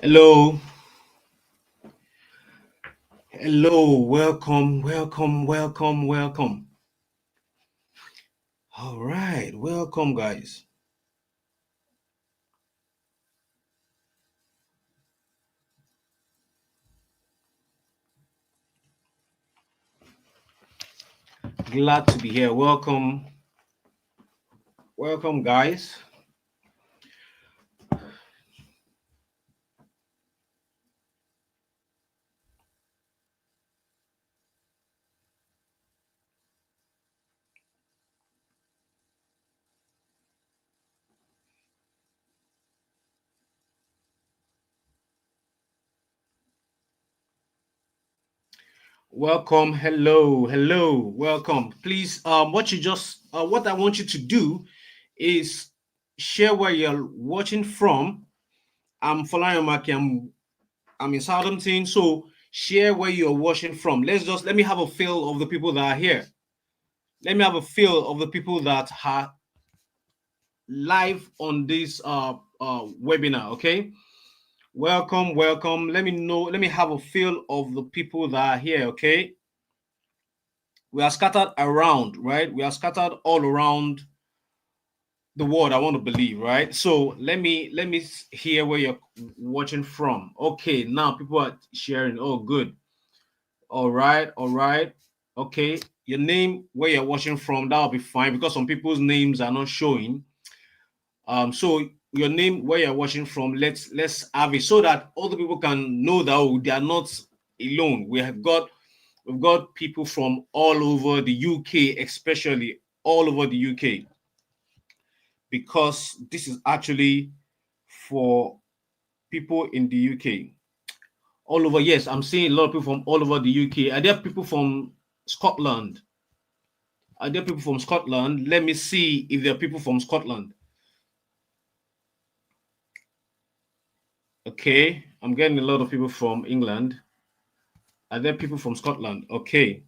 Hello, hello, welcome, welcome, welcome, welcome. All right, welcome, guys. Glad to be here. Welcome, welcome, guys. Welcome, hello, hello, welcome. Please, what I want you to do is share where you're watching from. I'm Falayomaki. I'm in Southampton, so share where you're watching from. Let me have a feel of the people that are here. Let me have a feel of the people that are live on this webinar. Okay, welcome, welcome. Let me know. Let me have a feel of the people that are here. Okay, we are scattered around, right? We are scattered all around the world. I want to believe, right? So let me hear where you're watching from. Okay, now people are sharing. Oh, good. All right, all right. Okay, your name, where you're watching from, that'll be fine because some people's names are not showing. So your name, where you're watching from, let's have it so that other people can know that they are not alone. We've got people from all over the UK, especially all over the UK, because this is actually for people in the UK. All over, yes, I'm seeing a lot of people from all over the UK. Are there people from Scotland? Are there people from Scotland? Let me see if there are people from Scotland. Okay, I'm getting a lot of people from England. Are there people from Scotland? Okay.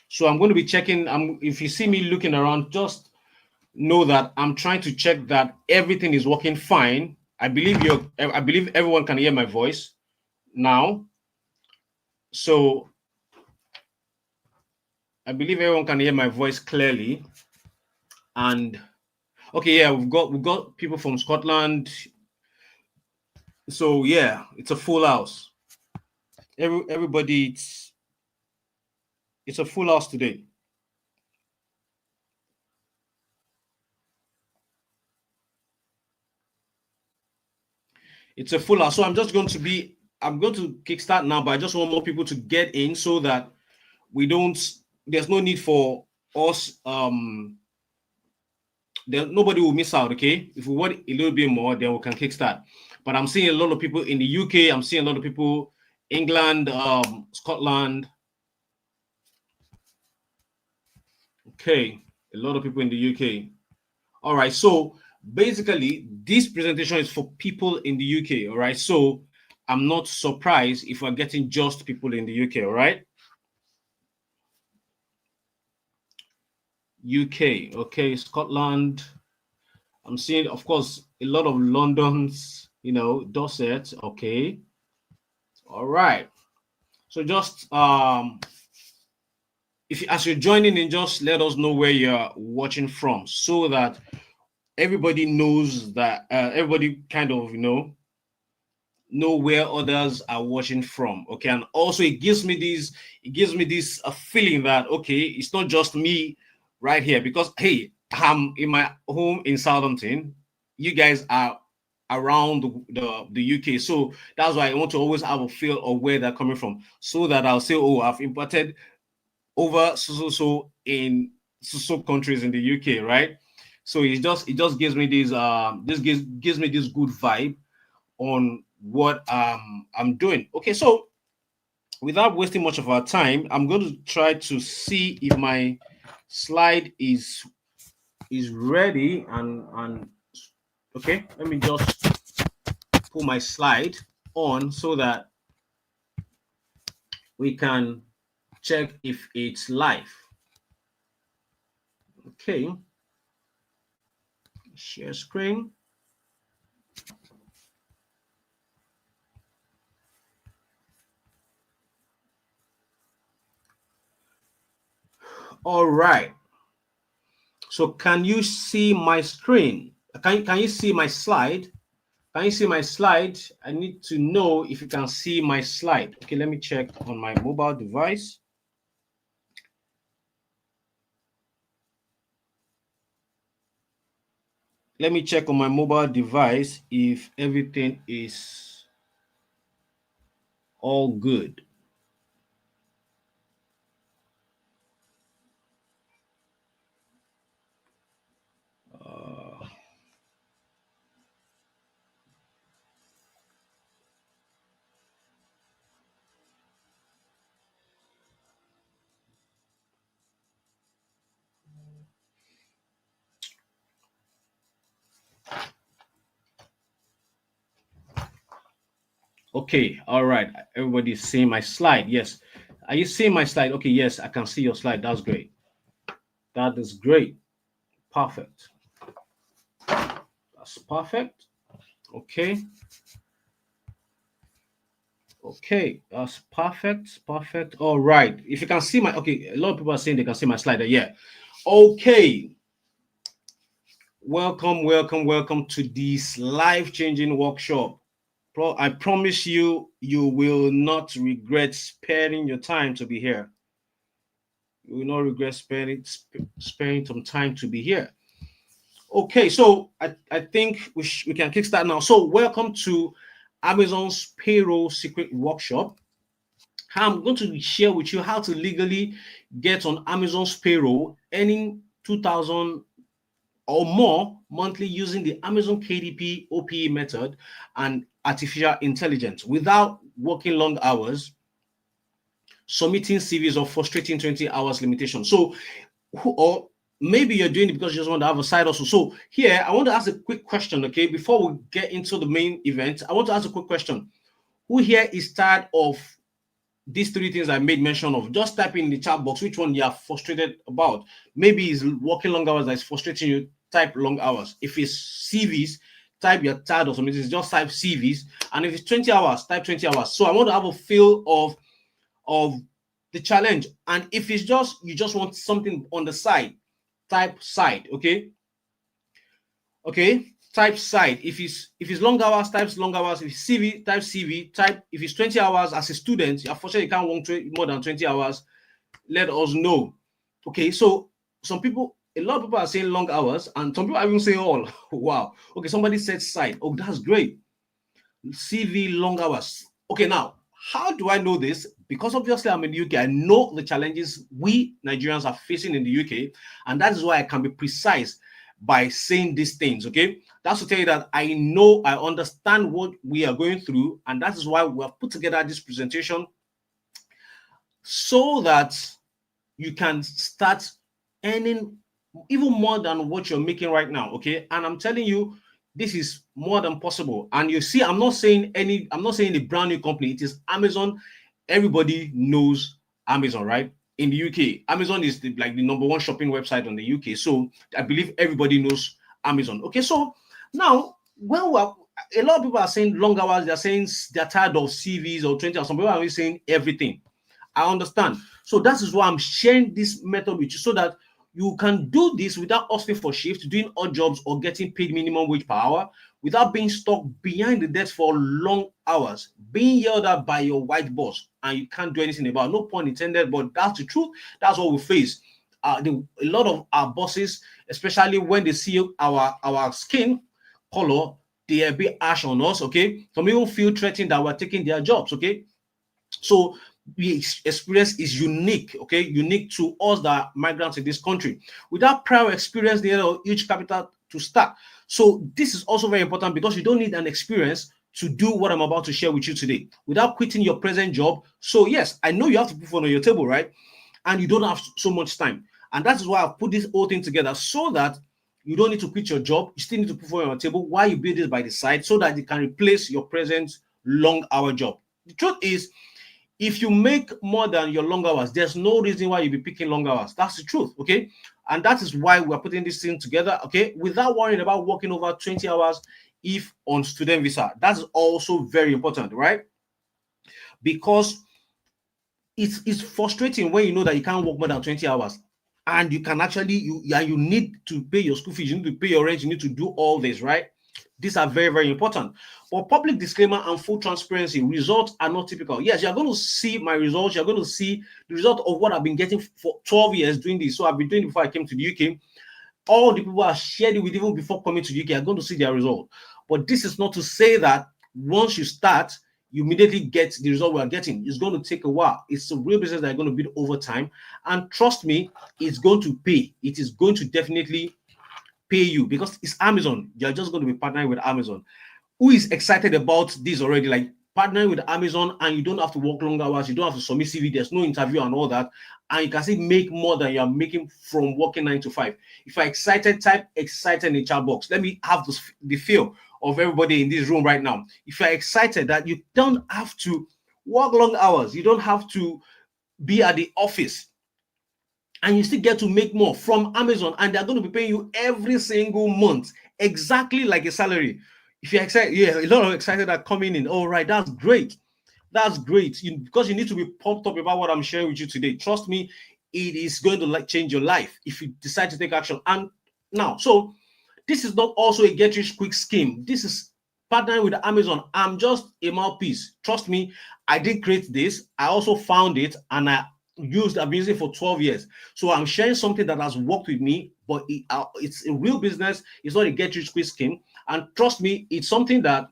So I'm going to be checking. If you see me looking around, just know that I'm trying to check that everything is working fine. I believe everyone can hear my voice now. So I believe everyone can hear my voice clearly. And okay, yeah, we've got people from Scotland. So yeah, it's a full house. Everybody, it's a full house today. It's a full house. So I'm going to kickstart now, but I just want more people to get in so that we don't, there's no need for us, nobody will miss out. Okay, if we want a little bit more, then we can kickstart. But I'm seeing a lot of people in the UK. I'm seeing a lot of people England, Scotland. Okay, a lot of people in the UK. All right, so basically this presentation is for people in the UK. All right, so I'm not surprised if we're getting just people in the UK. All right, UK. Okay, Scotland. I'm seeing, of course, a lot of London's, Dorset. Okay. All right. So just if as you're joining in, just let us know where you're watching from so that everybody knows that everybody kind of know where others are watching from. Okay. And also it gives me this feeling that okay, it's not just me right here because hey, I'm in my home in Southampton. You guys are around the UK. So that's why I want to always have a feel of where they're coming from. So that I'll say, oh, I've imported over so in so countries in the UK, right? So it just gives me this gives me this good vibe on what I'm doing. Okay, so without wasting much of our time, I'm going to try to see if my slide is ready and okay, let me just put my slide on so that we can check if it's live. Okay. Share screen. All right. So can you see my screen? Can you see my slide? Can you see my slide? I need to know if you can see my slide. Okay, let me check on my mobile device. Let me check on my mobile device if everything is all good. Okay, all right. Everybody's seeing my slide. Yes. Are you seeing my slide? Okay, yes, I can see your slide. That's great. That is great. Perfect. That's perfect. Okay. Okay, that's perfect. Perfect. All right. If you can see my, okay, a lot of people are saying they can see my slide. Yeah. Okay. Welcome, welcome, welcome to this life-changing workshop. I promise you, you will not regret sparing your time to be here. You will not regret sparing some time to be here. Okay, so I think we can kickstart now. So welcome to Amazon's Payroll Secret Workshop. I'm going to share with you how to legally get on Amazon's payroll, earning 2,000 or more monthly using the Amazon KDP OPE method and artificial intelligence without working long hours, submitting CVs, or frustrating 20 hours limitation. So, or maybe you're doing it because you just want to have a side hustle. So here, I want to ask a quick question, okay? Before we get into the main event, I want to ask a quick question. Who here is tired of these three things I made mention of? Just type in the chat box which one you are frustrated about. Maybe it's working long hours that is frustrating you. Type long hours. If it's CVs, type you're tired of something. Just type CVs. And if it's 20 hours, type 20 hours. So I want to have a feel of the challenge. And if it's just you just want something on the side, type side. Okay. Okay. Type side. If it's long hours, type long hours. If it's CV, type CV. Type if it's 20 hours as a student, unfortunately you can't work more than 20 hours. Let us know. Okay, so a lot of people are saying long hours, and some people are even saying all. Wow. Okay, somebody said side. Oh, that's great. CV long hours. Okay, now how do I know this? Because obviously I'm in the UK. I know the challenges we Nigerians are facing in the UK, and that is why I can be precise by saying these things. Okay, that's to tell you that I know, I understand what we are going through, and that is why we have put together this presentation so that you can start earning even more than what you're making right now. Okay, and I'm telling you, this is more than possible. And you see, I'm not saying a brand new company. It is Amazon. Everybody knows Amazon, right? In the UK, Amazon is like the number one shopping website on the UK. So I believe everybody knows Amazon. Okay, so now a lot of people are saying long hours. They're saying they're tired of CVs or 20 hours. Some people are really saying everything. I understand. So that is why I'm sharing this method with you so that you can do this without asking for shift, doing odd jobs, or getting paid minimum wage per hour, without being stuck behind the desk for long hours, being yelled at by your white boss, and you can't do anything about it. No pun intended, but that's the truth. That's what we face. A lot of our bosses, especially when they see our skin color, they are a bit harsh on us. Okay, some even feel threatened that we're taking their jobs. Okay, so the experience is unique, okay, unique to us that are migrants in this country without prior experience near a huge capital to start. So this is also very important because you don't need an experience to do what I'm about to share with you today without quitting your present job. So yes, I know you have to put food on your table, right? And you don't have so much time. And that is why I've put this whole thing together so that you don't need to quit your job. You still need to put food on your table while you build this by the side so that you can replace your present long hour job. The truth is, If you make more than your long hours, there's no reason why you'll be picking long hours. That's the truth, okay? And that is why we're putting this thing together, okay? Without worrying about working over 20 hours if on student visa. That's also very important, right? Because it's frustrating when you know that you can't work more than 20 hours and you can actually you need to pay your school fees, you need to pay your rent, you need to do all this, right? These are very, very important. For public disclaimer and full transparency, results are not typical. Yes, you're going to see my results. You're going to see the result of what I've been getting for 12 years doing this. So I've been doing it before I came to the UK. All the people I shared it with even before coming to the UK are going to see their result. But this is not to say that once you start, you immediately get the result we are getting. It's going to take a while. It's a real business that are going to build over time. And trust me, it's going to pay. It is going to definitely pay you because it's Amazon. You're just going to be partnering with Amazon. Who is excited about this already? Like partnering with Amazon and you don't have to work long hours, you don't have to submit CV, there's no interview and all that, and you can still make more than you're making from working 9 to 5. If you're excited, type excited in the chat box. Let me have the feel of everybody in this room right now. If you're excited that you don't have to work long hours, you don't have to be at the office, and you still get to make more from Amazon, and they're going to be paying you every single month, exactly like a salary. If you're excited, yeah, a lot of excited are coming in. All right, that's great. That's great. Because you need to be pumped up about what I'm sharing with you today. Trust me, it is going to change your life if you decide to take action. And now, so this is not also a get rich quick scheme. This is partnering with Amazon. I'm just a mouthpiece. Trust me, I did create this. I also found it and I've been using it for 12 years. So I'm sharing something that has worked with me, but it's a real business. It's not a get rich quick scheme. And trust me, it's something that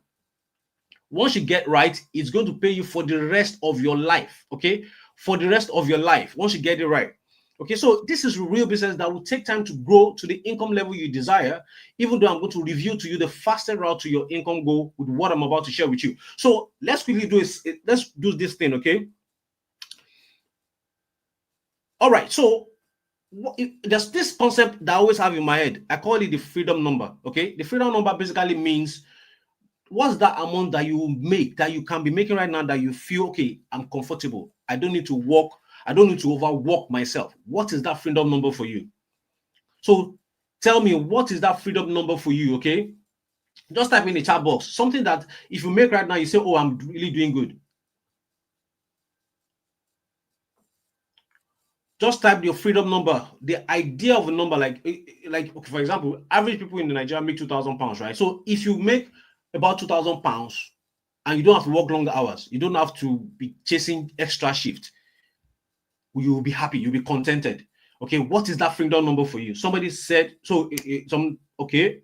once you get right, it's going to pay you for the rest of your life. Okay, for the rest of your life, once you get it right. Okay, so this is a real business that will take time to grow to the income level you desire, even though I'm going to review to you the fastest route to your income goal with what I'm about to share with you. So let's quickly do this. Let's do this thing, okay? All right, so there's this concept that I always have in my head. I call it the freedom number, okay? The freedom number basically means what's that amount that you make, that you can be making right now, that you feel, okay, I'm comfortable. I don't need to work. I don't need to overwork myself. What is that freedom number for you? So tell me, what is that freedom number for you, okay? Just type in the chat box. Something that if you make right now, you say, oh, I'm really doing good. Just type your freedom number, the idea of a number, like okay, for example, average people in Nigeria make £2,000, right? So if you make about £2,000 and you don't have to work longer hours, you don't have to be chasing extra shift, you will be happy, you'll be contented. Okay, what is that freedom number for you? Somebody said so. Okay.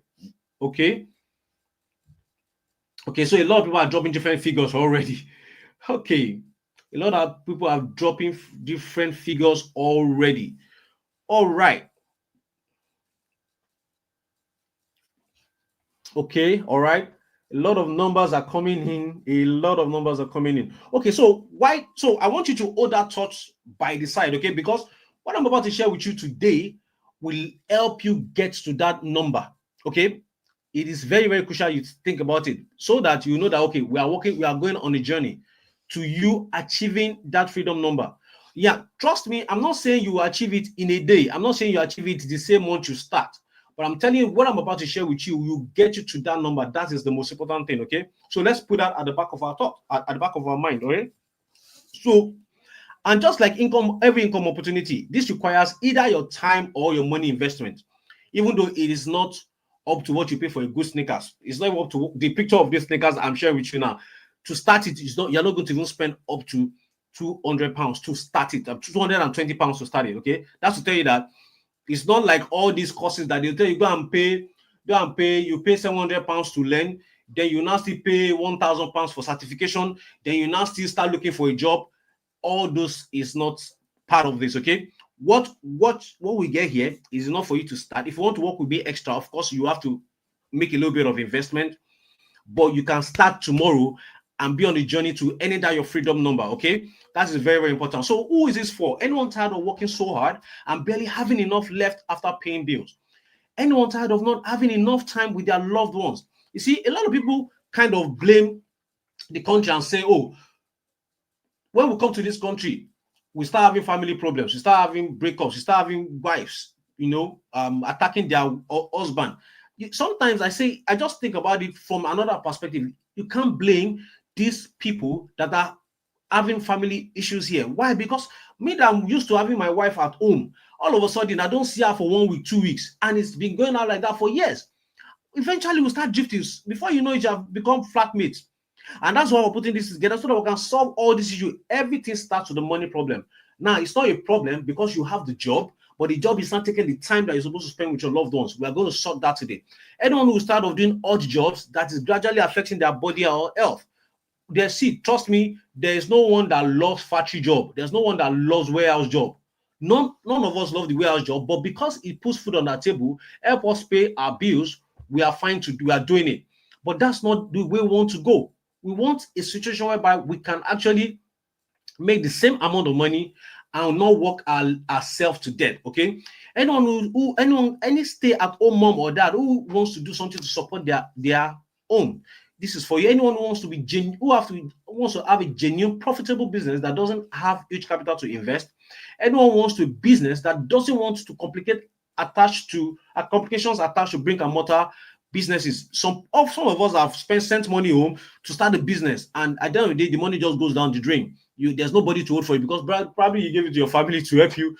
So a lot of people are dropping different figures already. Okay, a lot of people are dropping different figures already. All right. Okay, all right. A lot of numbers are coming in. A lot of numbers are coming in. Okay, so why? So I want you to hold that thought by the side, okay? Because what I'm about to share with you today will help you get to that number, okay? It is very, very crucial you think about it so that you know that, okay, we are going on a journey to you achieving that freedom number. Yeah, trust me, I'm not saying you will achieve it in a day. I'm not saying you achieve it the same month you start. But I'm telling you, what I'm about to share with you will get you to that number. That is the most important thing, okay? So let's put that at the back of our thought, at the back of our mind, okay? So, and just like every income opportunity, this requires either your time or your money investment. Even though it is not up to what you pay for a good sneakers, it's not up to the picture of these sneakers I'm sharing with you now. To start it, you're not going to even spend up to £200 to start it, £220 to start it, okay? That's to tell you that it's not like all these courses that they tell you go and pay, you pay £700 to learn, then you now still pay £1,000 for certification, then you now still start looking for a job. All those is not part of this, okay? What we get here is enough for you to start. If you want to work with me extra, of course, you have to make a little bit of investment, but you can start tomorrow and be on the journey to any that your freedom number, okay? That is very, very important. So who is this for? Anyone tired of working so hard and barely having enough left after paying bills? Anyone tired of not having enough time with their loved ones? You see, a lot of people kind of blame the country and say, oh, When we come to this country, we start having family problems, we start having breakups, we start having wives, attacking their husband. Sometimes I say, I just think about it from another perspective. You can't blame these people that are having family issues here. Why? Because me that I'm used to having my wife at home, all of a sudden I don't see her for 1 week, 2 weeks, and it's been going on like that for years. Eventually, we start drifting. Before you know it, you have become flatmates. And that's why we're putting this together so that we can solve all these issues. Everything starts with the money problem. Now, it's not a problem because you have the job, but the job is not taking the time that you're supposed to spend with your loved ones. We are going to sort that today. Anyone who start off doing odd jobs that is gradually affecting their body or health, trust me, there is no one that loves factory job. There's no one that loves warehouse job. None of us love the warehouse job, but because it puts food on our table, help us pay our bills, we are fine to do, we are doing it. But that's not the way we want to go. We want a situation whereby we can actually make the same amount of money and not work ourselves to death. Okay. Any stay-at-home mom or dad who wants to do something to support their home, this is for you. Anyone who wants to be wants to have a genuine profitable business that doesn't have huge capital to invest. Anyone wants to a business that doesn't want to complications attached to brick and mortar businesses. Some of us have sent money home to start a business, and at the end of the day, the money just goes down the drain. There's nobody to hold for you because probably you gave it to your family to help you,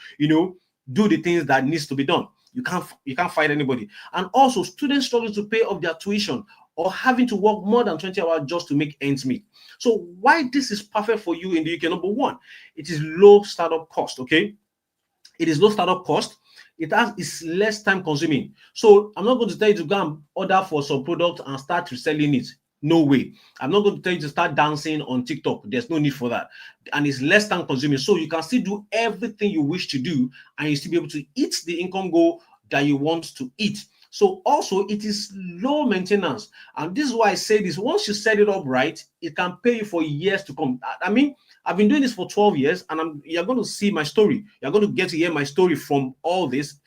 do the things that needs to be done. You can't fight anybody. And also, students struggling to pay off their tuition or having to work more than 20 hours just to make ends meet. So why this is perfect for you in the UK? Number one, it is low startup cost. Okay, it is low startup cost. It's less time consuming. So I'm not going to tell you to go and order for some product and start reselling it. No way. I'm not going to tell you to start dancing on TikTok. There's no need for that. And it's less time consuming. So you can still do everything you wish to do and you still be able to eat the income goal that you want to eat. So also it is low maintenance. And this is why I say this. Once you set it up right, it can pay you for years to come. I mean, I've been doing this for 12 years and you're going to see my story. You're going to get to hear my story from all this.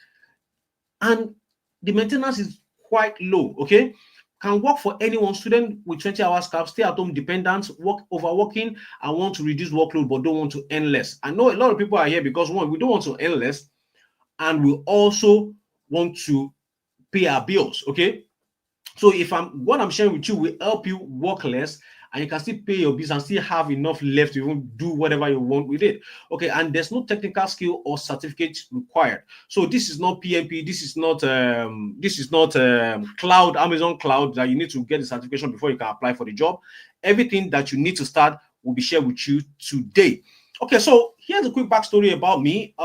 And the maintenance is quite low, okay? Can work for anyone, student with 20 hours cap, stay at home dependents, overworking and want to reduce workload but don't want to earn less. I know a lot of people are here because one, we don't want to earn less and we also want to pay our bills, okay? So what I'm sharing with you will help you work less and you can still pay your bills and still have enough left to even do whatever you want with it. Okay, and there's no technical skill or certificate required. So this is not PMP, this is not cloud, Amazon Cloud that you need to get the certification before you can apply for the job. Everything that you need to start will be shared with you today. Okay, so here's a quick backstory about me.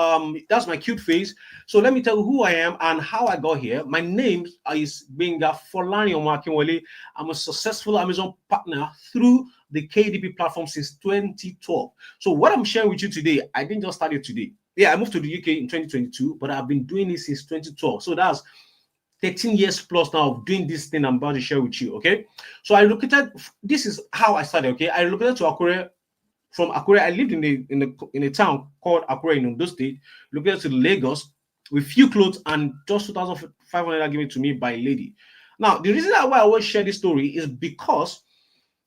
That's my cute face. So let me tell you who I am and how I got here. My name is Benga Folani Omakinwale. I'm a successful Amazon partner through the KDP platform since 2012. So what I'm sharing with you today, I didn't just start it today. Yeah, I moved to the UK in 2022, but I've been doing it since 2012. So that's 13 years plus now of doing this thing I'm about to share with you, okay? So this is how I started, okay? I relocated to Akure. From Akure, I lived in a town called Akure in Ondo State, located to Lagos, with few clothes and just 2,500 given to me by a lady. Now, the reason why I always share this story is because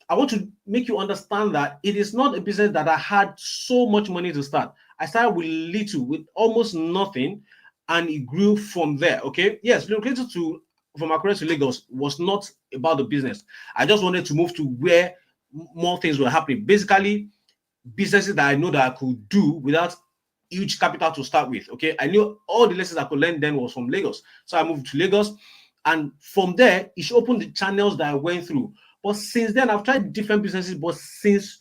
I want to make you understand that it is not a business that I had so much money to start. I started with little, with almost nothing, and it grew from there. Okay, yes, relocated from Akure to Lagos was not about the business. I just wanted to move to where more things were happening. Basically, businesses that I know that I could do without huge capital to start with. Okay, I knew all the lessons I could learn then was from Lagos, so I moved to Lagos, and from there it opened the channels that I went through. But since then, I've tried different businesses. But since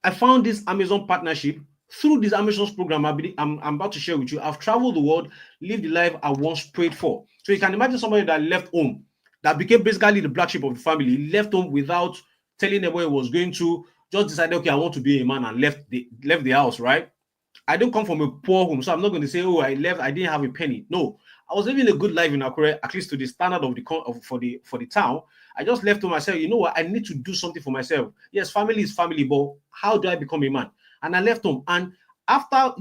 I found this Amazon partnership through this Amazon's program, I'm about to share with you. I've traveled the world, lived the life I once prayed for. So you can imagine somebody that left home, that became basically the black sheep of the family. He left home without telling them where he was going to. Just decided, okay, I want to be a man, and left the house, right? I don't come from a poor home, so I'm not going to say, oh, I left, I didn't have a penny. No, I was living a good life in Akure, at least to the standard of for the town. I just left to myself, you know what, I need to do something for myself. Yes, family is family, but how do I become a man? And I left home. And after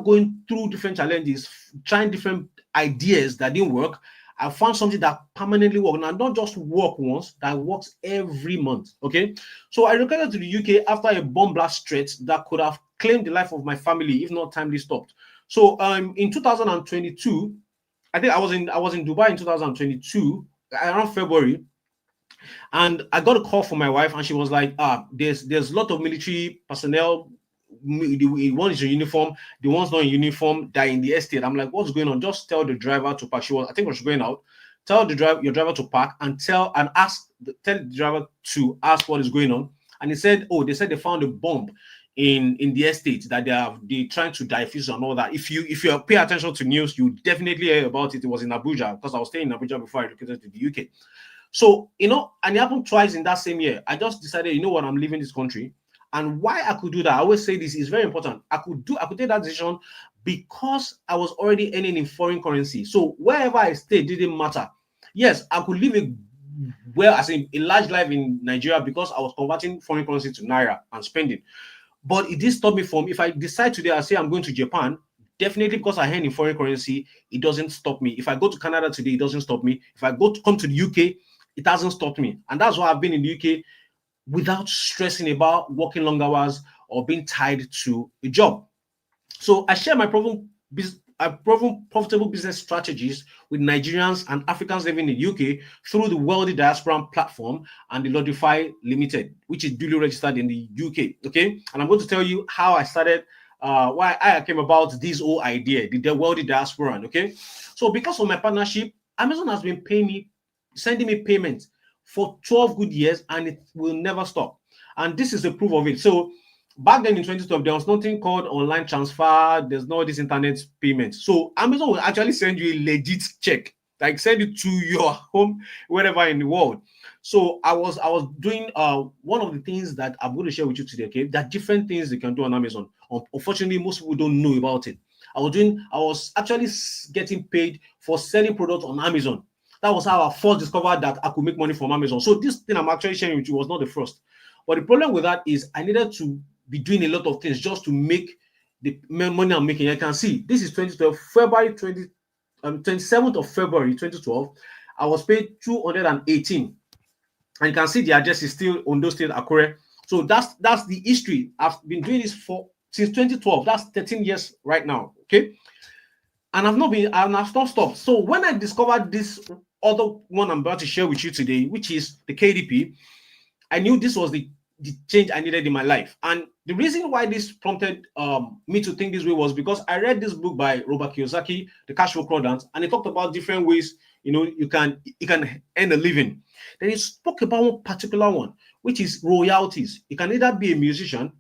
going through different challenges, trying different ideas that didn't work, I found something that permanently works, and not just work once, that works every month. Okay, so I relocated to the UK after a bomb blast threat that could have claimed the life of my family if not timely stopped. So in 2022, I think I was in Dubai in 2022 around February, and I got a call from my wife, and she was like, there's a lot of military personnel. The one is in uniform, the one's not in uniform, that in the estate. I'm like, what's going on? Just tell the driver to park. I think, was going out. Tell your driver to park, and tell the driver to ask what is going on. And he said, oh, they said they found a bomb in the estate that they trying to defuse and all that. If you pay attention to news, you definitely hear about it. It was in Abuja, because I was staying in Abuja before I relocated to the UK. So, and it happened twice in that same year. I just decided, you know what, I'm leaving this country. And why I could do that, I always say this is very important. I could take that decision because I was already earning in foreign currency. So wherever I stayed didn't matter. Yes, I could live as in a large life in Nigeria because I was converting foreign currency to naira and spending. But it did stop me from, if I decide today, I say I'm going to Japan, definitely because I earn in foreign currency, it doesn't stop me. If I go to Canada today, it doesn't stop me. If I come to the UK, it hasn't stopped me. And that's why I've been in the UK without stressing about working long hours or being tied to a job. So I share my proven profitable business strategies with Nigerians and Africans living in the UK through the Wealthy Diaspora platform and the Lodify Limited, which is duly registered in the UK. Okay, and I'm going to tell you how I started, why I came about this whole idea, the Wealthy Diaspora. Okay, so because of my partnership, Amazon has been sending me payments for 12 good years, and it will never stop. And this is the proof of it. So back then in 2012, there was nothing called online transfer. There's no this internet payment. So Amazon will actually send you a legit check, like send it to your home, wherever in the world. So I was doing one of the things that I'm going to share with you today. Okay, there are different things you can do on Amazon. Unfortunately, most people don't know about it. I was actually getting paid for selling products on Amazon. That was how I first discovered that I could make money from Amazon. So this thing I'm actually sharing with you was not the first. But the problem with that is I needed to be doing a lot of things just to make the money I'm making. I can see this is 2012, 27th of February 2012. I was paid 218. And you can see the address is still Ondo State, Akure. So that's the history. I've been doing this since 2012. That's 13 years right now. Okay. And I've not stopped. So when I discovered this other one I'm about to share with you today, which is the KDP, I knew this was the change I needed in my life. And the reason why this prompted me to think this way was because I read this book by Robert Kiyosaki, The Cash Flow Quadrant, and he talked about different ways you can earn a living. Then he spoke about one particular one, which is royalties. You can either be a musician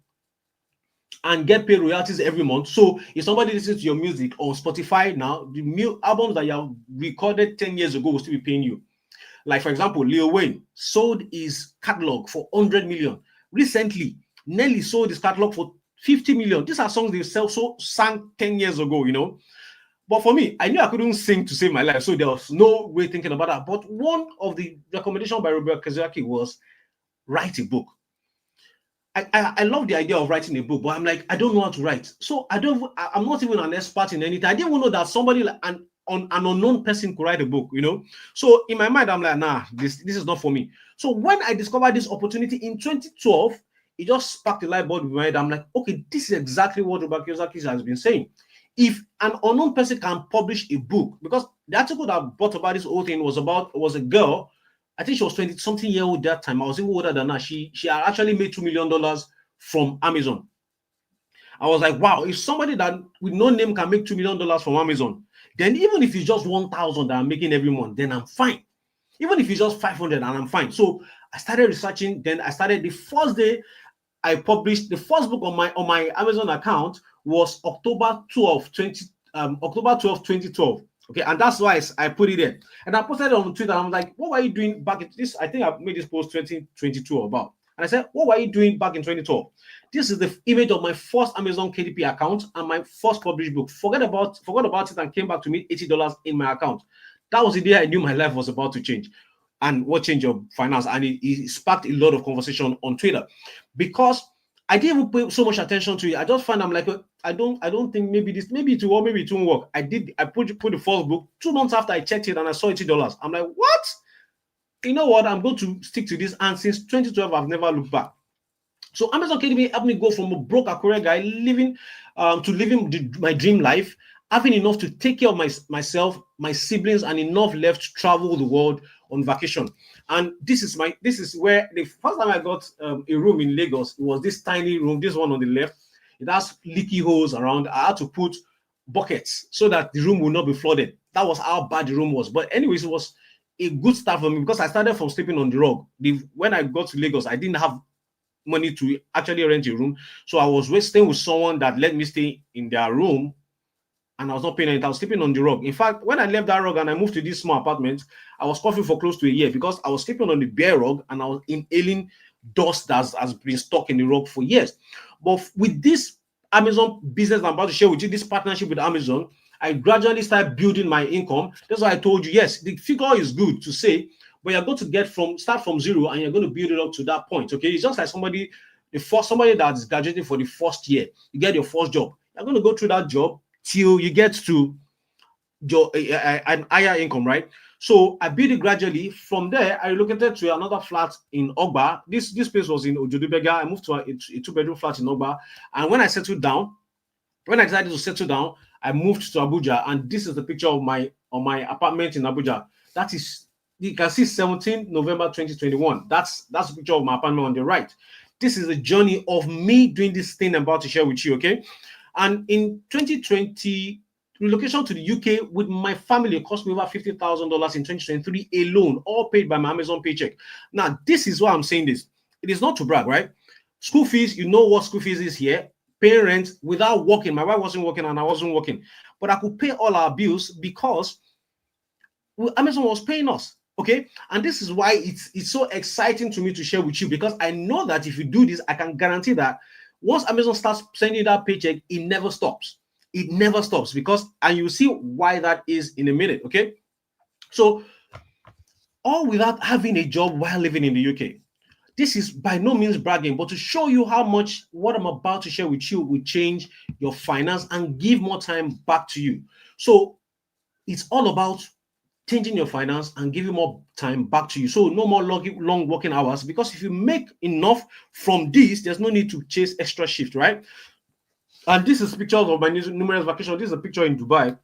and get paid royalties every month. So if somebody listens to your music on Spotify now, the albums that you have recorded 10 years ago will still be paying you. Like, for example, Lil Wayne sold his catalog for 100 million. Recently, Nelly sold his catalog for 50 million. These are songs they sang 10 years ago. But for me, I knew I couldn't sing to save my life, so there was no way thinking about that. But one of the recommendations by Robert Kiyosaki was write a book. I love the idea of writing a book, but I'm like, I don't know how to write. So I'm not even an expert in anything. I didn't even know that somebody an unknown person could write a book, So in my mind, I'm like, nah, this is not for me. So when I discovered this opportunity in 2012, it just sparked a light bulb in my head. I'm like, okay, this is exactly what Robert Kiyosaki has been saying. If an unknown person can publish a book, because the article that brought about this whole thing was a girl. I think she was 20-something year old that time. I was even older than her. She had actually made $2 million from Amazon. I was like, wow, if somebody that with no name can make $2 million from Amazon, then even if it's just 1,000 that I'm making every month, then I'm fine. Even if it's just 500 and I'm fine. So I started researching. Then I started the first day I published the first book on my Amazon account was October 12, 2012. Okay, and that's why I put it there. And I posted it on Twitter. I'm like, what were you doing back in this? I think I made this post 2022 about. And I said, what were you doing back in 2012? This is the image of my first Amazon KDP account and my first published book. Forgot about it and came back to me $80 in my account. That was the day I knew my life was about to change. And what changed your finance? And it sparked a lot of conversation on Twitter. Because I didn't even pay so much attention to it. I just found I'm like, I don't think maybe it will work, maybe it won't work. I put the first book 2 months after I checked it and I saw $80. I'm like, what? You know what? I'm going to stick to this. And since 2012, I've never looked back. So Amazon Academy helped me go from a broke Akure guy living to living my dream life, having enough to take care of myself, my siblings, and enough left to travel the world on vacation. And this is where the first time I got a room in Lagos, it was this tiny room, this one on the left. It has leaky holes around. I had to put buckets so that the room will not be flooded. That was how bad the room was. But anyways, it was a good start for me because I started from sleeping on the rug. When I got to Lagos, I didn't have money to actually rent a room. So I was staying with someone that let me stay in their room, and I was not paying it. I was sleeping on the rug. In fact, when I left that rug and I moved to this small apartment, I was coughing for close to a year because I was sleeping on the bare rug and I was inhaling dust that has been stuck in the rug for years. But with this Amazon business I'm about to share with you, this partnership with Amazon, I gradually started building my income. That's why I told you, yes, the figure is good to say, but you're going to start from zero and you're going to build it up to that point. Okay, it's just like somebody that is graduating for the first year. You get your first job. You're going to go through that job till you get to your an higher income, right? So I built it gradually. From there, I relocated to another flat in Ogba. This place was in Ojodubega. I moved to a 2-bedroom flat in Ogba. And when I decided to settle down, I moved to Abuja. And this is the picture of my apartment in Abuja. That is, you can see 17 November 2021. That's the picture of my apartment on the right. This is the journey of me doing this thing I'm about to share with you, okay? And in 2020, relocation to the UK with my family cost me over $50,000 in 2023 alone, all paid by my Amazon paycheck. Now, this is why I'm saying this. It is not to brag, right? School fees, you know what school fees is here. Paying rent without working. My wife wasn't working and I wasn't working. But I could pay all our bills because Amazon was paying us. Okay, and this is why it's so exciting to me to share with you, because I know that if you do this, I can guarantee that once Amazon starts sending that paycheck, it never stops. It never stops, because, and you'll see why that is in a minute. Okay, so all without having a job while living in the UK. This is by no means bragging, but to show you how much what I'm about to share with you will change your finance and give more time back to you. So it's all about changing your finance and giving more time back to you. So no more long working hours, because if you make enough from this, there's no need to chase extra shift, right? And this is pictures of my numerous vacations. This is a picture in Dubai.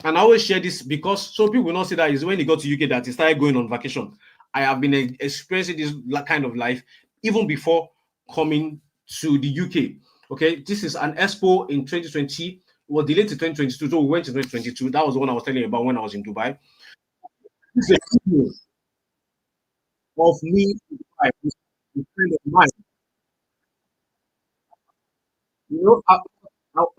And I always share this because so people will not see that is when you go to UK that he started going on vacation. I have been experiencing this kind of life even before coming to the UK. Okay, this is an expo in 2020. It was delayed to 2022, so we went to 2022. That was the one I was telling you about when I was in Dubai. This is a video of me in Dubai. This is a friend of mine. You know, I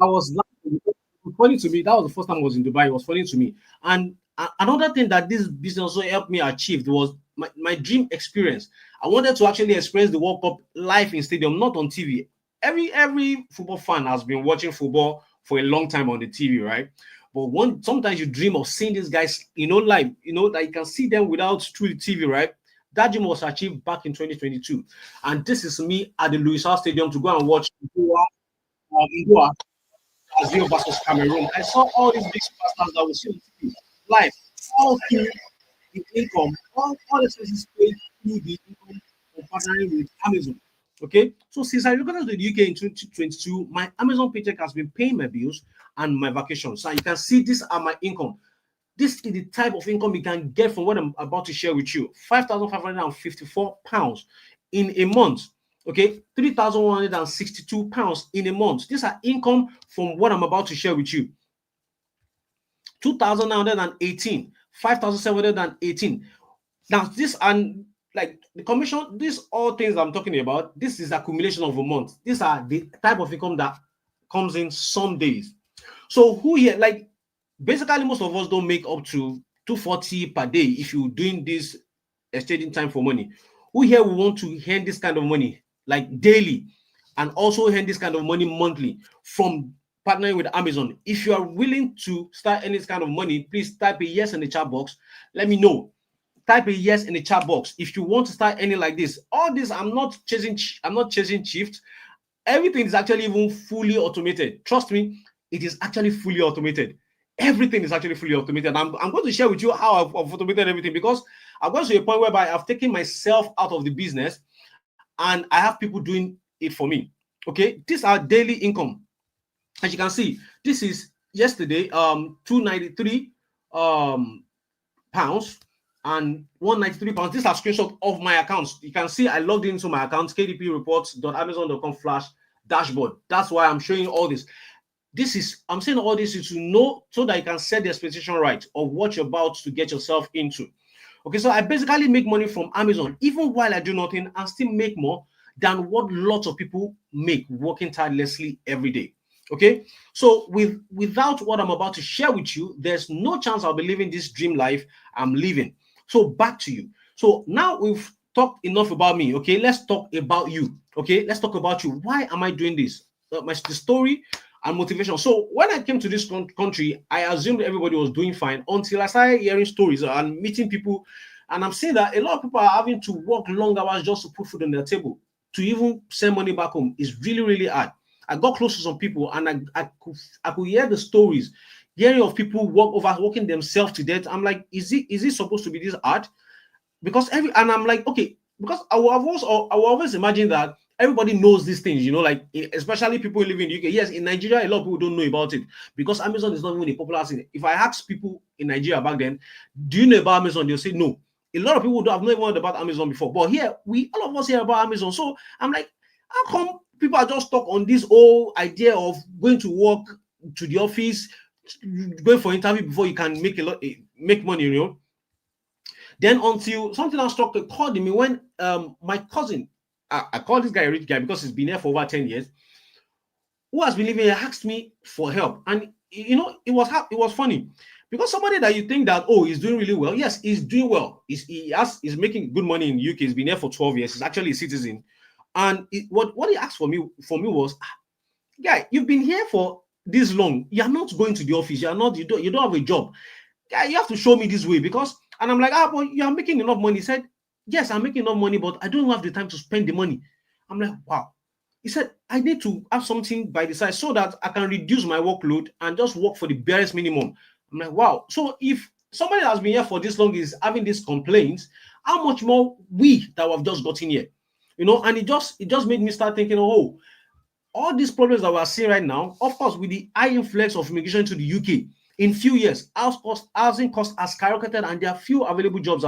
was laughing. It was funny to me. That was the first time I was in Dubai. It was funny to me. And another thing that this business also helped me achieve was my dream experience. I wanted to actually experience the World Cup live in stadium, not on TV. Every football fan has been watching football for a long time on the TV, right? But sometimes you dream of seeing these guys, live, that you can see them without through the TV, right? That dream was achieved back in 2022. And this is me at the Louis Hart Stadium to go and watch Goa, Brazil versus Cameroon. I saw all these big superstars that was on TV live, all through the income, all the expenses paid through the income of partnering with Amazon. Okay, so since I relocated to the UK in 2022, my Amazon paycheck has been paying my bills and my vacations. So you can see these are my income. This is the type of income you can get from what I'm about to share with you. £5,554 in a month. Okay, £3,162 in a month. These are income from what I'm about to share with you. 2,918, 5,718. Now, this and like the commission, these all things I'm talking about, this is accumulation of a month. These are the type of income that comes in some days. So who here, like basically most of us don't make up to 240 per day if you're doing this exchanging time for money. Who here will want to earn this kind of money like daily and also earn this kind of money monthly from partnering with Amazon? If you are willing to start earning this kind of money, please type a yes in the chat box. Let me know. Type a yes in the chat box if you want to start earning like this. All this, I'm not chasing shift. Everything is actually even fully automated. Trust me, it is actually fully automated. Everything is actually fully automated. I'm going to share with you how I've automated everything, because I've got to a point whereby I've taken myself out of the business and I have people doing it for me. Okay, these are daily income. As you can see, this is yesterday, 293 pounds and 193 pounds. These are screenshots of my accounts. You can see I logged into my account, kdpreports.amazon.com/dashboard. That's why I'm showing you all this. I'm saying all this is to know, so that you can set the expectation right of what you're about to get yourself into. Okay, so I basically make money from Amazon even while I do nothing, and still make more than what lots of people make working tirelessly every day. Okay, so without what I'm about to share with you, there's no chance I'll be living this dream life I'm living. So back to you. So now we've talked enough about me. Okay, let's talk about you. Okay, let's talk about you. Why am I doing this? The story and motivation. So when I came to this country, I assumed everybody was doing fine until I started hearing stories and meeting people. And I'm seeing that a lot of people are having to work long hours just to put food on their table. To even send money back home is really, really hard. I got close to some people, and I could hear the stories, hearing of people overworking themselves to death. I'm like, is it supposed to be this hard? Because and I'm like, okay, because I will always imagine that everybody knows these things, like especially people who live in the UK. Yes, in Nigeria, a lot of people don't know about it because Amazon is not even a popular thing. If I ask people in Nigeria back then, do you know about Amazon? They'll say no. A lot of people have not even heard about Amazon before. But here, all of us hear about Amazon. So I'm like, how come people are just stuck on this whole idea of going to work to the office, going for interview before you can make money? Then until something else struck a chord in me when my cousin, I call this guy a rich guy because he's been here for over 10 years, who has been living here, asked me for help. And it was funny because somebody that you think that, oh, he's doing really well. Yes, he's doing well. He's making good money in the UK. He's been here for 12 years. He's actually a citizen. And what he asked for me was, guy, you've been here for this long. You're not going to the office. You don't have a job. Guy, you have to show me this way. Because, and I'm like, but you are making enough money. He said, yes, I'm making enough money, but I don't have the time to spend the money. I'm like, wow. He said, I need to have something by the side so that I can reduce my workload and just work for the barest minimum. I'm like, wow. So if somebody that has been here for this long is having these complaints, how much more we that have just gotten here? And it just made me start thinking, oh, all these problems that we're seeing right now, of course, with the high influx of immigration to the UK, in few years, housing costs has skyrocketed, and there are few available jobs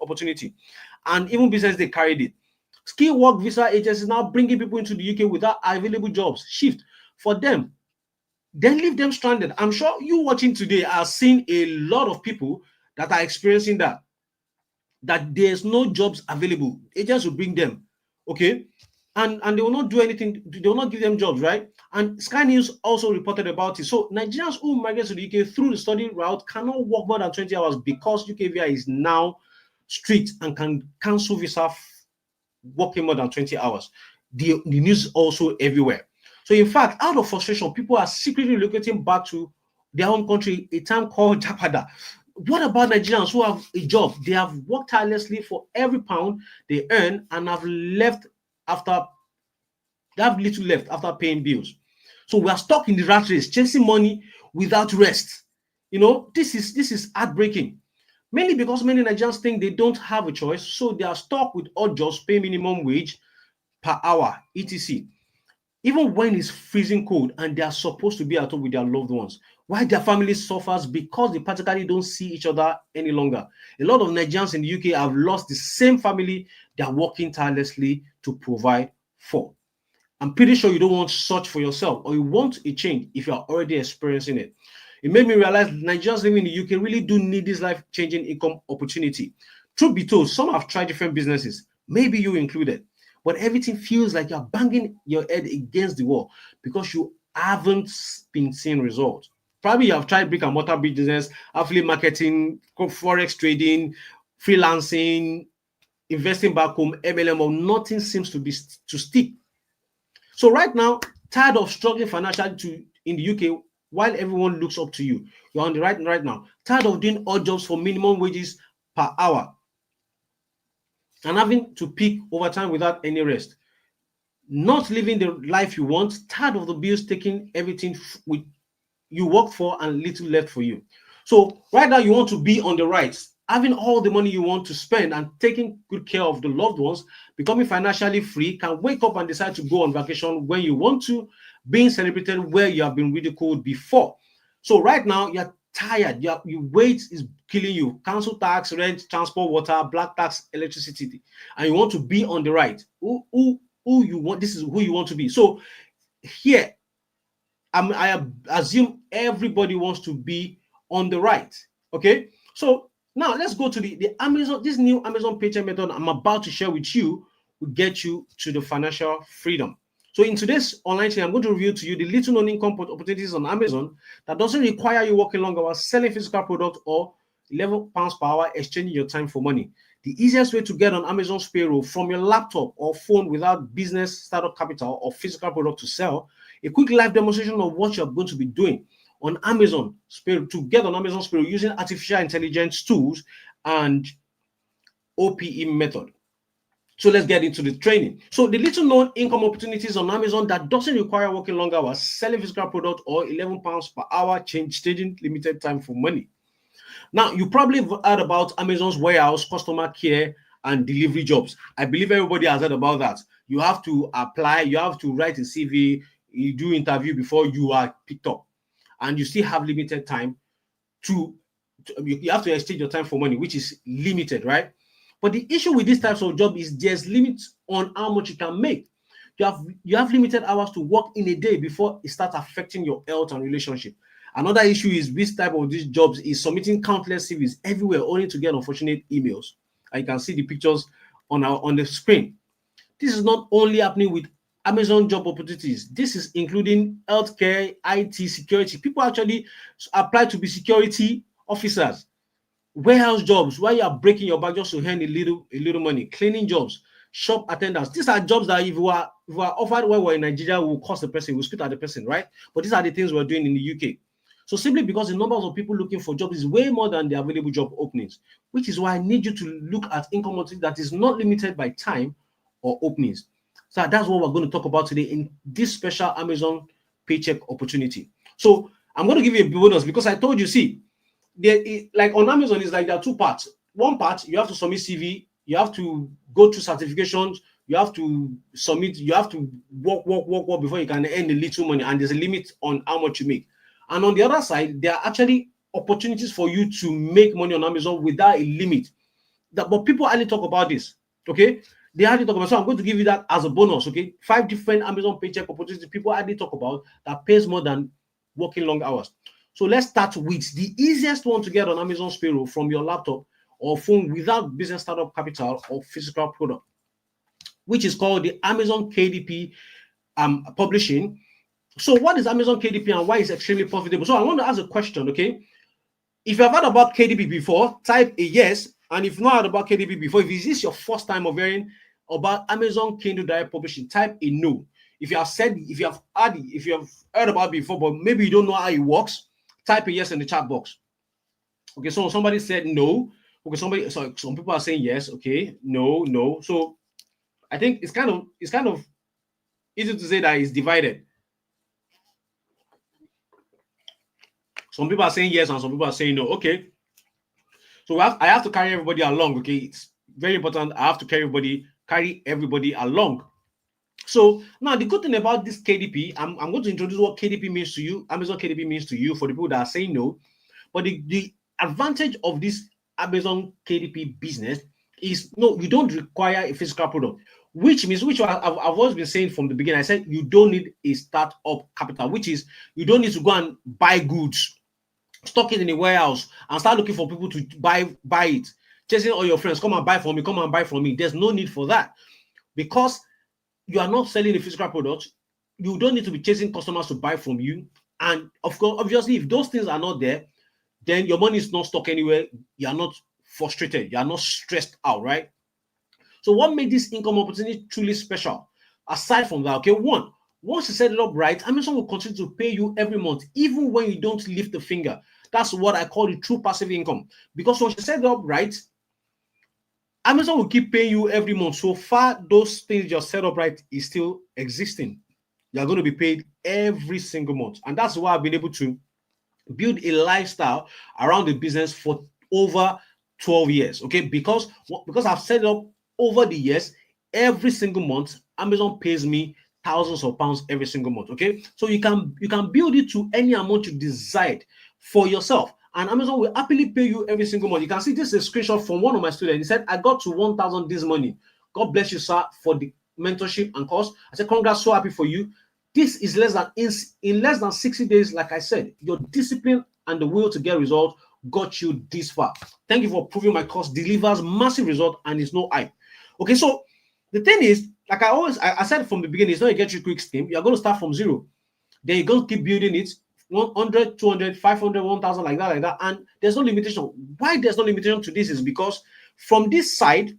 opportunity, and even business they carried it. Skill work visa agencies now bringing people into the UK without available jobs. Shift for them, then leave them stranded. I'm sure you watching today are seeing a lot of people that are experiencing that there's no jobs available. Agents will bring them, okay, and they will not do anything. They will not give them jobs, right? And Sky News also reported about it. So Nigerians who migrate to the UK through the study route cannot work more than 20 hours because UK visa is now strict and can cancel visa working more than 20 hours. The news also everywhere. So in fact, out of frustration, people are secretly relocating back to their home country, a town called Japada. What about Nigerians who have a job? They have worked tirelessly for every pound they earn and have little left after paying bills. So we are stuck in the rat race, chasing money without rest. This is heartbreaking. Mainly because many Nigerians think they don't have a choice, so they are stuck with odd jobs, pay minimum wage per hour, etc. Even when it's freezing cold and they are supposed to be at home with their loved ones, why their family suffers because they practically don't see each other any longer. A lot of Nigerians in the UK have lost the same family they are working tirelessly to provide for. I'm pretty sure you don't want such for yourself, or you want a change if you are already experiencing it. It made me realize Nigerians living in the UK really do need this life-changing income opportunity. Truth be told, some have tried different businesses, maybe you included, but everything feels like you're banging your head against the wall because you haven't been seeing results. Probably you have tried brick and mortar business, affiliate marketing, forex trading, freelancing, investing back home, MLM, or nothing seems to stick. So right now, tired of struggling financially in the UK while everyone looks up to you. You're on the right now. Tired of doing odd jobs for minimum wages per hour and having to pick overtime without any rest. not living the life you want, tired of the bills taking everything with you worked for and little left for you. So right now you want to be on the right, having all the money you want to spend and taking good care of the loved ones, becoming financially free, can wake up and decide to go on vacation when you want to, being celebrated where you have been ridiculed before. So right now you're tired, your weight is killing you, council tax, rent, transport, water, black tax, electricity, and you want to be on the right. Who you want, this is who you want to be. So here I assume everybody wants to be on the right. Okay, so now let's go to the Amazon. This new Amazon paycheck method I'm about to share with you will get you to the financial freedom. So in today's online training, I'm going to reveal to you the little known income opportunities on Amazon that doesn't require you working long hours, selling physical product, or £11 per hour, exchanging your time for money. The easiest way to get on Amazon's payroll from your laptop or phone without business startup capital or physical product to sell. A quick live demonstration of what you're going to be doing on Amazon to get on Amazon's payroll using artificial intelligence tools and OPE method. So let's get into the training. So the little known income opportunities on Amazon that doesn't require working long hours, selling physical product, or £11 per hour, changing limited time for money. Now, you probably have heard about Amazon's warehouse, customer care, and delivery jobs. I believe everybody has heard about that. You have to apply, you have to write a CV, you do interview before you are picked up, and you still have limited time you have to exchange your time for money, which is limited, right? But the issue with these types of job is there's limits on how much you can make. You have limited hours to work in a day before it starts affecting your health and relationship. Another issue is this type of these jobs is submitting countless CVs everywhere only to get unfortunate emails. And you can see the pictures on the screen. This is not only happening with Amazon job opportunities. This is including healthcare, IT, security. People actually apply to be security officers, warehouse jobs where you are breaking your back just to earn a little money, cleaning jobs, shop attendants. These are jobs that if we are offered while we're in Nigeria, we'll cost the person, we'll spit at the person, right? But these are the things we're doing in the UK. So simply because the numbers of people looking for jobs is way more than the available job openings, which is why I need you to look at income opportunity that is not limited by time or openings. So that's what we're going to talk about today in this special Amazon paycheck opportunity. So I'm going to give you a bonus because I told you, see, like on Amazon, it's like there are two parts. One part, you have to submit CV, you have to go through certifications, you have to submit, you have to work before you can earn a little money, and there's a limit on how much you make. And on the other side, there are actually opportunities for you to make money on Amazon without a limit. But people hardly talk about this, okay? They hardly talk about. So I'm going to give you that as a bonus, okay? 5 different Amazon paycheck opportunities people hardly talk about that pays more than working long hours. So let's start with the easiest one to get on Amazon's payroll from your laptop or phone without business startup capital or physical product, which is called the Amazon KDP publishing. So what is Amazon KDP and why is it extremely profitable? So I want to ask a question, okay? If you've heard about KDP before, type a yes. And if you've not heard about KDP before, if this is your first time of hearing about Amazon Kindle Direct Publishing, type a no. If you have heard about it before, but maybe you don't know how it works, type a yes in the chat box. Okay, so somebody said no. Okay, some people are saying yes. Okay, no. So I think it's kind of easy to say that it's divided. Some people are saying yes and some people are saying no. Okay. So I have to carry everybody along. Okay. It's very important. I have to carry everybody along. So now the good thing about this KDP, I'm going to introduce what KDP means to you, Amazon KDP means to you for the people that are saying no. But the advantage of this Amazon KDP business is no, you don't require a physical product, which means, I've always been saying from the beginning, I said you don't need a startup capital, which is you don't need to go and buy goods, stock it in a warehouse, and start looking for people to buy it, chasing all your friends, come and buy from me. There's no need for that because you are not selling a physical product. You don't need to be chasing customers to buy from you. And of course, obviously, if those things are not there, then your money is not stuck anywhere. You are not frustrated. You are not stressed out, right? So what made this income opportunity truly special? Aside from that, okay, once you set it up right, Amazon will continue to pay you every month, even when you don't lift a finger. That's what I call the true passive income. Because once you set it up right, Amazon will keep paying you every month. So far, those things you're set up right is still existing. You're going to be paid every single month. And that's why I've been able to build a lifestyle around the business for over 12 years. Okay, because I've set it up over the years, every single month Amazon pays me thousands of pounds every single month. Okay, so you can build it to any amount you decide for yourself, and Amazon will happily pay you every single month. You can see this is a screenshot from one of my students. He said, I got to 1,000 this morning. God bless you, sir, for the mentorship and course. I said, congrats, so happy for you. This is in less than 60 days. Like I said, your discipline and the will to get results got you this far. Thank you for proving my course delivers massive result and it's no hype. Okay, so the thing is, like I said from the beginning, it's not a get you quick scheme. You're going to start from zero. Then you're going to keep building it 100, 200, 500, 1,000, like that. And there's no limitation. Why there's no limitation to this is because from this side,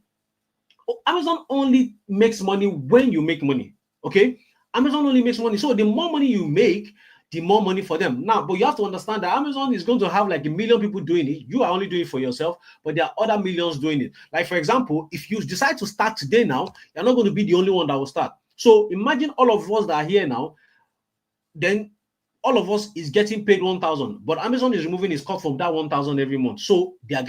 Amazon only makes money when you make money. Okay, Amazon only makes money. So the more money you make, the more money for them. Now, but you have to understand that Amazon is going to have like 1,000,000 people doing it. You are only doing it for yourself, but there are other millions doing it. Like, for example, if you decide to start today now, you're not going to be the only one that will start. So imagine all of us that are here now, then all of us is getting paid 1,000, but Amazon is removing its cut from that 1,000 every month. So they are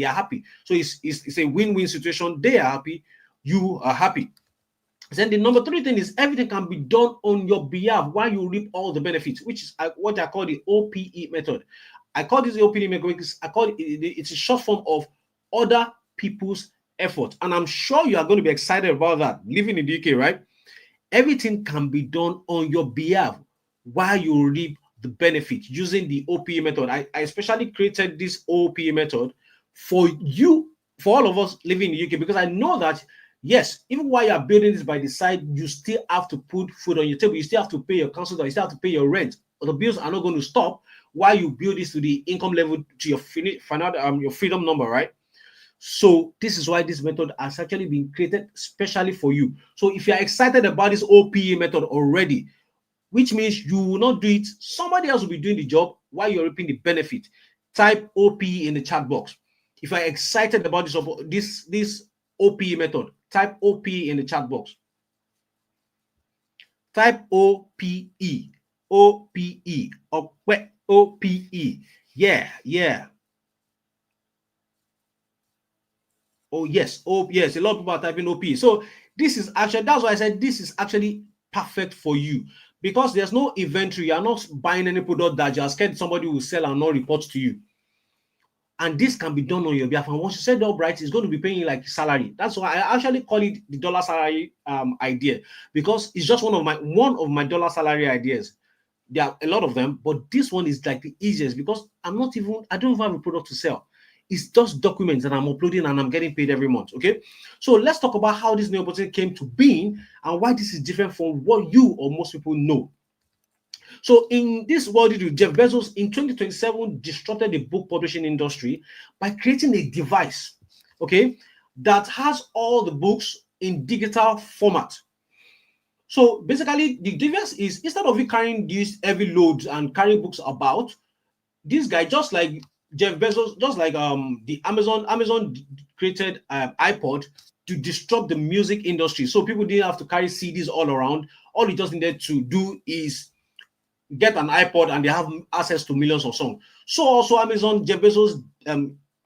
happy. So it's a win-win situation. They are happy, you are happy. Then the number 3 thing is everything can be done on your behalf while you reap all the benefits, which is what I call the OPE method. I call this the OPE method because it's a short form of other people's effort. And I'm sure you are going to be excited about that. Living in the UK, right? Everything can be done on your behalf while you reap the benefit using the OPE method. I especially created this OPE method for you, for all of us living in the UK, because I know that yes, even while you're building this by the side, you still have to put food on your table. You still have to pay your council, you still have to pay your rent. The bills are not going to stop while you build this to the income level to your your freedom number, right? So this is why this method has actually been created specially for you. So if you're excited about this OPE method already, which means you will not do it, somebody else will be doing the job while you're reaping the benefit, type OPE in the chat box. If you're excited about this OPE method, type OPE in the chat box. Type OPE. OPE. OPE. Yeah. Oh, yes. Oh, yes. A lot of people are typing OPE. So this is actually, that's why I said this is actually perfect for you, because there's no inventory. You're not buying any product that you're scared somebody will sell and not report to you. And this can be done on your behalf. And once you set it up right, it's going to be paying you like salary. That's why I actually call it the dollar salary idea, because it's just one of my dollar salary ideas. There are a lot of them, but this one is like the easiest because I don't even have a product to sell. It's just documents that I'm uploading and I'm getting paid every month. Okay, so let's talk about how this new opportunity came to being and why this is different from what you or most people know. So in this world, Jeff Bezos in 2027 disrupted the book publishing industry by creating a device, okay, that has all the books in digital format. So basically, the device is, instead of you carrying these heavy loads and carrying books about, this guy, just like Jeff Bezos, just like the Amazon created iPod to disrupt the music industry. So people didn't have to carry CDs all around. All you just needed to do is get an iPod and they have access to millions of songs. So also Amazon, Jeff Bezos,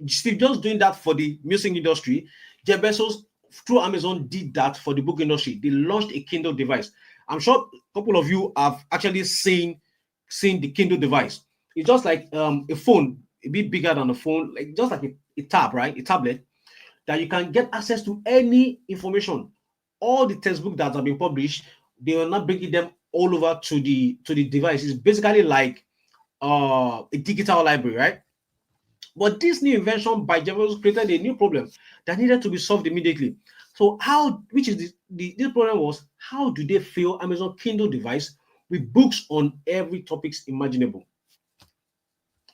Steve Jobs doing that for the music industry. Jeff Bezos, through Amazon, did that for the book industry. They launched a Kindle device. I'm sure a couple of you have actually seen the Kindle device. It's just like a phone, a bit bigger than a phone, like just like a tab, right? A tablet that you can get access to any information. All the textbooks that have been published, they are not bringing them all over to the device. It's basically like a digital library, right? But this new invention by Jeff Bezos created a new problem that needed to be solved immediately. So this problem was, how do they fill Amazon Kindle device with books on every topics imaginable?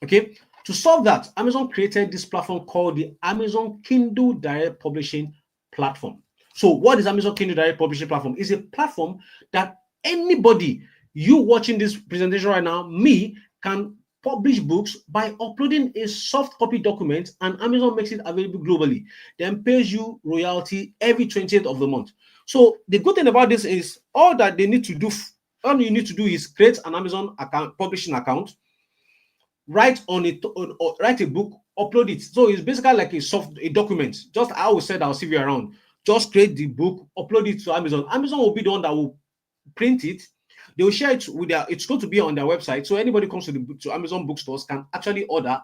Okay, to solve that, Amazon created this platform called the Amazon Kindle Direct Publishing Platform. So what is Amazon Kindle Direct Publishing Platform? It's a platform that anybody, you watching this presentation right now, me, can publish books by uploading a soft copy document, and Amazon makes it available globally, then pays you royalty every 20th of the month. So the good thing about this is all that they need to do, all you need to do is create an Amazon account, publishing account, write on it, write a book, upload it. So it's basically like a document. Just I will send our CV around. Just create the book, upload it to Amazon. Amazon will be the one that will print it. They will share it with their. It's going to be on their website, so anybody comes to Amazon bookstores can actually order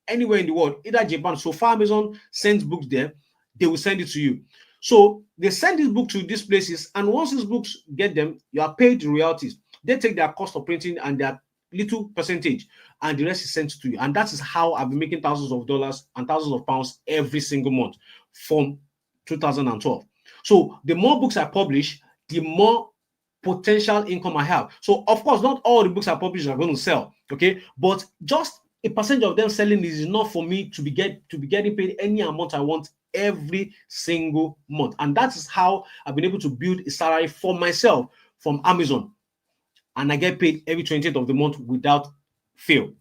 anywhere in the world, either Japan. So far, Amazon sends books there, they will send it to you. So they send this book to these places, and once these books get them, you are paid royalties. They take their cost of printing and their little percentage, and the rest is sent to you. And that is how I've been making thousands of dollars and thousands of pounds every single month from 2012. So the more books I publish, the more potential income I have. So of course, not all the books I publish are going to sell, okay? But just a percentage of them selling is enough for me to be getting paid any amount I want every single month. And that is how I've been able to build a salary for myself from Amazon. And I get paid every 20th of the month without fail.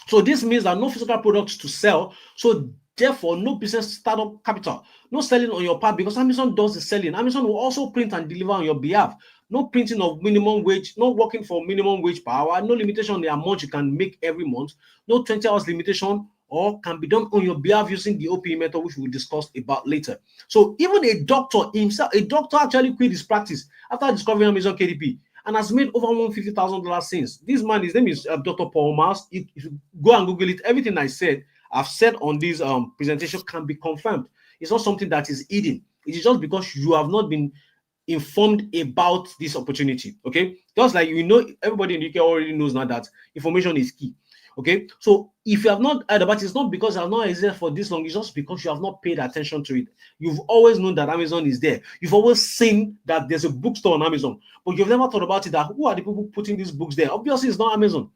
So this means that no physical products to sell. So therefore, no business startup capital, no selling on your part, because Amazon does the selling. Amazon will also print and deliver on your behalf. No printing of minimum wage, no working for minimum wage per hour, no limitation on the amount you can make every month, no 20 hours limitation, or can be done on your behalf using the OPE method, which we'll discuss about later. So even a doctor himself, a doctor actually quit his practice after discovering Amazon KDP and has made over $150,000 since. This man, his name is Dr. Paul Mars. If you go and Google it, everything I've said on this presentation can be confirmed. It's not something that is hidden. It is just because you have not been informed about this opportunity. Okay, just like everybody in the UK already knows now that information is key. Okay, so if you have not heard about it, it's not because it has not existed for this long, it's just because you have not paid attention to it. You've always known that Amazon is there. You've always seen that there's a bookstore on Amazon, but you've never thought about it, that who are the people putting these books there? Obviously, it's not Amazon.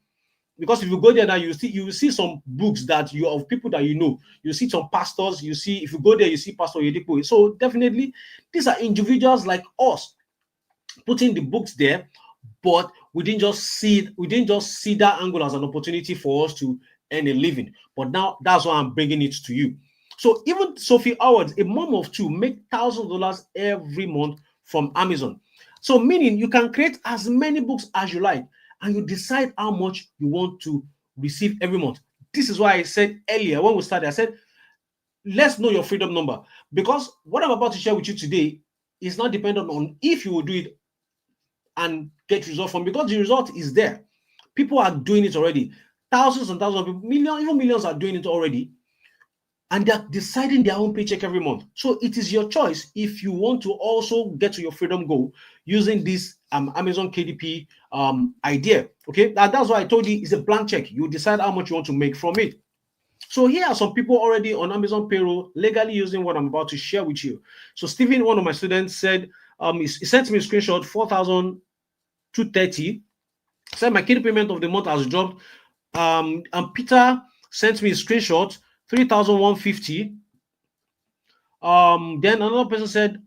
Because if you go there now, you see some books that you of people that you know. You see some pastors. You see, if you go there, you see Pastor Yedipo. So definitely, these are individuals like us putting the books there, but we didn't just see that angle as an opportunity for us to earn a living. But now that's why I'm bringing it to you. So even Sophie Howard, a mom of two, make $1,000 every month from Amazon. So meaning you can create as many books as you like, and you decide how much you want to receive every month. This is why I said earlier when we started, I said, let's know your freedom number, because what I'm about to share with you today is not dependent on if you will do it and get result from, because the result is there. People are doing it already. Thousands and thousands of people, millions, even millions are doing it already. And they're deciding their own paycheck every month. So it is your choice if you want to also get to your freedom goal using this Amazon KDP idea. Okay, that's why I told you it's a blank check. You decide how much you want to make from it. So here are some people already on Amazon Payroll legally using what I'm about to share with you. So Stephen, one of my students, said he sent me a screenshot, 4,230. Said my KDP payment of the month has dropped. And Peter sent me a screenshot, 3,150. Then another person said,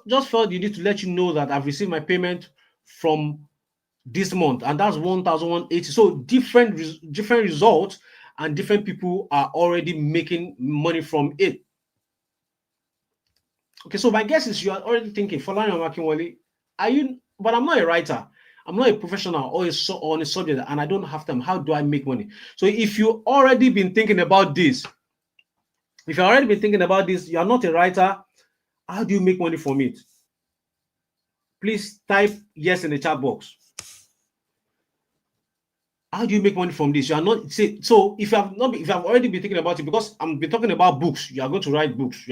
just felt you need to let you know that I've received my payment from this month, and that's 1,180. So different results, and different people are already making money from it. Okay, so my guess is you are already thinking, Falani Amakinwale, are you? But I'm not a writer. I'm not a professional or on a subject, and I don't have time. How do I make money? So if you already been thinking about this, you are not a writer, how do you make money from it? Please type yes in the chat box. How do you make money from this? You are not so if you have already been thinking about it, because I'm been talking about books, you are going to write books.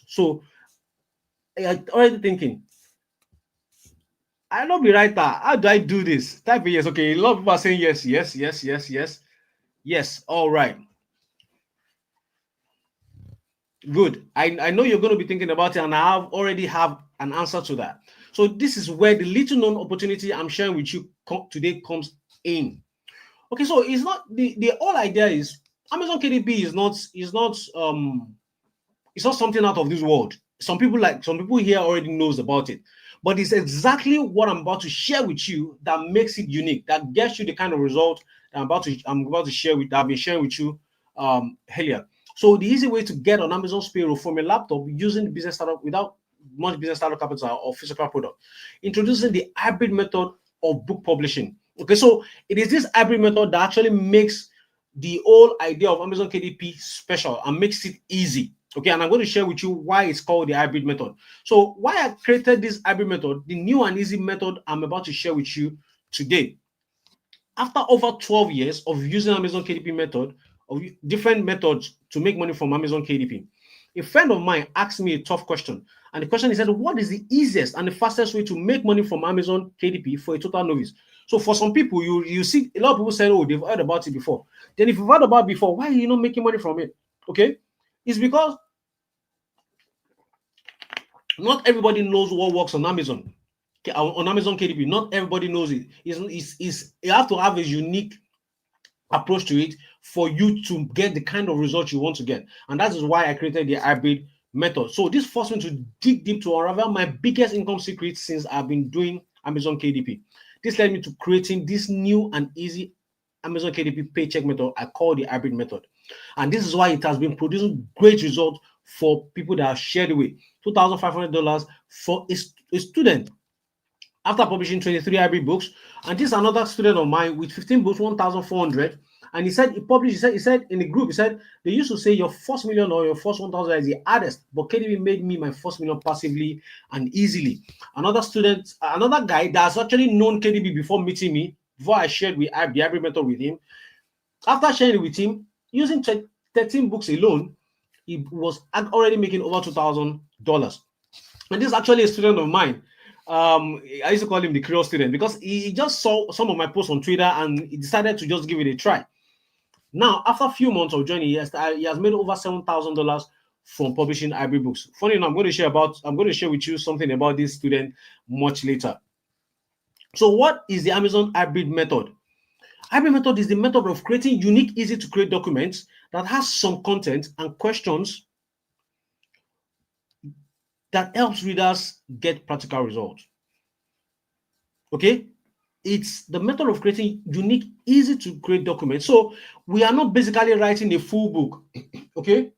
So you're already thinking, I don't be writer. How do I do this? Type yes. Okay, a lot of people are saying yes. Yes. All right. Good. I know you're going to be thinking about it, and I already have an answer to that. So this is where the little known opportunity I'm sharing with you today comes in. Okay, so it's not the whole idea is Amazon KDP is not something out of this world. Some people here already knows about it, but it's exactly what I'm about to share with you that makes it unique, that gets you the kind of result I'm about to share with I've been sharing with you earlier. So the easy way to get on Amazon's payroll from a laptop using business startup without much business startup capital or physical product. Introducing the hybrid method of book publishing. Okay, so it is this hybrid method that actually makes the whole idea of Amazon KDP special and makes it easy. Okay, and I'm going to share with you why it's called the hybrid method. So why I created this hybrid method, the new and easy method I'm about to share with you today. After over 12 years of using Amazon KDP method, of different methods to make money from Amazon KDP, a friend of mine asked me a tough question. And the question, he said, what is the easiest and the fastest way to make money from Amazon KDP for a total novice? So for some people, you see a lot of people say, oh, they've heard about it before. Then if you've heard about it before, why are you not making money from it? Okay, it's because not everybody knows what works on Amazon. On Amazon KDP, not everybody knows it. You have to have a unique approach to it for you to get the kind of results you want to get. And that is why I created the hybrid method. So this forced me to dig deep to unravel my biggest income secret since I've been doing Amazon KDP. This led me to creating this new and easy Amazon KDP paycheck method I call the hybrid method. And this is why it has been producing great results for people that have shared away $2,500 for a student after publishing 23 hybrid books. And this is another student of mine with 15 books, 1,400. And he said he published, he said in the group, he said they used to say your first million or your first 1,000 is the hardest, but KDP made me my first million passively and easily. Another student, another guy that's actually known KDP before meeting me, before I shared the hybrid method with him, after sharing it with him, using 13 books alone, he was already making over $2,000. And this is actually a student of mine. I used to call him the curious student because he just saw some of my posts on Twitter and he decided to just give it a try. Now, after a few months of joining, he has made over $7,000 from publishing hybrid books. Funny enough, I'm going to share with you something about this student much later. So, what is the Amazon hybrid method? Hybrid method is the method of creating unique, easy to create documents that has some content and questions that helps readers get practical results. Okay, it's the method of creating unique, easy to create documents. So we are not basically writing a full book. Okay,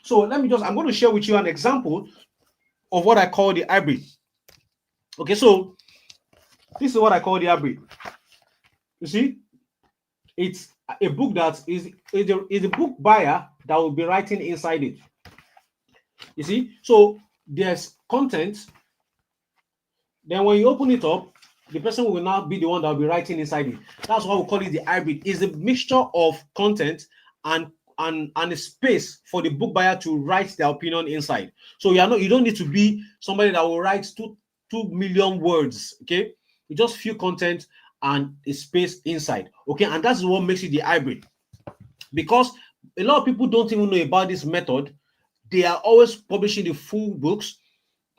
so I'm going to share with you an example of what I call the hybrid. Okay, so this is what I call the hybrid. You see, it's a book that is a book buyer that will be writing inside it. You see, so there's content. Then when you open it up, the person will now be the one that will be writing inside it. That's why we call it the hybrid. It's a mixture of content and a space for the book buyer to write their opinion inside. So you don't need to be somebody that will write 2 million words. Okay, you just few content and a space inside. Okay, and that's what makes it the hybrid. Because a lot of people don't even know about this method. They are always publishing the full books,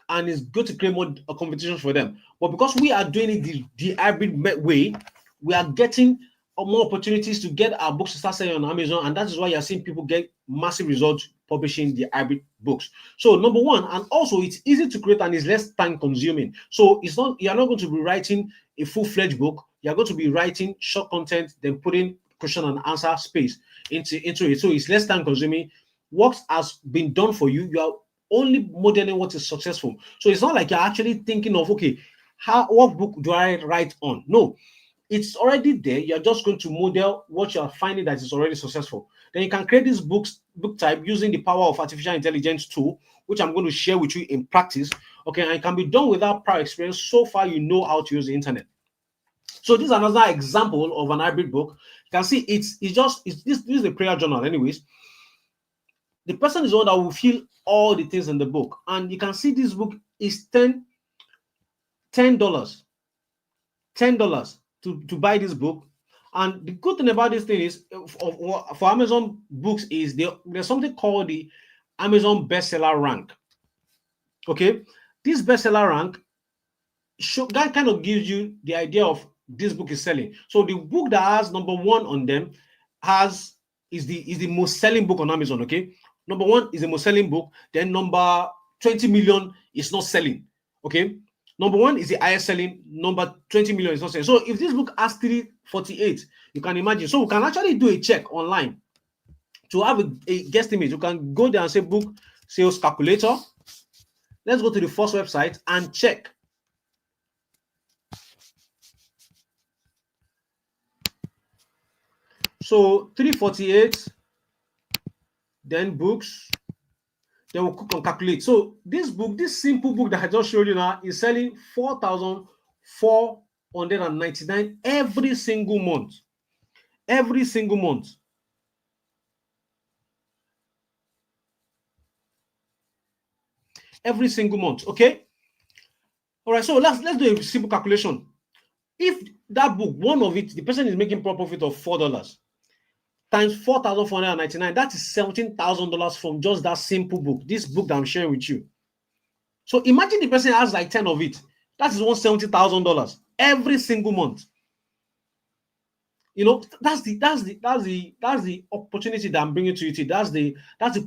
and it's good to create more competitions for them. But because we are doing it the hybrid way, we are getting more opportunities to get our books to start selling on Amazon, and that is why you're seeing people get massive results publishing the hybrid books. So number one, and also it's easy to create and it's less time consuming. So you're not going to be writing a full-fledged book. You're going to be writing short content, then putting question and answer space into it. So it's less time consuming. What has been done for you, you are only modeling what is successful. So it's not like you're actually thinking of, okay, what book do I write on? No, it's already there. You're just going to model what you're finding that is already successful. Then you can create this book type using the power of artificial intelligence tool, which I'm going to share with you in practice. Okay, and it can be done without prior experience. So far, you know how to use the internet. So this is another example of an hybrid book. You can see this is a prayer journal, anyways. The person is the one that will feel all the things in the book, and you can see this book is $10 to buy this book. And the good thing about this thing is for Amazon books is there's something called the Amazon bestseller rank. Okay, this bestseller rank that kind of gives you the idea of this book is selling. So the book that has number one on them is the most selling book on Amazon. Okay, number one is the most selling book. Then number 20 million is not selling. Okay, Number one is the highest selling. Number 20 million is not selling. So if this book has 348, you can imagine. So we can actually do a check online to have a guesstimate. You can go there and say book sales calculator. Let's go to the first website and check. So 348, then books, then we'll click on calculate. So this book, this simple book that I just showed you now, is selling 4,499 every single month. Every single month. Every single month. Okay. All right. So let's do a simple calculation. If that book, one of it, the person is making profit of $4 times 4,499, that is $17,000 from just that simple book. This book that I'm sharing with you. So imagine the person has like 10 of it. That is $170,000 every single month. You know, that's the opportunity that I'm bringing to you. That's the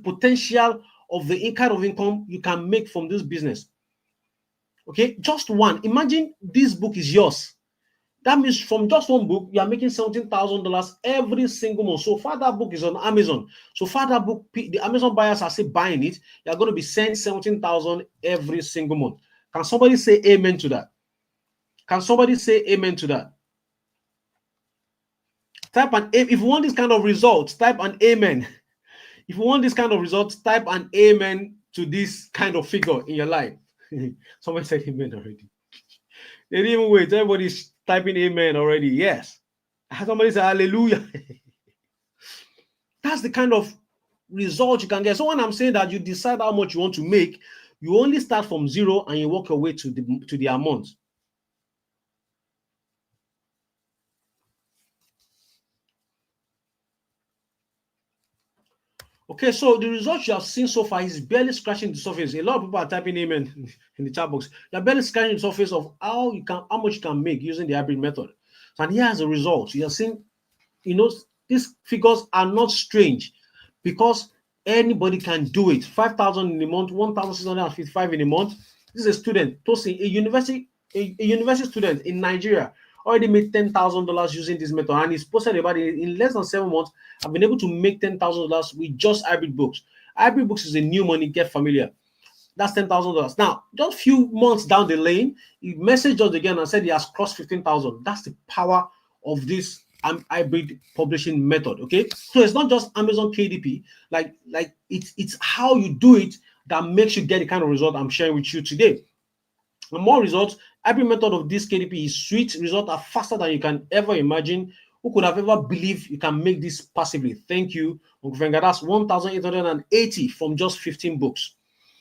potential of the kind of income you can make from this business. Okay, just one. Imagine this book is yours. That means from just one book, you are making $17,000 every single month. So far, that book is on Amazon. So far, that book, the Amazon buyers are still buying it. You are going to be sending $17,000 every single month. Can somebody say amen to that? Can somebody say amen to that? Type an if you want this kind of results, type an amen. If you want this kind of results, type an amen to this kind of figure in your life. Somebody said amen already. They didn't even wait. Everybody's typing amen already. Yes. Somebody said hallelujah. That's the kind of result you can get. So when I'm saying that you decide how much you want to make, you only start from zero and you work your way to the amount. Okay, so the results you have seen so far is barely scratching the surface. A lot of people are typing amen in the chat box. You're barely scratching the surface of how much you can make using the hybrid method. And here's the results. You're seeing, you know, these figures are not strange because anybody can do it. 5,000 in a month, 1,655 in a month. This is a student, Tosin, a university student in Nigeria, already made $10,000 using this method, and he's posted about it in less than 7 months. I've been able to make $10,000 with just hybrid books. Hybrid books is a new money. Get familiar. That's $10,000. Now, just a few months down the lane, he messaged us again and said he has crossed 15,000. That's the power of this hybrid publishing method. Okay, so it's not just Amazon KDP. Like it's how you do it that makes you get the kind of result I'm sharing with you today. And more results. Every method of this KDP is sweet. Results are faster than you can ever imagine. Who could have ever believed you can make this passively? Thank you, Uncle Venga. That's 1,880 from just 15 books.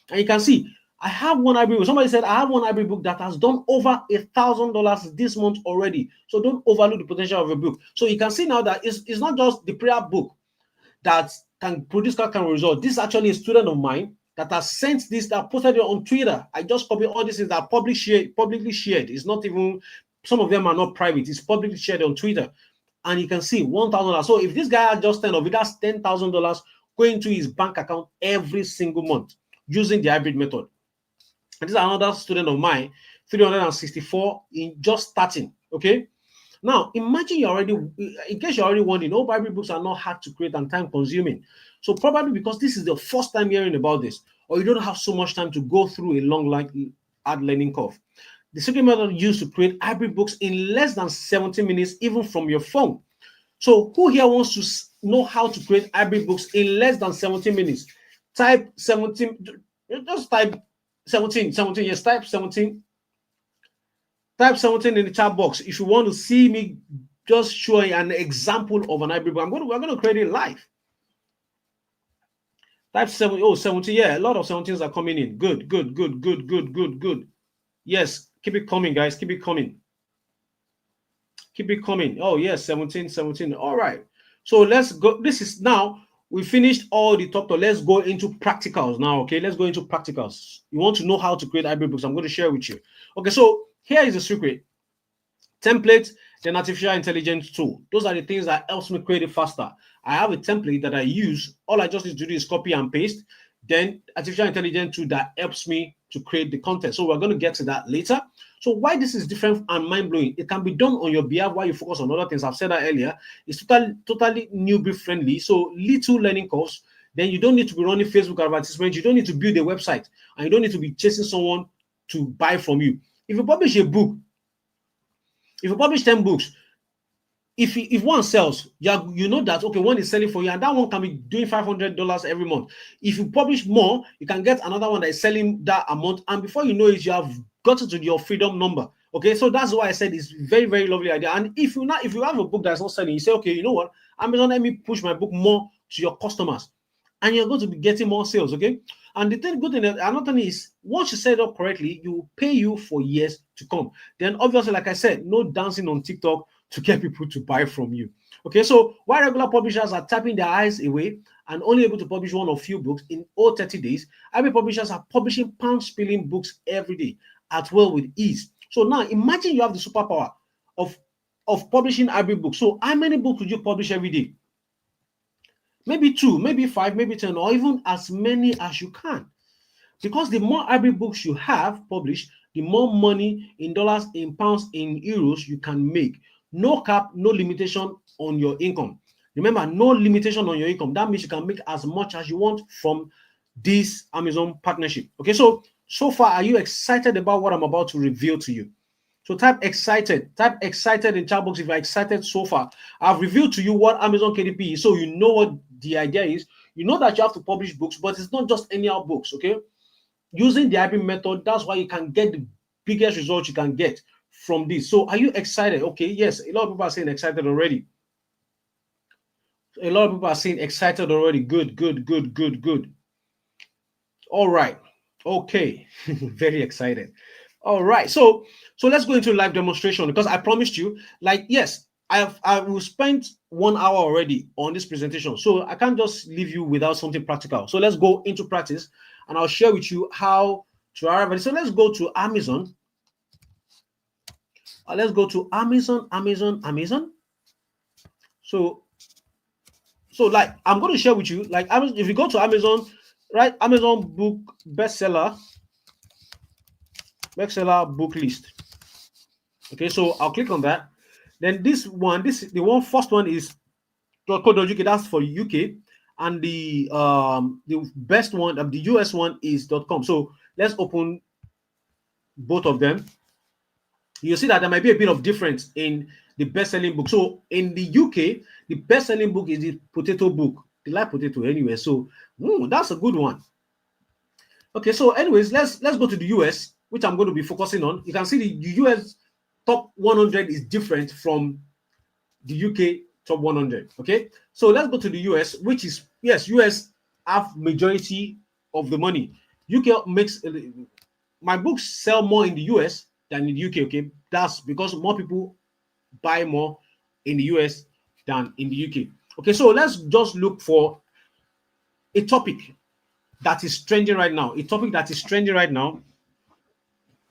And you can see, I have one hybrid book. Somebody said, I have one hybrid book that has done over $1,000 this month already. So don't overlook the potential of a book. So you can see now that it's not just the prayer book that can produce that kind of result. This is actually a student of mine that has sent this, that posted it on Twitter. I just copied all these things that are publicly shared. It's not even, some of them are not private. It's publicly shared on Twitter. And you can see $1,000. So if this guy has just 10 of it, that's $10,000 going to his bank account every single month using the hybrid method. And this is another student of mine, 364 in just starting. Okay. Now, imagine you already, in case you're already wondering, all hybrid books are not hard to create and time consuming. So probably because this is the first time hearing about this, or you don't have so much time to go through a long, hard learning curve. The secret method used to create hybrid books in less than 70 minutes, even from your phone. So who here wants to know how to create hybrid books in less than 70 minutes? Type 17, just type 17, yes, type 17. Type 17 in the chat box if you want to see me just showing an example of an hybrid book. We're going to create it live. Type 17, yeah, a lot of 17s are coming in. Good. Yes, keep it coming, guys. Keep it coming. Oh, yes, 17. All right. So let's go. This is now, we finished all the top. Let's go into practicals now, okay? Let's go into practicals. You want to know how to create hybrid books. I'm going to share with you. Okay, so here is the secret. Template, then artificial intelligence tool. Those are the things that helps me create it faster. I have a template that I use. All I just need to do is copy and paste. Then artificial intelligence tool that helps me to create the content. So we're going to get to that later. So why this is different and mind-blowing, it can be done on your behalf while you focus on other things. I've said that earlier. It's totally newbie friendly. So little learning curves. Then you don't need to be running Facebook advertisements. You don't need to build a website, and you don't need to be chasing someone to buy from you. If you publish a book, if you publish 10 books, if one sells, you know that okay, one is selling for you, and that one can be doing $500 every month. If you publish more, you can get another one that is selling that amount, and before you know it, you have gotten to your freedom number. Okay, so that's why I said it's very, very lovely idea. And if you have a book that's not selling, you say, okay, you know what, Amazon, let me push my book more to your customers, and you're going to be getting more sales. Okay, and the good thing, another thing is, once you set it up correctly, you will pay you for years to come. Then obviously, like I said, no dancing on TikTok to get people to buy from you. Okay, so while regular publishers are tapping their eyes away and only able to publish one or few books in all 30 days, IB publishers are publishing pound-spilling books every day at will with ease. So now imagine you have the superpower of publishing IB books. So how many books would you publish every day? Maybe 2, maybe 5, maybe 10, or even as many as you can. Because the more IB books you have published, the more money in dollars, in pounds, in euros you can make. No cap, no limitation on your income. Remember, no limitation on your income. That means you can make as much as you want from this Amazon partnership. Okay, so far, are you excited about what I'm about to reveal to you? So type excited in chat box if you're excited so far. I've revealed to you what Amazon KDP is, so you know what the idea is. You know that you have to publish books, but it's not just any other books, okay? Using the IB method, that's why you can get the biggest results you can get from this. So are you excited? Okay, yes, a lot of people are saying excited already. A lot of people are saying excited already. Good. All right. Okay. Very excited. All right. So let's go into live demonstration, because I promised you, like, yes, I will spend 1 hour already on this presentation. So I can't just leave you without something practical. So let's go into practice, and I'll share with you how to arrive at it. So let's go to Amazon. Let's go to Amazon. So like, I'm going to share with you, like, if you go to Amazon, right? Amazon book bestseller book list. Okay, so I'll click on that. Then the first one is .co.uk. That's for UK, and the best one, the US one, is .com. So let's open both of them. You see that there might be a bit of difference in the best-selling book. So in the UK, the best-selling book is the potato book. They like potato anyway, so that's a good one. Okay, so anyways, let's go to the US, which I'm going to be focusing on. You can see the US top 100 is different from the UK top 100. Okay, so let's go to the US, which is, yes, US have majority of the money. UK makes my books sell more in the US than in the UK. Okay, that's because more people buy more in the US than in the UK. Okay, so let's just look for a topic that is trending right now.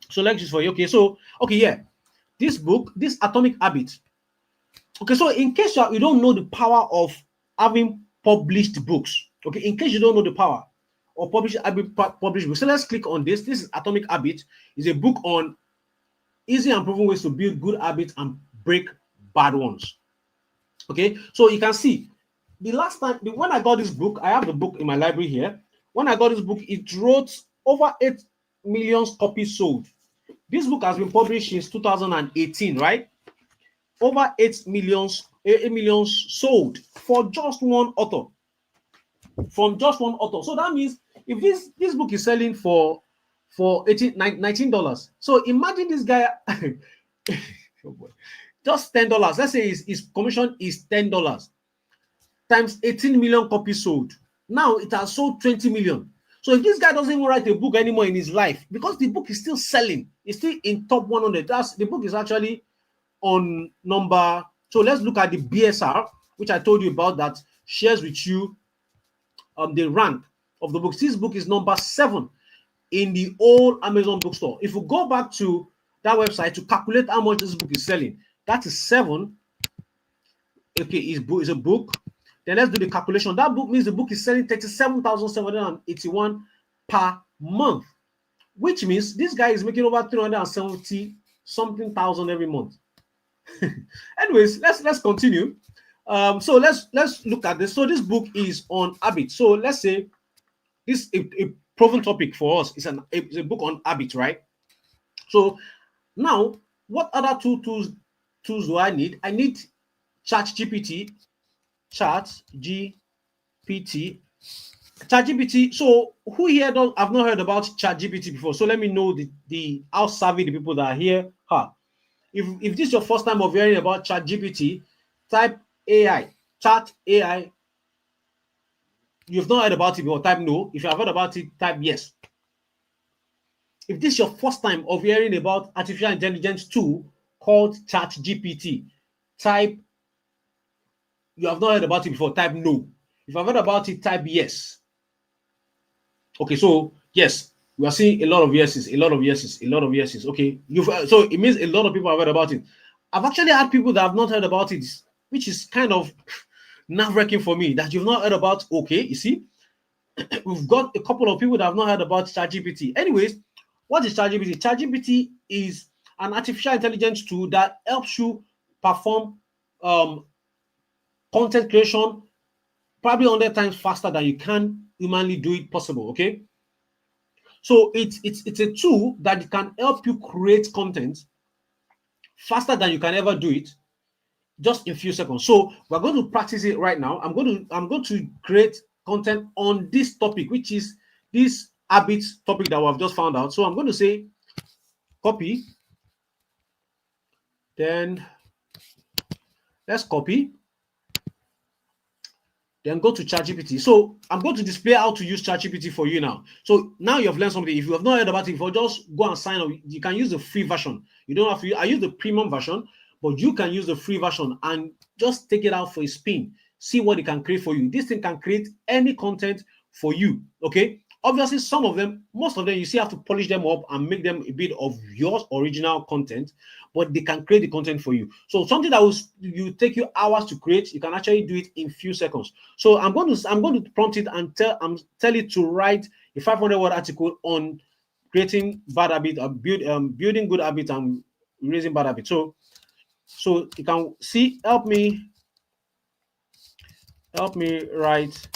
So let's just for you. Okay, so yeah, this book, this Atomic Habit. Okay, so in case you don't know the power of having published books, okay, in case you don't know the power of published books, so let's click on this. This is Atomic Habit. It's a book on easy and proven ways to build good habits and break bad ones. Okay, so you can see the last time when I got this book, I have the book in my library here. When I got this book, it wrote over 8 million copies sold. This book has been published since 2018, right? Over 8 million sold for just one author. From just one author. So that means if this book is selling for $19, so imagine this guy oh boy, just $10. Let's say his commission is $10 times 18 million copies sold. Now it has sold 20 million. So if this guy doesn't even write a book anymore in his life, because the book is still selling, it's still in top 100. The book is actually on number. So let's look at the BSR, which I told you about, that shares with you the rank of the books. This book is number 7 in the whole Amazon bookstore. If you go back to that website to calculate how much this book is selling, that is 7. Okay, is a book. Then let's do the calculation. That book means the book is selling 37,781 per month. which means this guy is making over 370 something thousand every month. Anyways, let's continue. So let's look at this. So this book is on habit. So let's say this a proven topic for us is it's a book on habit, right? So now, what other two tools do I need? I need Chat GPT, Chat GPT, Chat GPT. So who here don't I've not heard about Chat GPT before? So let me know the how savvy the people that are here are. If this is your first time of hearing about Chat GPT, type AI, Chat AI. You've not heard about it before, type no. If you have heard about it, type yes. If this is your first time of hearing about artificial intelligence tool called Chat GPT, type you have not heard about it before, type no. If I've heard about it, type yes. Okay, so yes, we are seeing a lot of yeses, a lot of yeses, a lot of yeses. Okay, so it means a lot of people have heard about it. I've actually had people that have not heard about it, which is kind of nerve-wracking for me that you've not heard about. Okay, you see, we've got a couple of people that have not heard about ChatGPT. Anyways, what is ChatGPT? ChatGPT is an artificial intelligence tool that helps you perform content creation probably 100 times faster than you can humanly do it possible. Okay, so it's a tool that can help you create content faster than you can ever do it, just in a few seconds. So we're going to practice it right now. I'm going to create content on this topic, which is this habit topic that we've just found out. So I'm going to say copy, then let's copy, then go to ChatGPT. So I'm going to display how to use ChatGPT for you now. So now you've learned something. If you have not heard about it before, just go and sign up. You can use the free version. You don't have to. I use the premium version, but you can use the free version and just take it out for a spin. See what it can create for you. This thing can create any content for you. Okay. Obviously, some of them, most of them, you still have to polish them up and make them a bit of your original content, but they can create the content for you. So something that will take you hours to create, you can actually do it in few seconds. So I'm going to prompt it and tell it to write a 500-word article on creating bad habit, building good habits and raising bad habits. So you can see, help me write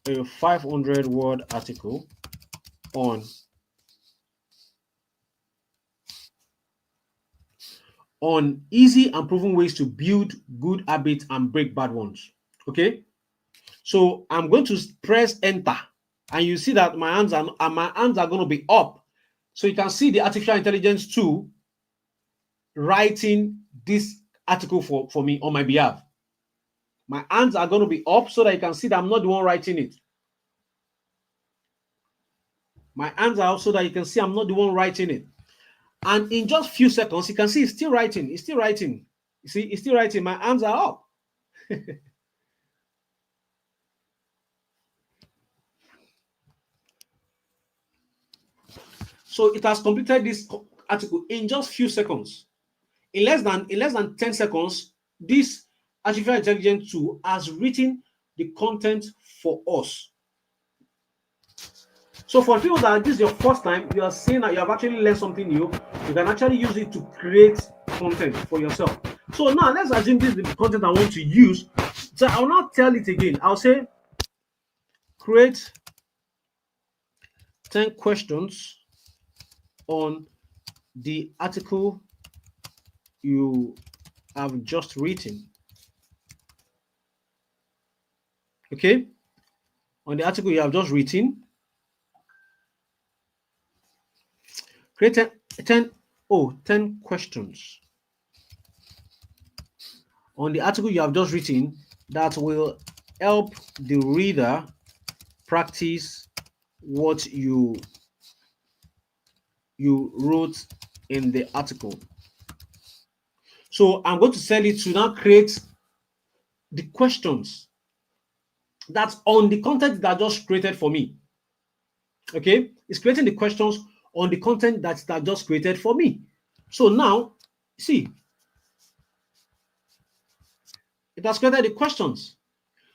a 500-word article on easy and proven ways to build good habits and break bad ones. Okay, so I'm going to press enter, and you see that my hands are going to be up. So you can see the artificial intelligence tool writing this article for me on my behalf. My hands are going to be up so that you can see that I'm not the one writing it. My hands are up so that you can see I'm not the one writing it. And in just few seconds, you can see it's still writing. It's still writing. You see, it's still writing. My hands are up. So it has completed this article in just few seconds. In less than 10 seconds, this artificial intelligence tool has written the content for us. So for people that this is your first time, you are saying that you have actually learned something new, you can actually use it to create content for yourself. So now let's assume this is the content I want to use. So I'll not tell it again. I'll say create 10 questions on the article you have just written. Okay, on the article you have just written, create 10 questions on the article you have just written that will help the reader practice what you wrote in the article. So I'm going to tell it to now create the questions that's on the content that just created for me. Okay, it's creating the questions on the content that just created for me. So now, see, it has created the questions.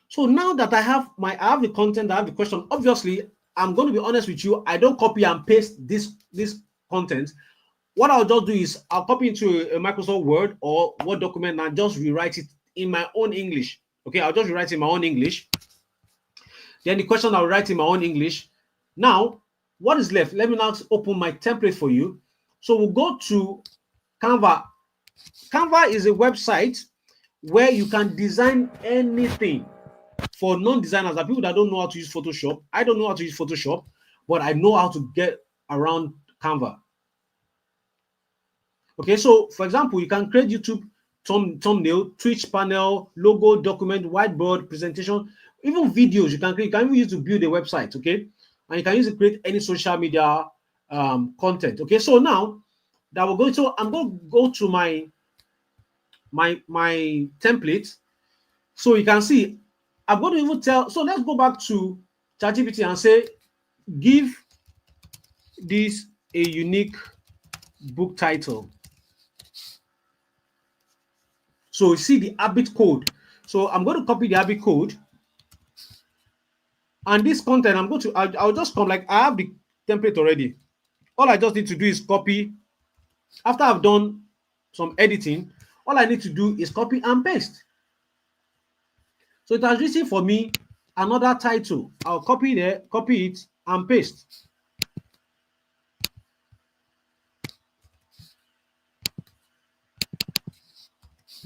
So now that I have the content, I have the question. Obviously, I'm going to be honest with you, I don't copy and paste this content. What I'll just do is I'll copy into a Microsoft Word or Word document and just rewrite it in my own English. Okay, I'll just rewrite in my own English. Then the question I'll write in my own English. Now, what is left? Let me now open my template for you. So we'll go to Canva. Canva is a website where you can design anything. For non-designers, are people that don't know how to use Photoshop. I don't know how to use Photoshop, but I know how to get around Canva. Okay, so for example, you can create YouTube thumbnail, Twitch panel, logo, document, whiteboard, presentation, even videos. You can create. You can even use to build a website. Okay, and you can use to create any social media content. Okay, so now that we're going to, I'm going to go to my template, so you can see I'm going to even tell. So let's go back to ChatGPT and say, give this a unique book title. So you see the habit code. So I'm going to copy the habit code. And this content, I'm going to, I'll just come, like I have the template already. All I just need to do is copy. After I've done some editing, all I need to do is copy and paste. So it has written for me another title. I'll copy there, copy it and paste.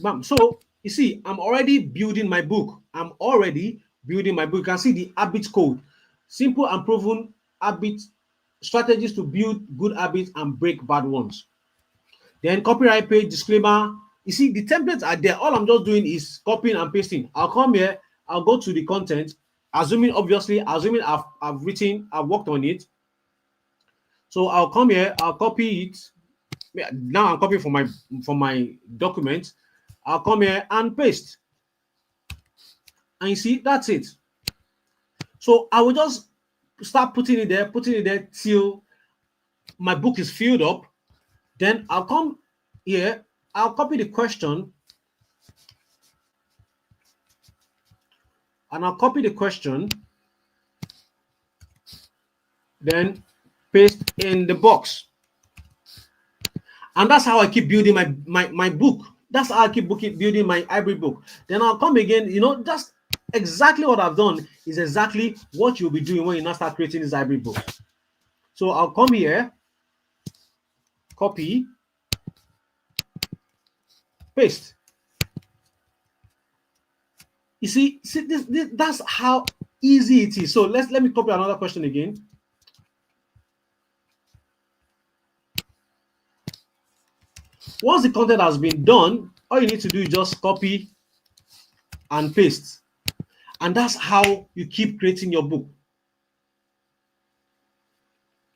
Bam. So you see, I'm already building my book. You can see the habit code. Simple and proven habit strategies to build good habits and break bad ones. Then copyright page, disclaimer. You see, the templates are there. All I'm just doing is copying and pasting. I'll come here, I'll go to the content, assuming I've worked on it. So I'll come here, I'll copy it. Now I'm copying from my document. I'll come here and paste. And you see, that's it. So I will just start putting it there till my book is filled up. Then I'll come here, I'll copy the question. And I'll copy the question. Then paste in the box. And that's how I keep building my book. That's how I keep building my hybrid book. Then I'll come again, just exactly what I've done is exactly what you'll be doing when you now start creating this hybrid book. So I'll come here, copy, paste. You see this, that's how easy it is. So let me copy another question again. Once the content has been done, all you need to do is just copy and paste. And that's how you keep creating your book.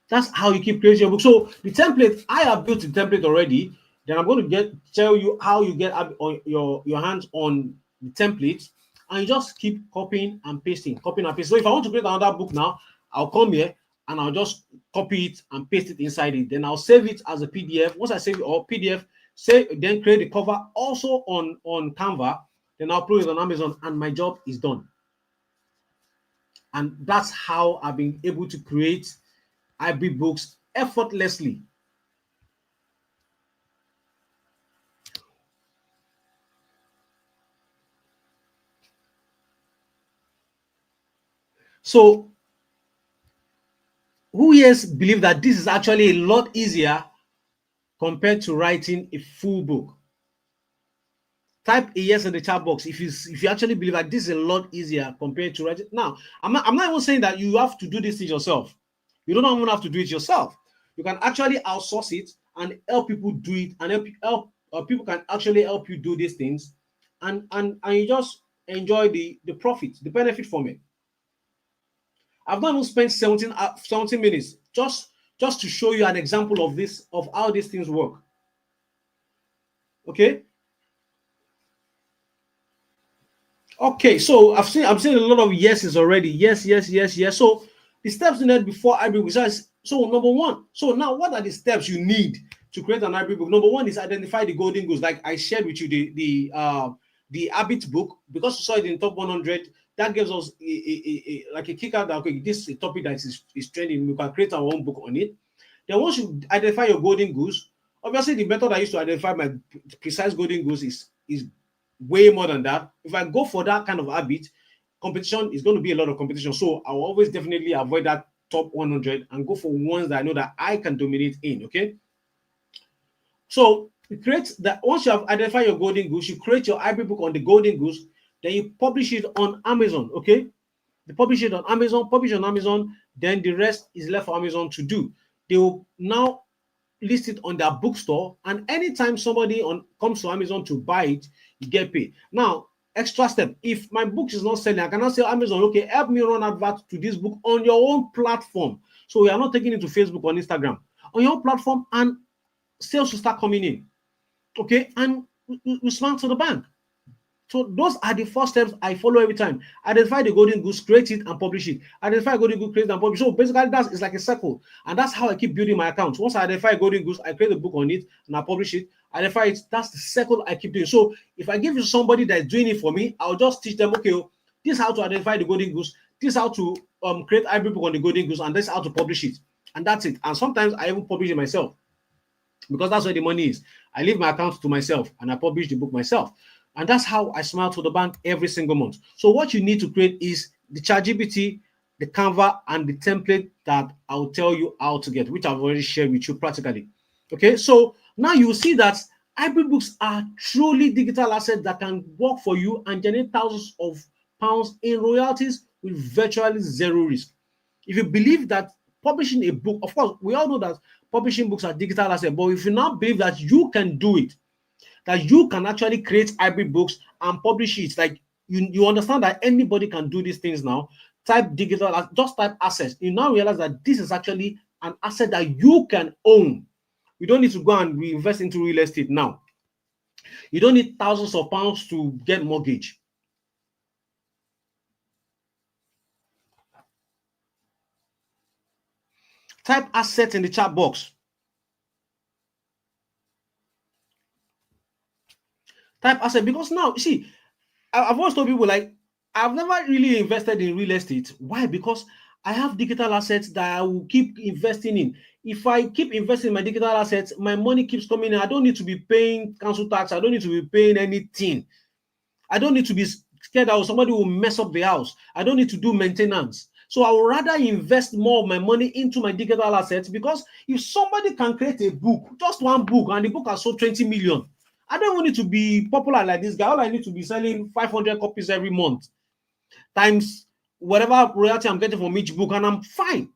That's how you keep creating your book. So the template, I have built the template already. Then I'm going to tell you how you get on your hands on the template, and you just keep copying and pasting. So if I want to create another book now, I'll come here and I'll just copy it and paste it inside it. Then I'll save it as a PDF. Once I save it or PDF, then create the cover also on Canva. Then I'll upload it on Amazon, and my job is done. And that's how I've been able to create hybrid books effortlessly. So who yes believe that this is actually a lot easier compared to writing a full book? Type a yes in the chat box if you actually believe that this is a lot easier compared to writing. Now, I'm not even saying that you have to do this thing yourself. You don't even have to do it yourself. You can actually outsource it and help people do it, and people can actually help you do these things, and you just enjoy the profit, the benefit from it. I've not even spent 17 minutes just to show you an example of how these things work. Okay, so I'm seeing a lot of yeses already. Yes. So the steps needed before hybrid book. So number one. So now, what are the steps you need to create an hybrid book? Number one is identify the golden goals. Like I shared with you the habit book, because you saw it in top 100. that gives us like a kick out that, okay, this is a topic that is trending. We can create our own book on it. Then once you identify your golden goose, obviously the method I used to identify my precise golden goose is way more than that. If I go for that kind of habit, competition is going to be a lot of competition. So I will always definitely avoid that top 100 and go for ones that I know that I can dominate in. Okay. So you create that. Once you have identified your golden goose, you create your hybrid book on the golden goose, then you publish it on Amazon. Okay. You publish it on Amazon, then the rest is left for Amazon to do. They will now list it on their bookstore, and anytime somebody comes to Amazon to buy it, you get paid. Now, extra step, if my book is not selling, I cannot say Amazon, okay, help me run advert to this book on your own platform. So we are not taking it to Facebook or Instagram. On your own platform, and sales will start coming in. Okay, and we smile to the bank. So those are the first steps I follow every time. Identify the golden goose, create it, and publish it. Identify golden goose, create it, and publish. So basically, it's like a circle, and that's how I keep building my account. Once I identify golden goose, I create a book on it and I publish it. Identify it. That's the circle I keep doing. So if I give you somebody that's doing it for me, I'll just teach them. Okay, this is how to identify the golden goose. This is how to create hybrid book on the golden goose, and this is how to publish it. And that's it. And sometimes I even publish it myself because that's where the money is. I leave my account to myself and I publish the book myself. And that's how I smile to the bank every single month. So what you need to create is the ChatGPT, the Canva, and the template that I'll tell you how to get, which I've already shared with you practically. Okay, so now you will see that hybrid books are truly digital assets that can work for you and generate thousands of pounds in royalties with virtually zero risk. If you believe that publishing a book, of course, we all know that publishing books are digital assets, but if you now believe that you can do it, that you can actually create hybrid books and publish it, like you understand that anybody can do these things now. Type digital, just type assets. You now realize that this is actually an asset that you can own. You don't need to go and reinvest into real estate now. You don't need thousands of pounds to get mortgage. Type assets in the chat box. Type asset, because now, you see, I've always told people, like, I've never really invested in real estate. Why? Because I have digital assets that I will keep investing in. If I keep investing in my digital assets, my money keeps coming in. I don't need to be paying council tax. I don't need to be paying anything. I don't need to be scared that somebody will mess up the house. I don't need to do maintenance. So I would rather invest more of my money into my digital assets, because if somebody can create a book, just one book, and the book has sold 20 million, I don't want it to be popular like this guy. All I need to be selling 500 copies every month times whatever royalty I'm getting from each book, and I'm fine.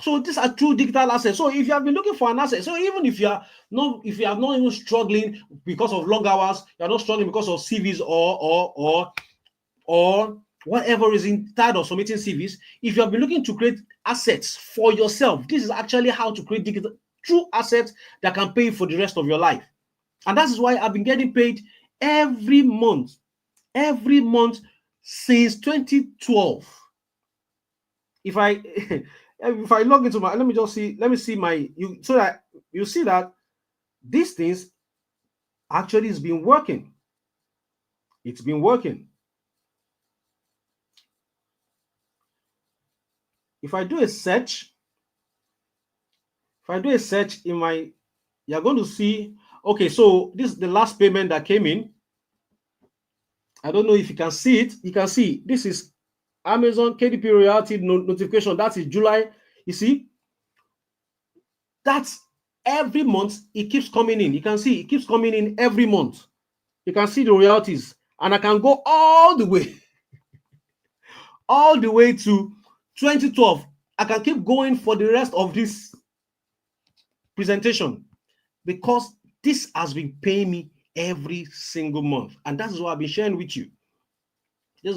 So these are true digital assets. So if you have been looking for an asset, so even if you are not even struggling because of long hours, you're not struggling because of CVs or whatever reason, tired of submitting CVs, if you have been looking to create assets for yourself, this is actually how to create digital true assets that can pay you for the rest of your life. And that is why I've been getting paid every month since 2012. If I log into my, let me see my, so that you see that these things actually has been working. It's been working. If I do a search, in my, you're going to see, okay, so this is the last payment that came in. I don't know if you can see it. You can see this is Amazon KDP royalty notification. That is July. You see, that's every month it keeps coming in. You can see it keeps coming in every month. You can see the royalties, and I can go all the way to 2012. I can keep going for the rest of this presentation, because this has been paying me every single month, and that is what I've been sharing with you. You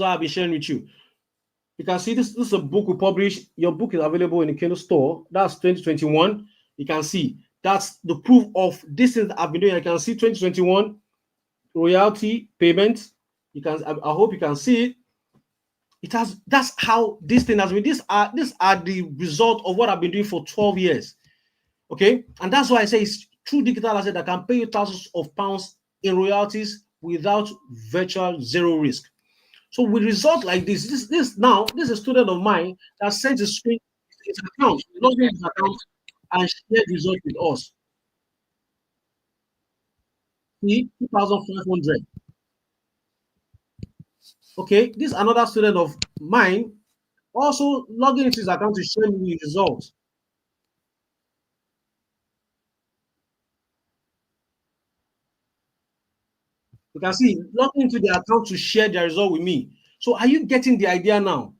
can see this is a book we published. Your book is available in the Kindle store. That's 2021. You can see that's the proof of this thing that I've been doing. I can see 2021 royalty payment. You can, I hope you can see it. It has, that's how this thing has been. These are the result of what I've been doing for 12 years. Okay, and that's why I say it's true digital asset that can pay you thousands of pounds in royalties without virtual zero risk. So with results like this is a student of mine that sent his account, logged in his account and shared results with us. See, 2,500. Okay, this another student of mine also logging into his account to share me his results. You can see logging into the account to share their result with me. So are you getting the idea now?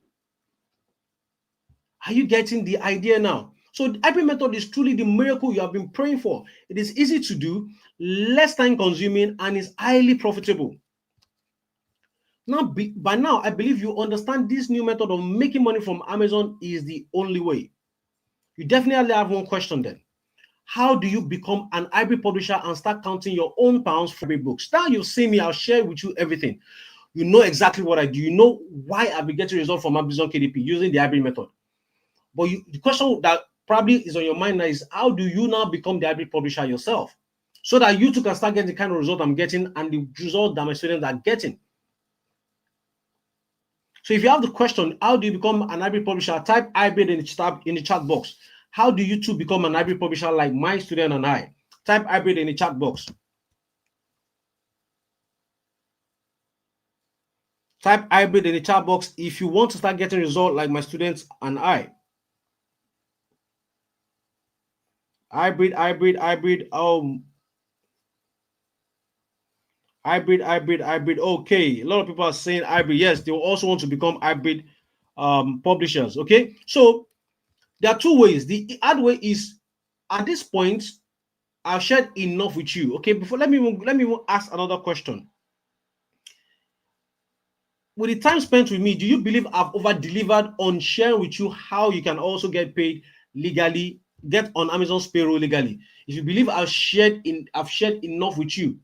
Are you getting the idea now? So the hybrid method is truly the miracle you have been praying for. It is easy to do, less time consuming, and is highly profitable. By now, I believe you understand this new method of making money from Amazon is the only way. You definitely have one question then. How do you become an hybrid publisher and start counting your own pounds for hybrid books? Now you've seen me, I'll share with you everything. You know exactly what I do. You know why I've been getting results from Amazon KDP using the hybrid method. But the question that probably is on your mind now is how do you now become the hybrid publisher yourself? So that you too can start getting the kind of result I'm getting and the result that my students are getting. So if you have the question, how do you become an hybrid publisher? Type hybrid in the chat box. How do you too become an hybrid publisher like my student and I? Type hybrid in the chat box. Type hybrid in the chat box if you want to start getting results like my students and I. Hybrid. Hybrid, hybrid. Okay, a lot of people are saying hybrid. Yes, they also want to become hybrid publishers. Okay, so there are two ways. The hard way is at this point, I've shared enough with you. Okay, before let me ask another question. With the time spent with me, do you believe I've over-delivered on sharing with you how you can also get paid legally, get on Amazon's payroll legally? If you believe I've shared enough with you,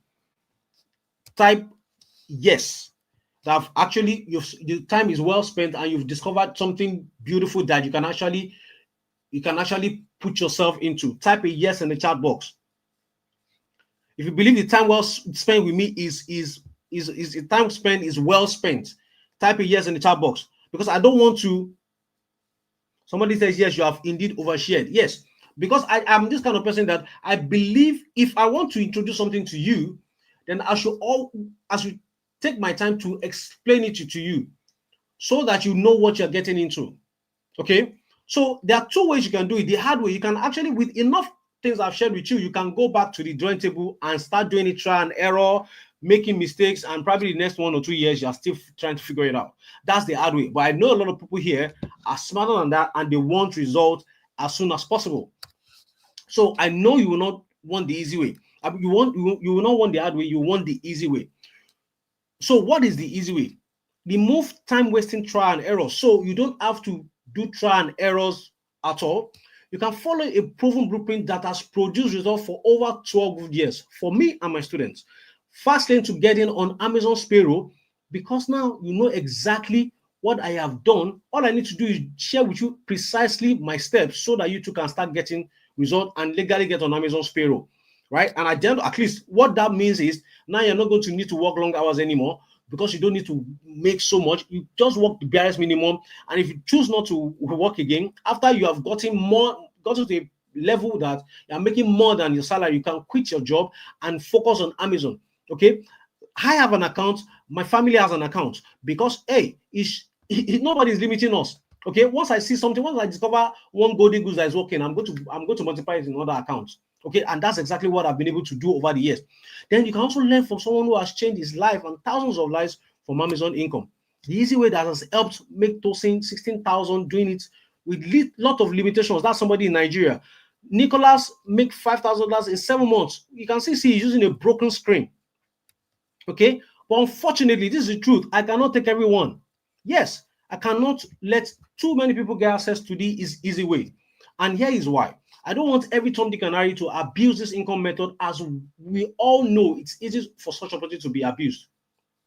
type yes. That actually the time is well spent and you've discovered something beautiful that you can actually put yourself into. Type a yes in the chat box. If you believe the time well spent with me is the time spent is well spent, type a yes in the chat box, because I don't want to. Somebody says yes, you have indeed overshared. Yes, because I am this kind of person that I believe if I want to introduce something to you, then I should take my time to explain it to you so that you know what you're getting into. Okay, so there are two ways you can do it. The hard way, you can actually, with enough things I've shared with you, you can go back to the drawing table and start doing it, try and error, making mistakes, and probably the next 1 or 2 years you're still trying to figure it out. That's the hard way. But I know a lot of people here are smarter than that and they want results as soon as possible. So I know you will not want the easy way. You will not want the hard way, you want the easy way. So what is the easy way? Remove time wasting trial and error. So you don't have to do trial and errors at all. You can follow a proven blueprint that has produced results for over 12 good years for me and my students. Fast lane to get in on Amazon's payroll, because now you know exactly what I have done. All I need to do is share with you precisely my steps so that you too can start getting results and legally get on Amazon's payroll. Right? And at least what that means is now you're not going to need to work long hours anymore, because you don't need to make so much. You just work the barest minimum. And if you choose not to work again, after you have gotten to the level that you're making more than your salary, you can quit your job and focus on Amazon. Okay. I have an account, my family has an account, because hey, nobody is limiting us. Okay, once I see something, once I discover one golden goose that is working, I'm going to multiply it in other accounts. Okay, and that's exactly what I've been able to do over the years. Then you can also learn from someone who has changed his life and thousands of lives from Amazon income. The easy way that has helped make Tosin 16,000 doing it with lot of limitations. That's somebody in Nigeria. Nicholas make $5,000 in 7 months. You can see he's using a broken screen. Okay, but unfortunately, this is the truth. I cannot take everyone. Yes, I cannot let too many people get access to this easy way. And here is why. I don't want every Tom, Dick, and Harry to abuse this income method, as we all know it's easy for such opportunity to be abused.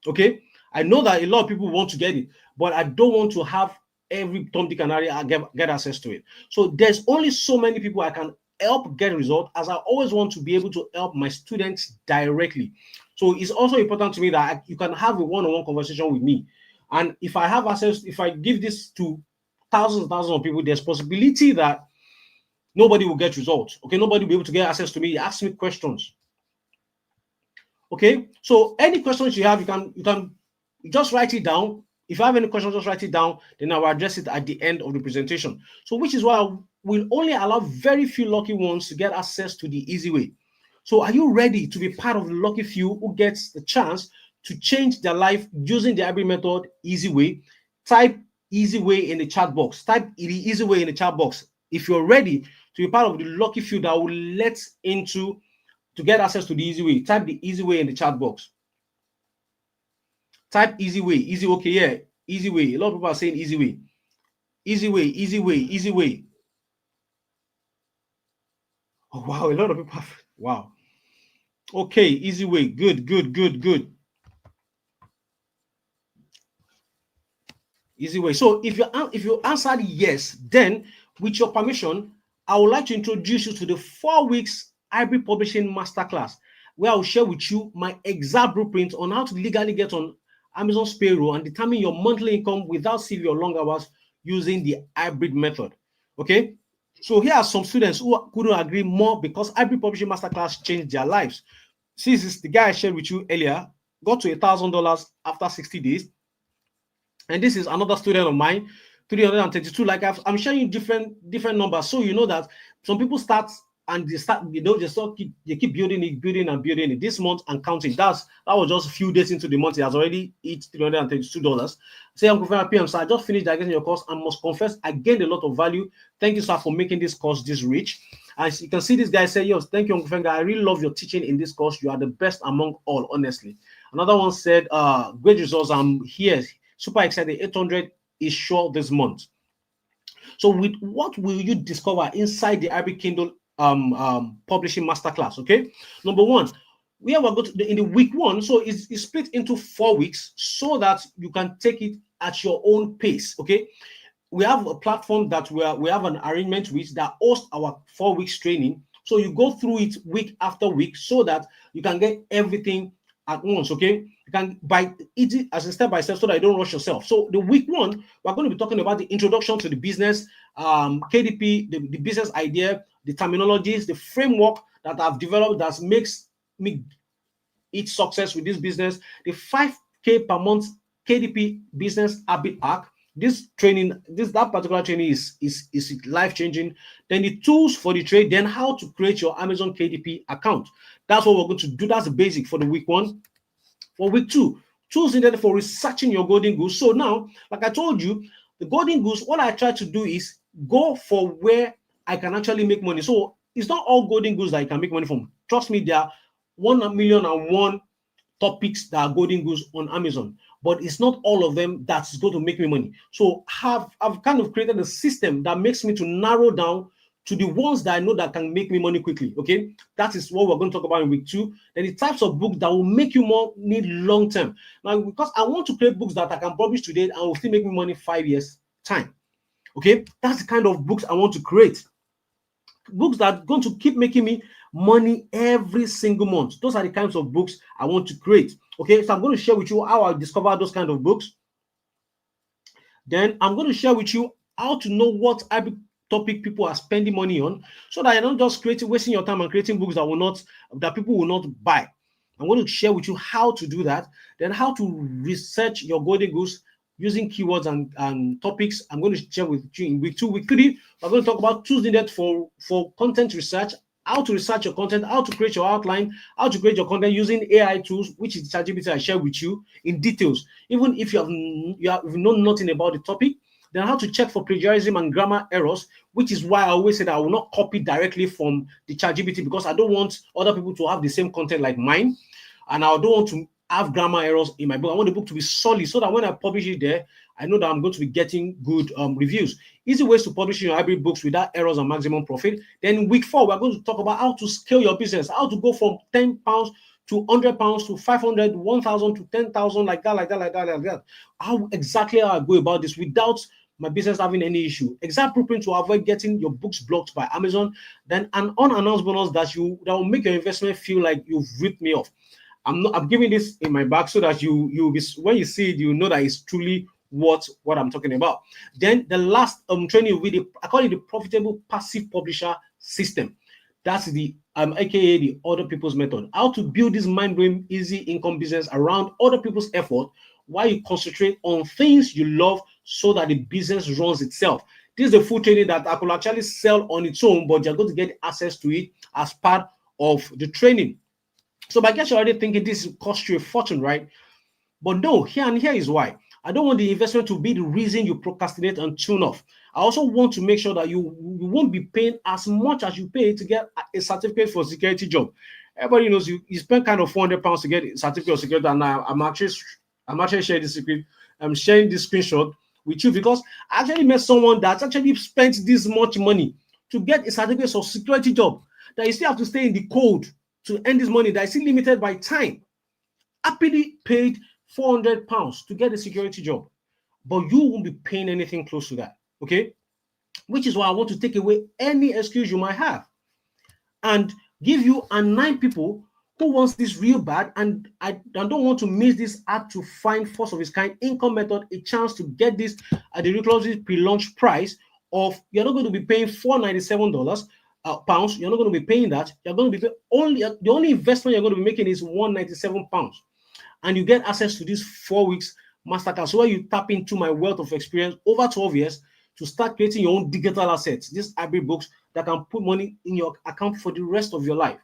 Okay, I know that a lot of people want to get it, but I don't want to have every Tom, Dick, and Harry get access to it. So there's only so many people I can help get a result, as I always want to be able to help my students directly. So it's also important to me that you can have a one-on-one conversation with me. And if I have access, if I give this to thousands and thousands of people, there's possibility that nobody will get results. Okay, nobody will be able to get access to me. Ask me questions. Okay, so any questions you have, you can just write it down. If you have any questions, just write it down. Then I will address it at the end of the presentation. So, which is why I will only allow very few lucky ones to get access to the easy way. So, are you ready to be part of the lucky few who gets the chance to change their life using the hybrid method, easy way? Type easy way in the chat box. Type the easy way in the chat box. If you're ready to be part of the lucky few that will let into to get access to the easy way, type the easy way in the chat box. Type easy way, easy, okay, yeah, easy way. A lot of people are saying easy way. Easy way, easy way, easy way. Oh, wow, a lot of people have, wow. Okay, easy way, good, good, good, good. Easy way. So if you answered yes, then with your permission, I would like to introduce you to the 4 weeks hybrid publishing masterclass, where I'll share with you my exact blueprint on how to legally get on Amazon's payroll and determine your monthly income without CV or long hours using the hybrid method. Okay. So here are some students who couldn't agree more because hybrid publishing masterclass changed their lives. See, this is the guy I shared with you earlier, got to $1,000 after 60 days. And this is another student of mine, 332. Like I'm showing you different numbers, so you know that some people start and they start, they keep building it this month and counting. That was just a few days into the month. He has already hit $332. Say, Uncle Femi PM, sir, I just finished digesting your course and must confess I gained a lot of value. Thank you, sir, for making this course this rich. As you can see, this guy say, yes, thank you, Uncle Femi. I really love your teaching in this course. You are the best among all, honestly. Another one said, great results. I'm here. Super excited. 800 is sure this month. So with what will you discover inside the hybrid Kindle publishing masterclass? Okay, number one, we are going to in the week one, so it's split into 4 weeks so that you can take it at your own pace. Okay, we have a platform that we have an arrangement with that hosts our 4 weeks training, so you go through it week after week so that you can get everything at once. Okay, you can by it as a step by step so that you don't rush yourself. So the week one, we're going to be talking about the introduction to the business, KDP, the business idea, the terminologies, the framework that I've developed that makes me its success with this business, the 5K per month KDP business habit arc. This training, that particular training is life-changing. Then the tools for the trade, then how to create your Amazon KDP account. That's what we're going to do. That's the basic for the week one. For week two, tools needed for researching your golden goose. So now, like I told you, the golden goose, what I try to do is go for where I can actually make money. So it's not all golden goose that you can make money from. Trust me, there are 1,000,001 topics that are golden goose on Amazon, but it's not all of them that's going to make me money. So I've kind of created a system that makes me to narrow down to the ones that I know that can make me money quickly. Okay, that is what we're going to talk about in week two. Then the types of books that will make you more need long term. Now, because I want to create books that I can publish today and will still make me money 5 years time. Okay, that's the kind of books I want to create. Books that are going to keep making me money every single month. Those are the kinds of books I want to create. Okay, so I'm going to share with you how I discover those kind of books. Then I'm going to share with you how to know what topic people are spending money on, so that you're not just wasting your time and creating books that people will not buy. I'm going to share with you how to do that, then how to research your golden goose using keywords and topics. I'm going to share with you in week two. Week three, we're going to talk about tools needed for content research, how to research your content, how to create your outline, how to create your content using AI tools, which is ChatGPT I share with you in details. Even if you know nothing about the topic, then how to check for plagiarism and grammar errors, which is why I always say that I will not copy directly from the ChatGPT, because I don't want other people to have the same content like mine, and I don't want to have grammar errors in my book. I want the book to be solid so that when I publish it there, I know that I'm going to be getting good reviews. Easy ways to publish your hybrid books without errors and maximum profit. Then in week 4, we're going to talk about how to scale your business, how to go from £10 to £100 to 500, 1,000 to 10,000, like that. How exactly I go about this without my business having any issue. Exact blueprint to avoid getting your books blocked by Amazon. Then an unannounced bonus that will make your investment feel like you've ripped me off. I'm giving this in my back so that you'll be, when you see it, you know that it's truly what I'm talking about. Then the last training will be I call it the profitable passive publisher system. That's the aka the other people's method. How to build this mind-blowing easy income business around other people's effort while you concentrate on things you love so that the business runs itself. This is the full training that I could actually sell on its own, but you're going to get access to it as part of the training. So I guess you're already thinking this will cost you a fortune, right? But no, here is why. I don't want the investment to be the reason you procrastinate and tune off. I also want to make sure that you won't be paying as much as you pay to get a certificate for a security job. Everybody knows you spend kind of £400 to get a certificate of security, and I'm actually sharing this secret. I'm sharing this screenshot with you because I actually met someone that's actually spent this much money to get a certificate of security job that you still have to stay in the code to earn this money that is still limited by time. Happily paid £400 to get a security job, but you won't be paying anything close to that. Okay, which is why I want to take away any excuse you might have and give you and 9 people who wants this real bad and I don't want to miss this hard to find first of its kind income method a chance to get this at the ridiculous pre-launch price of you're not going to be paying $497 pounds. You're not going to be paying that. You're going to be only the only investment you're going to be making is £197, and you get access to this 4 weeks masterclass where you tap into my wealth of experience over 12 years to start creating your own digital assets, these hybrid books that can put money in your account for the rest of your life.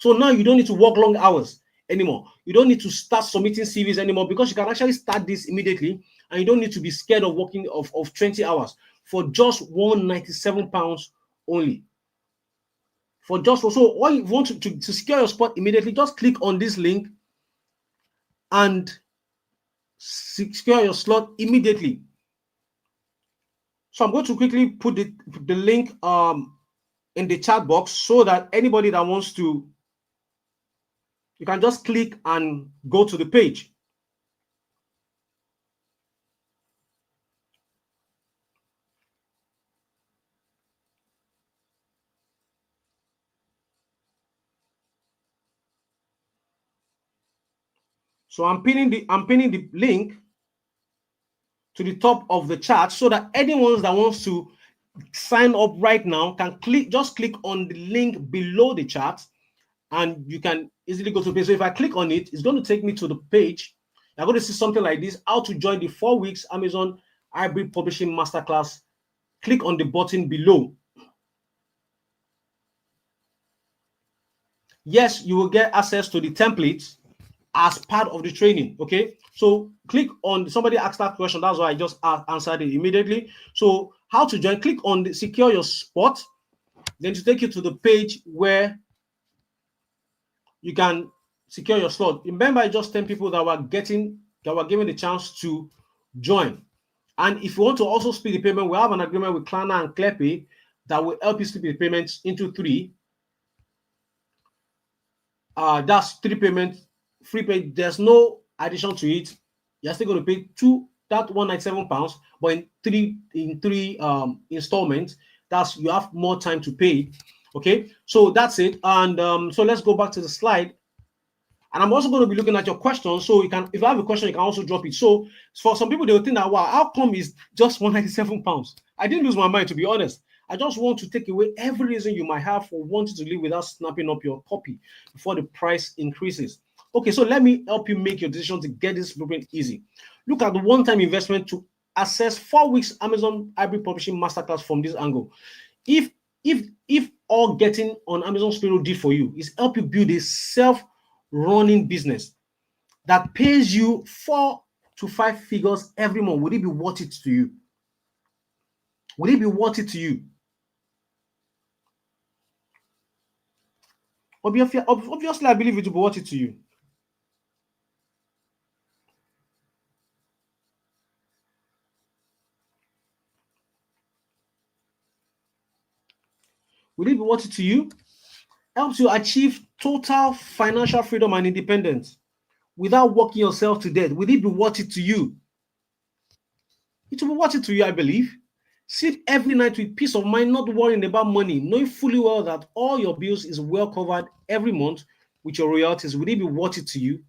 So now you don't need to work long hours anymore. You don't need to start submitting CVs anymore because you can actually start this immediately, and you don't need to be scared of working of 20 hours for just £197 only. For just so all you want to secure your spot immediately, just click on this link and secure your slot immediately. So I'm going to quickly put the link in the chat box so that anybody that wants to, you can just click and go to the page. So I'm pinning the link to the top of the chat so that anyone that wants to sign up right now can just click on the link below the chat and you can easily go to the page. So if I click on it, it's going to take me to the page. You're going to see something like this: how to join the 4 weeks Amazon Hybrid Publishing Masterclass. Click on the button below. Yes, you will get access to the templates as part of the training. Okay, so click on, somebody asked that question, that's why I just answered it immediately. So how to join? Click on the secure your spot, then to take you to the page where you can secure your slot. Remember, just 10 people that were given the chance to join. And if you want to also split the payment, we have an agreement with Klarna and ClearPay that will help you split the payments into 3. That's 3 payments, free pay. There's no addition to it. You're still going to pay that £197, but in three installments. That's, you have more time to pay. Okay, so that's it. And so let's go back to the slide. And I'm also going to be looking at your questions. So you can, if you have a question, you can also drop it. So for some people, they will think that, wow, how come it's just £197? I didn't lose my mind, to be honest. I just want to take away every reason you might have for wanting to live without snapping up your copy before the price increases. Okay, so let me help you make your decision to get this blueprint easy. Look at the one-time investment to access 4 weeks Amazon Hybrid Publishing Masterclass from this angle. If all getting on Amazon's payroll did for you is help you build a self-running business that pays you 4 to 5 figures every month, would it be worth it to you? Would it be worth it to you? Obviously, I believe it will be worth it to you. Will it be worth it to you? Helps you achieve total financial freedom and independence without working yourself to death. Will it be worth it to you? It will be worth it to you, I believe. Sleep every night with peace of mind, not worrying about money, knowing fully well that all your bills is well covered every month with your royalties, would it be worth it to you?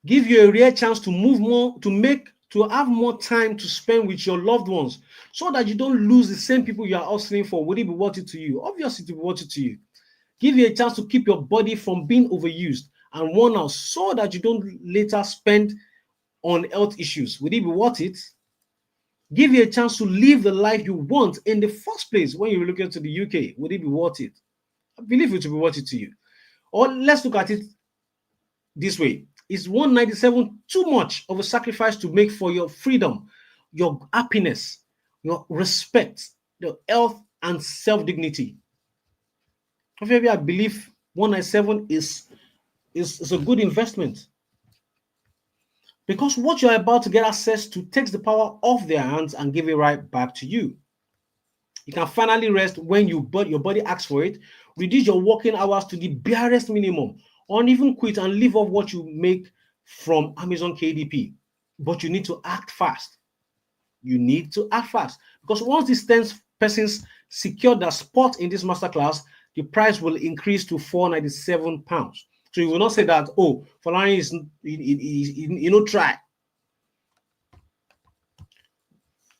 Give you a rare chance to move more, to have more time to spend with your loved ones so that you don't lose the same people you are hustling for. Would it be worth it to you? Obviously, it will be worth it to you. Give you a chance to keep your body from being overused and worn out so that you don't later spend on health issues. Would it be worth it? Give you a chance to live the life you want in the first place when you relocate to the UK. Would it be worth it? I believe it will be worth it to you. Or let's look at it this way. Is 197 too much of a sacrifice to make for your freedom, your happiness, your respect, your health, and self dignity? However, I believe 197 is a good investment because what you're about to get access to takes the power off their hands and give it right back to you. You can finally rest when your body asks for it, reduce your working hours to the barest minimum, or even quit and live off what you make from Amazon KDP. But you need to act fast. You need to act fast because once these 10 persons secure their spot in this masterclass, the price will increase to £497. So you will not say that, oh, Falani is you know try.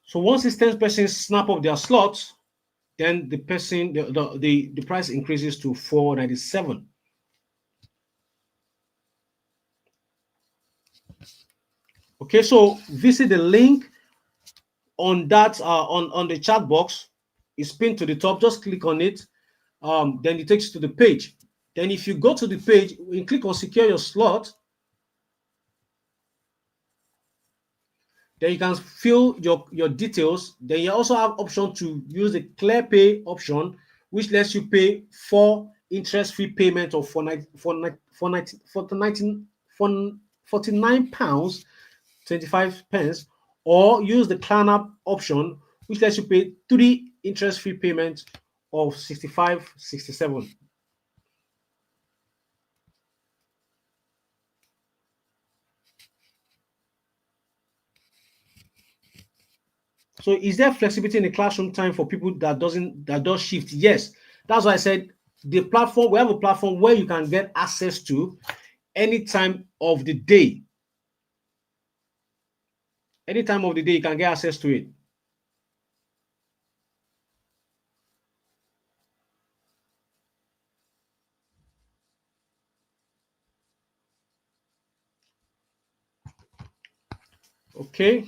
So once these 10 persons snap up their slots, then the price increases to 497. Okay, so visit the link on that on the chat box. It's pinned to the top. Just click on it. Then it takes you to the page. Then if you go to the page, you click on secure your slot. Then you can fill your details. Then you also have option to use the clear pay option, which lets you pay for interest-free payment of £49 25 pence, or use the Klarna option, which lets you pay 3 interest-free payments of 65.67. So is there flexibility in the classroom time for people that does shift? Yes. That's why I said the platform, we have a platform where you can get access to any time of the day. Any time of the day, you can get access to it. Okay.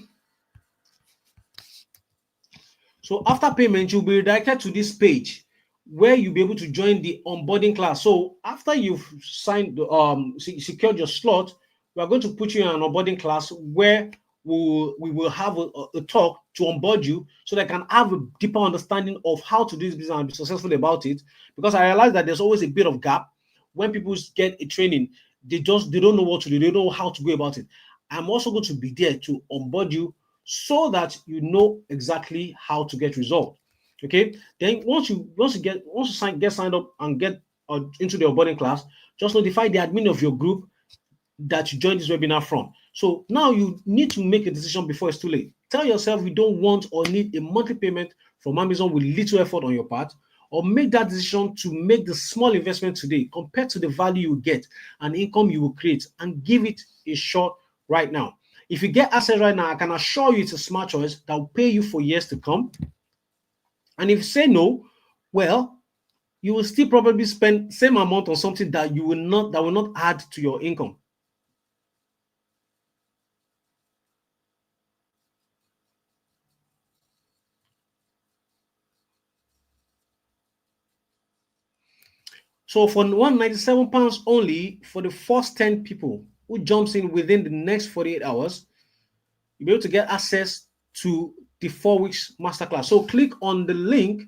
So after payment, you'll be redirected to this page where you'll be able to join the onboarding class. So after you've secured your slot, we are going to put you in an onboarding class where we will have a talk to onboard you so that I can have a deeper understanding of how to do this business and be successful about it. Because I realize that there's always a bit of gap when people get a training, they don't know what to do, they don't know how to go about it. I'm also going to be there to onboard you so that you know exactly how to get results. Okay. Then get signed up and get into the onboarding class, just notify the admin of your group that you joined this webinar from. So now you need to make a decision before it's too late. Tell yourself you don't want or need a monthly payment from Amazon with little effort on your part, or make that decision to make the small investment today compared to the value you get and income you will create, and give it a shot right now. If you get access right now, I can assure you it's a smart choice that will pay you for years to come. And if you say no, well, you will still probably spend same amount on something that will not add to your income. So for £197 only for the first 10 people who jumps in within the next 48 hours, you'll be able to get access to the 4 weeks masterclass. So click on the link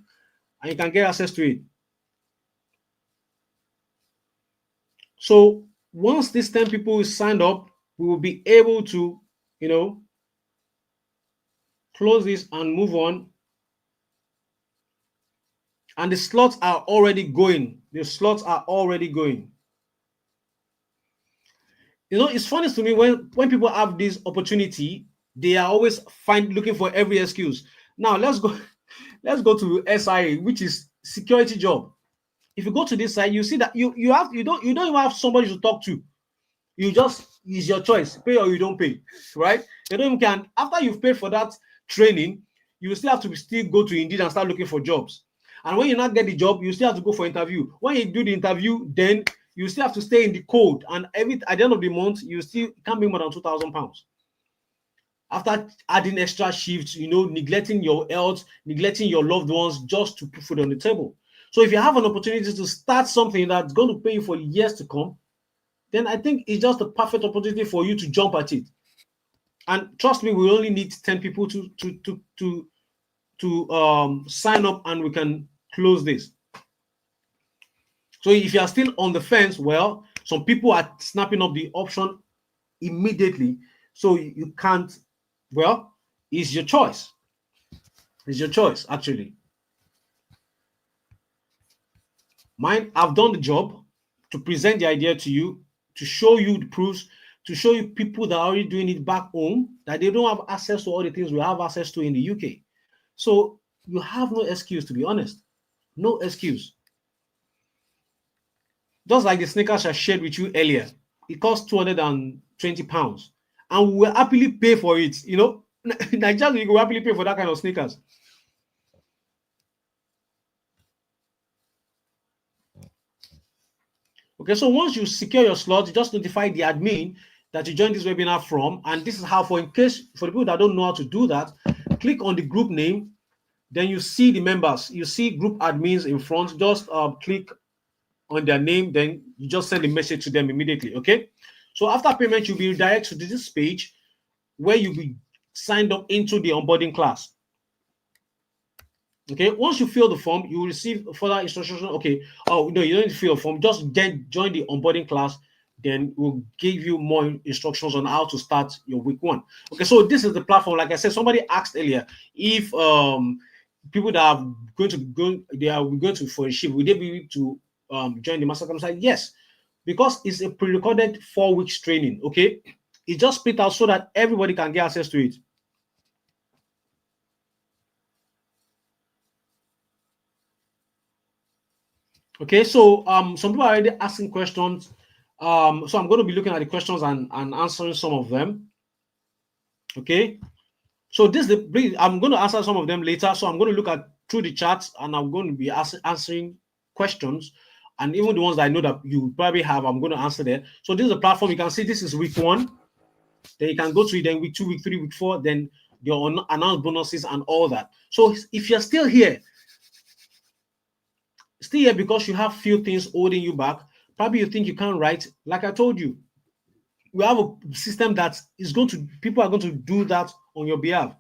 and you can get access to it. So once these 10 people is signed up, we will be able to, close this and move on. And the slots are already going. The slots are already going. You know, it's funny to me when people have this opportunity, they are always looking for every excuse. Now let's go let's go to SIA, which is security job. If you go to this side, you see that you don't even have somebody to talk to. You just, it's your choice, pay or you don't pay, right? You don't even can, after you've paid for that training, you still have to still go to Indeed and start looking for jobs. And when you not get the job, you still have to go for interview. When you do the interview, then you still have to stay in the code. And at the end of the month, you still can't make more than £2,000. After adding extra shifts, you know, neglecting your health, neglecting your loved ones just to put food on the table. So if you have an opportunity to start something that's going to pay you for years to come, then I think it's just a perfect opportunity for you to jump at it. And trust me, we only need 10 people to sign up, and we can close this. So if you are still on the fence, well, some people are snapping up the option immediately. So you can't, well, it's your choice. It's your choice, actually. Mine, I've done the job to present the idea to you, to show you the proofs, to show you people that are already doing it back home, that they don't have access to all the things we have access to in the UK. So you have no excuse, to be honest. No excuse. Just like the sneakers I shared with you earlier, it costs £220, and we will happily pay for it. You know, Nigerians will happily pay for that kind of sneakers. Okay, so once you secure your slot, you just notify the admin that you joined this webinar from. And this is how, for the people that don't know how to do that, click on the group name, then you see the members, you see group admins in front. Just click on their name, then you just send a message to them immediately. Okay, so after payment, you'll be redirected to this page where you'll be signed up into the onboarding class. Okay, once you fill the form, you will receive further instructions. Okay, oh no, you don't need to fill a form, just join the onboarding class, then we'll give you more instructions on how to start your week one. Okay, so this is the platform. Like I said, somebody asked earlier if people that are going to going to for a shift, will they be able to join the masterclass? Like, yes, because it's a pre-recorded 4 weeks training. Okay, it's just split out so that everybody can get access to it. Okay, so some people are already asking questions. So I'm going to be looking at the questions and answering some of them. Okay, so I'm going to answer some of them later. So I'm going to look at through the chats, and I'm going to be answering questions, and even the ones that I know that you probably have, I'm going to answer there. So this is the platform. You can see this is week 1. Then you can go to it. Then week 2, week 3, week 4. Then your announced bonuses and all that. So if you're still here because you have few things holding you back, probably you think you can't write. Like I told you, we have a system that is people are going to do that on your behalf.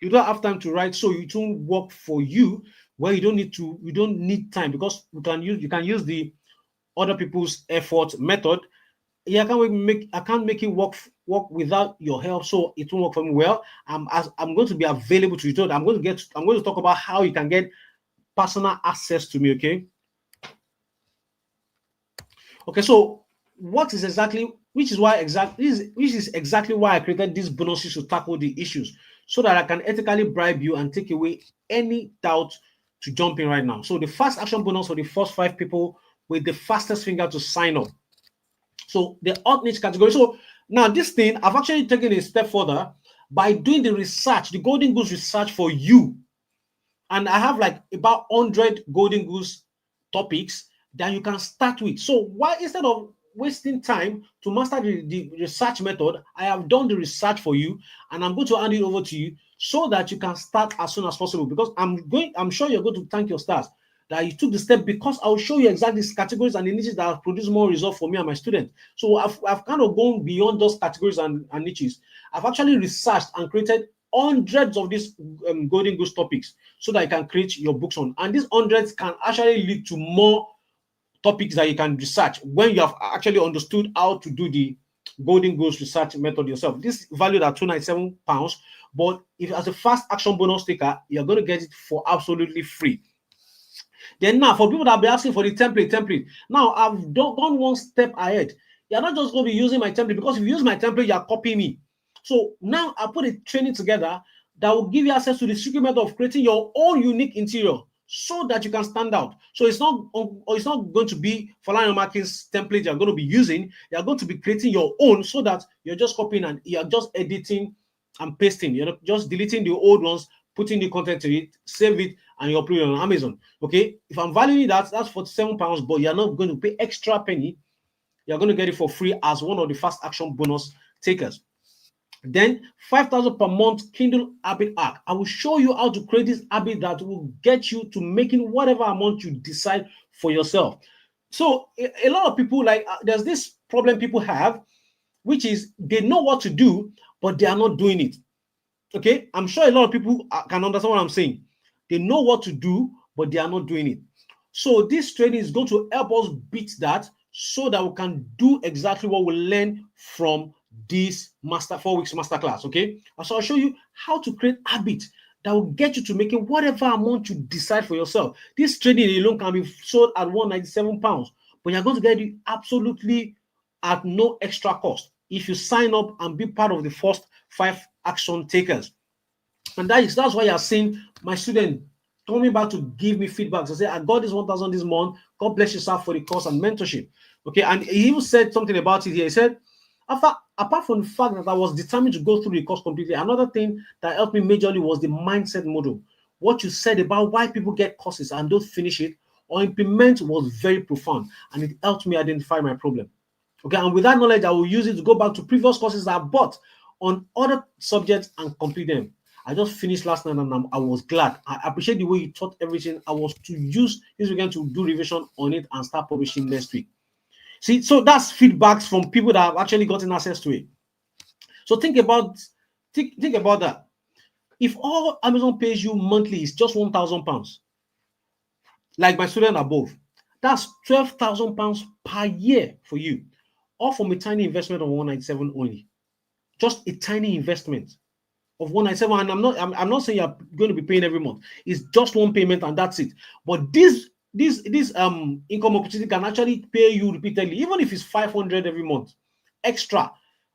You don't have time to write, so it won't work for you where you don't need time, because you can use the other people's effort method. Yeah, I can't make it work without your help, so it won't work for me. Well, I'm going to be available to you. I'm going to talk about how you can get personal access to me. Okay, so which is exactly why I created these bonuses to tackle the issues, so that I can ethically bribe you and take away any doubt to jump in right now. So the fast action bonus for the first 5 people with the fastest finger to sign up. So the hot niche category. So now this thing, I've actually taken a step further by doing the research, the Golden Goose research for you. And I have like about 100 Golden Goose topics that you can start with. So why, instead of wasting time to master the research method, I have done the research for you, and I'm going to hand it over to you so that you can start as soon as possible. Because I'm sure you're going to thank your stars that you took the step, because I'll show you exactly these categories and the niches that have produced more results for me and my students. So I've kind of gone beyond those categories and niches. I've actually researched and created hundreds of these Golden Goose topics so that you can create your books on. And these hundreds can actually lead to more topics that you can research when you have actually understood how to do the Golden Goose research method yourself. This is valued at £297, but if as a fast action bonus sticker, you're going to get it for absolutely free. Then now, for people that be asking for the template, now I've gone one step ahead. You're not just going to be using my template, because if you use my template, you're copying me. So now I put a training together that will give you access to the secret method of creating your own unique interior so that you can stand out. So it's not going to be Falana Markins template you're going to be using. You're going to be creating your own, so that you're just copying and you're just editing and pasting. You're just deleting the old ones, putting the content to it, save it, and you upload it on Amazon. Okay, if I'm valuing that, that's £47, but you're not going to pay extra penny. You're going to get it for free as one of the fast action bonus takers. Then 5,000 per month Kindle habit hack. I will show you how to create this habit that will get you to making whatever amount you decide for yourself. So a lot of people, like, there's this problem people have, which is they know what to do, but they are not doing it. Okay, I'm sure a lot of people can understand what I'm saying. They know what to do, but they are not doing it. So this training is going to help us beat that, so that we can do exactly what we learn from this 4 weeks masterclass. Okay, so I'll show you how to create habits that will get you to making whatever amount you decide for yourself. This training alone can be sold at £197, but you're going to get it absolutely at no extra cost if you sign up and be part of the first 5 action takers. And that's why you're seeing my student coming back to give me feedback. So say, I got this 1,000 this month. God bless you, sir, for the course and mentorship. Okay, and he even said something about it here. He said, apart from the fact that I was determined to go through the course completely, another thing that helped me majorly was the mindset model. What you said about why people get courses and don't finish it or implement was very profound, and it helped me identify my problem. Okay, and with that knowledge, I will use it to go back to previous courses I bought on other subjects and complete them. I just finished last night and I was glad. I appreciate the way you taught everything. I was to use this weekend to do revision on it and start publishing next week. See, so that's feedbacks from people that have actually gotten access to it. So think about that. If all Amazon pays you monthly is just £1,000, like my student above, that's £12,000 per year for you, all from a tiny investment of 197 only. Just a tiny investment of 197, and I'm not saying you're going to be paying every month. It's just one payment and that's it. But this income opportunity can actually pay you repeatedly, even if it's 500 every month extra.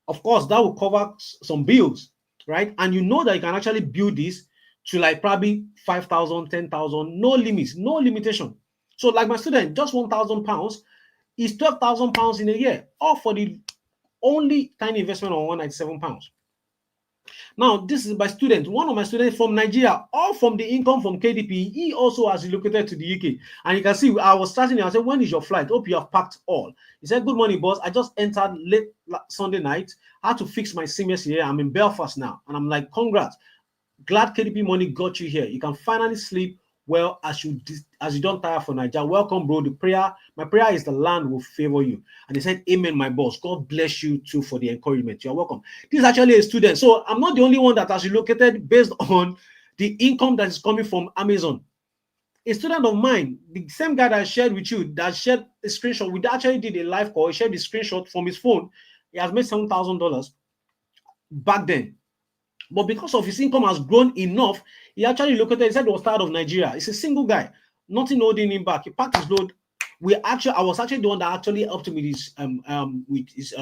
Of course, that will cover some bills, right? And you know that you can actually build this to like probably 5,000, 10,000, no limits, no limitation. So like my student, just £1,000 is £12,000 in a year, all for the only tiny investment of £197. Now, this is my student, one of my students from Nigeria, all from the income from KDP. He also has relocated to the UK. And you can see, I was starting here. I said, when is your flight? Hope you have packed all. He said, good morning, boss. I just entered late Sunday night. I had to fix my SIM yesterday. I'm in Belfast now. And I'm like, congrats. Glad KDP money got you here. You can finally sleep well as you don't tire for Nigeria. Welcome, bro. My prayer is the land will favor you. And he said, amen, my boss. God bless you too for the encouragement. You're welcome. This is actually a student. So I'm not the only one that has relocated based on the income that is coming from Amazon. A student of mine, the same guy that I shared with you, that shared a screenshot, we actually did a live call. He shared the screenshot from his phone. He has made $7,000 back then. But because of his income has grown enough, he actually located. He said he was tired of Nigeria. He's a single guy, nothing holding him back. He packed his load. I was actually the one that actually helped him with his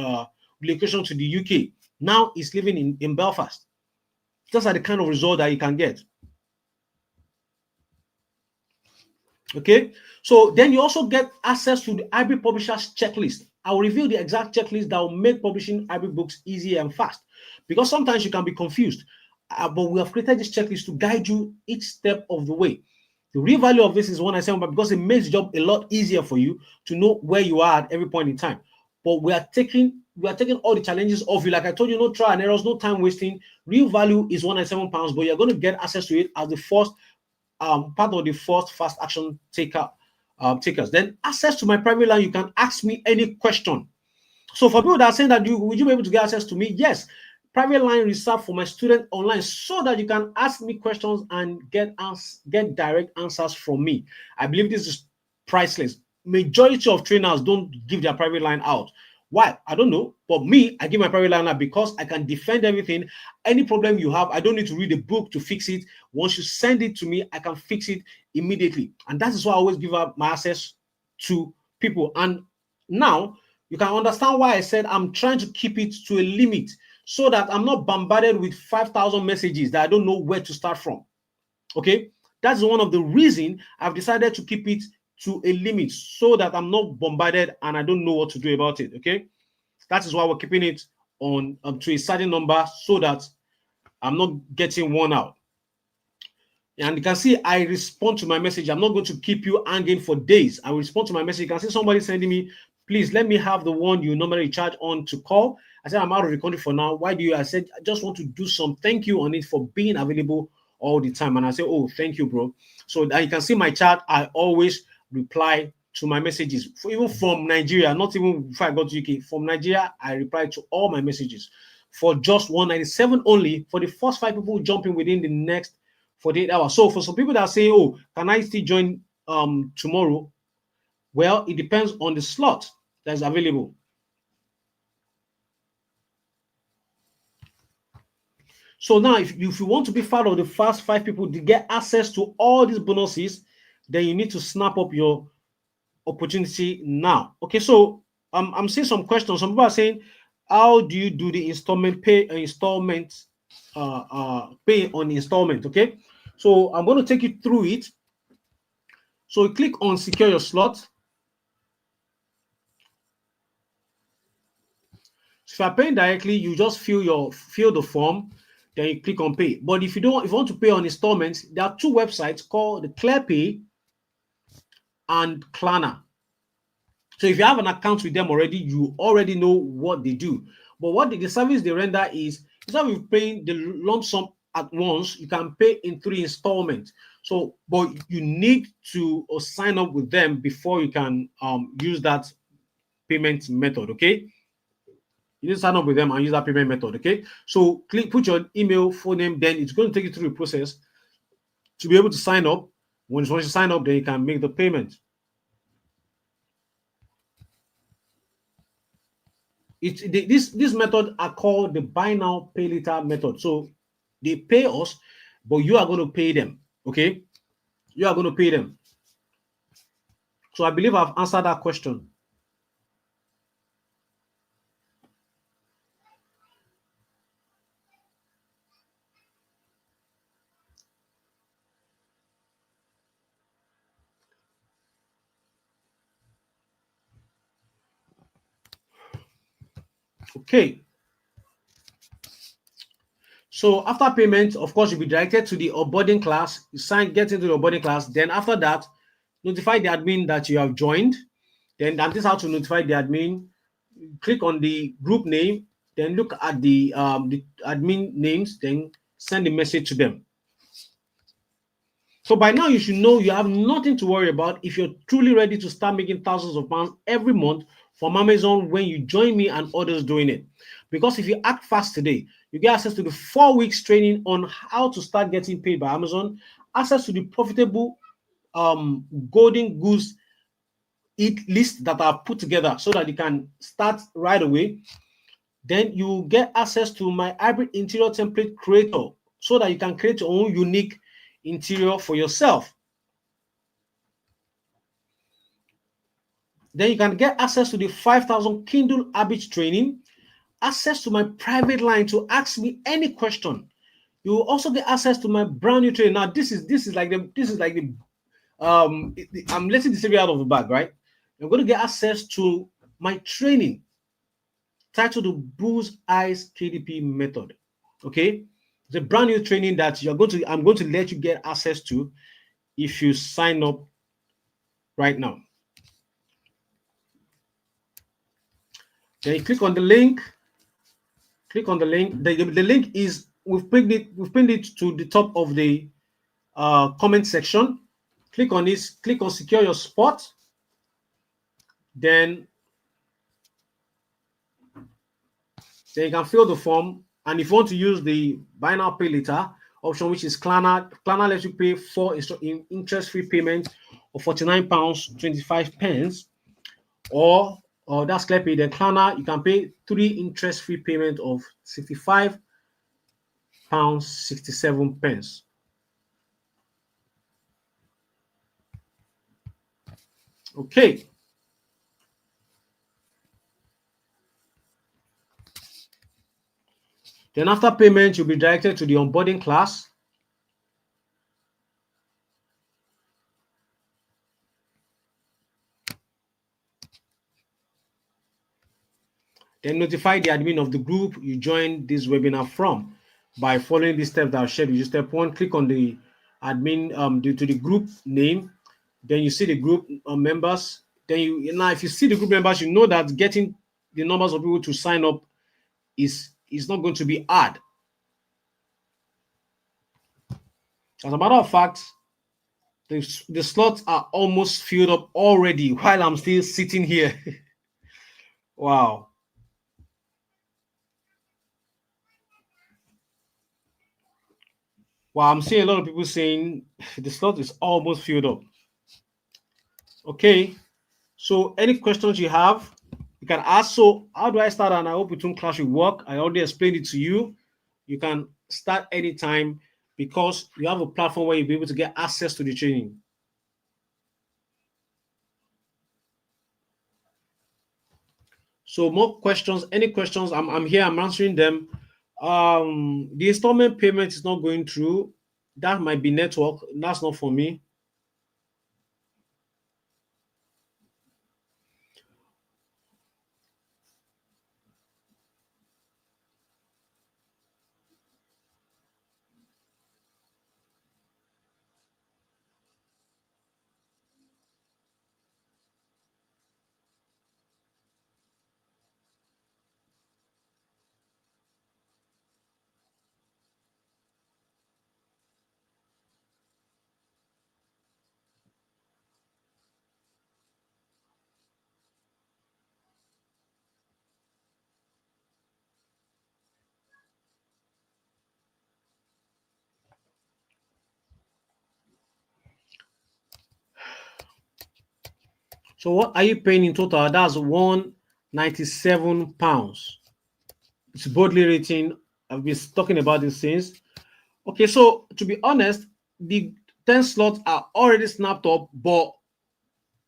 relocation to the UK. Now he's living in Belfast. Those are the kind of result that you can get. Okay, so then you also get access to the hybrid publishers checklist. I will reveal the exact checklist that will make publishing hybrid books easy and fast, because sometimes you can be confused. But we have created this checklist to guide you each step of the way. The real value of this is 197, because it makes the job a lot easier for you to know where you are at every point in time. But we are taking all the challenges off you. Like I told you, no trial and errors, no time wasting. Real value is £197, but you're going to get access to it as the first part of the first fast action takers. Then access to my private line. You can ask me any question. So for people that are saying that would you be able to get access to me? Yes. Private line reserved for my student online, so that you can ask me questions and get direct answers from me. I believe this is priceless. Majority of trainers don't give their private line out. Why? I don't know. But me, I give my private line because I can defend everything. Any problem you have, I don't need to read a book to fix it. Once you send it to me, I can fix it immediately. And that is why I always give up my access to people. And now you can understand why I said I'm trying to keep it to a limit so that I'm not bombarded with 5,000 messages that I don't know where to start from. Okay, that's one of the reason I've decided to keep it to a limit so that I'm not bombarded and I don't know what to do about it. Okay, that is why we're keeping it on to a certain number so that I'm not getting worn out. And you can see I respond to my message. I'm not going to keep you hanging for days. I will respond to my message. You can see somebody sending me, please let me have the one you normally charge on to call. I said, I'm out of the country for now. Why do you? I said, I just want to do some thank you on it for being available all the time. And I say, oh, thank you, bro. So that you can see my chat, I always reply to my messages. Even from Nigeria, not even before I got to UK, from Nigeria, I reply to all my messages for just 197 only for the first 5 people jumping within the next 48 hours. So for some people that say, oh, can I still join tomorrow? Well, it depends on the slot that's available. So now, if you want to be part of the first 5 people to get access to all these bonuses, then you need to snap up your opportunity now. Okay, so I'm seeing some questions. Some people are saying, how do you do the pay on installment? Okay, so I'm going to take you through it. So you click on secure your slot. So if you're paying directly, you just fill the form, then you click on pay. But if you want to pay on installments, there are 2 websites called the ClearPay and Klarna. So if you have an account with them already, you already know what they do. But what the service they render is, instead of paying the lump sum at once, you can pay in 3 installments. So, but you need to sign up with them before you can use that payment method. Okay, you need to sign up with them and use that payment method. Okay, so put your email, phone name, then it's going to take you through the process to be able to sign up. Once you sign up, then you can make the payment. This method are called the buy now pay later method. So they pay us, but you are going to pay them. Okay, you are going to pay them. So I believe I've answered that question. Okay, so after payment, of course, you'll be directed to the onboarding class. You get into the onboarding class. Then after that, notify the admin that you have joined. Then that is how to notify the admin. Click on the group name, then look at the admin names, then send a message to them. So by now you should know you have nothing to worry about if you're truly ready to start making thousands of pounds every month from Amazon when you join me and others doing it. Because if you act fast today, you get access to the 4 weeks training on how to start getting paid by Amazon, access to the profitable golden goose list that I've put together so that you can start right away. Then you get access to my hybrid interior template creator so that you can create your own unique interior for yourself. Then you can get access to the 5,000 Kindle habits training, access to my private line to ask me any question. You will also get access to my brand new training. Now, this is like the I'm letting the secret out of the bag, right? You're going to get access to my training titled the Bull's Eyes KDP method. Okay, it's a brand new training that I'm going to let you get access to if you sign up right now. Then you click on the link. Click on the link. The link is we've pinned it to the top of the comment section. Click on this. Click on secure your spot. Then you can fill the form. And if you want to use the buy now pay later option, which is Klarna lets you pay for interest-free payment of £49.25, or or that's clear pay. Then Klarna, you can pay 3 interest-free payment of £65 67 pence. Okay. Then after payment, you'll be directed to the onboarding class. Then notify the admin of the group you joined this webinar from by following these steps that I've shared with you. Step one, click on the admin to the group name. Then you see the group members. Then now if you see the group members, you know that getting the numbers of people to sign up is not going to be hard. As a matter of fact, the slots are almost filled up already while I'm still sitting here. Wow. Well, I'm seeing a lot of people saying the slot is almost filled up. Okay. So any questions you have, you can ask. So how do I start? And I hope Between Class will work. I already explained it to you. You can start anytime because you have a platform where you'll be able to get access to the training. So more questions, any questions, I'm here, I'm answering them. The installment payment is not going through. That might be network. That's not for me. So what are you paying in total? That's £197. It's boldly written. I've been talking about these things. Okay, so to be honest, the 10 slots are already snapped up, but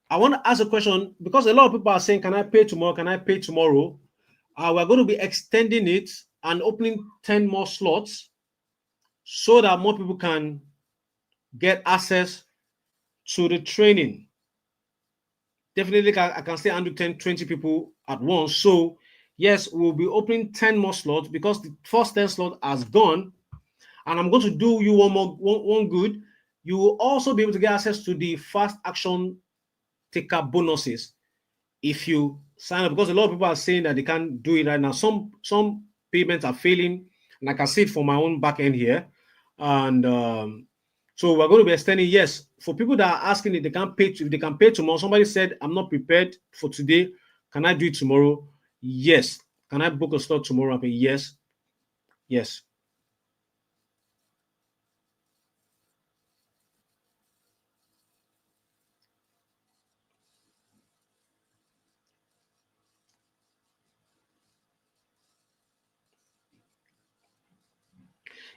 I want to ask a question because a lot of people are saying, can I pay tomorrow? Can I pay tomorrow? We're going to be extending it and opening 10 more slots so that more people can get access to the training. Definitely, I can still handle 10, 20 people at once. So, yes, we'll be opening 10 more slots because the first 10 slot has gone. And I'm going to do you one good. You will also be able to get access to the fast action taker bonuses if you sign up, because a lot of people are saying that they can't do it right now. Some payments are failing, and I can see it for my own back end here. And so we're going to be extending. Yes, for people that are asking if they can pay, if they can pay tomorrow. Somebody said, "I'm not prepared for today. Can I do it tomorrow?" Yes. Can I book a slot tomorrow? Okay. Yes. Yes.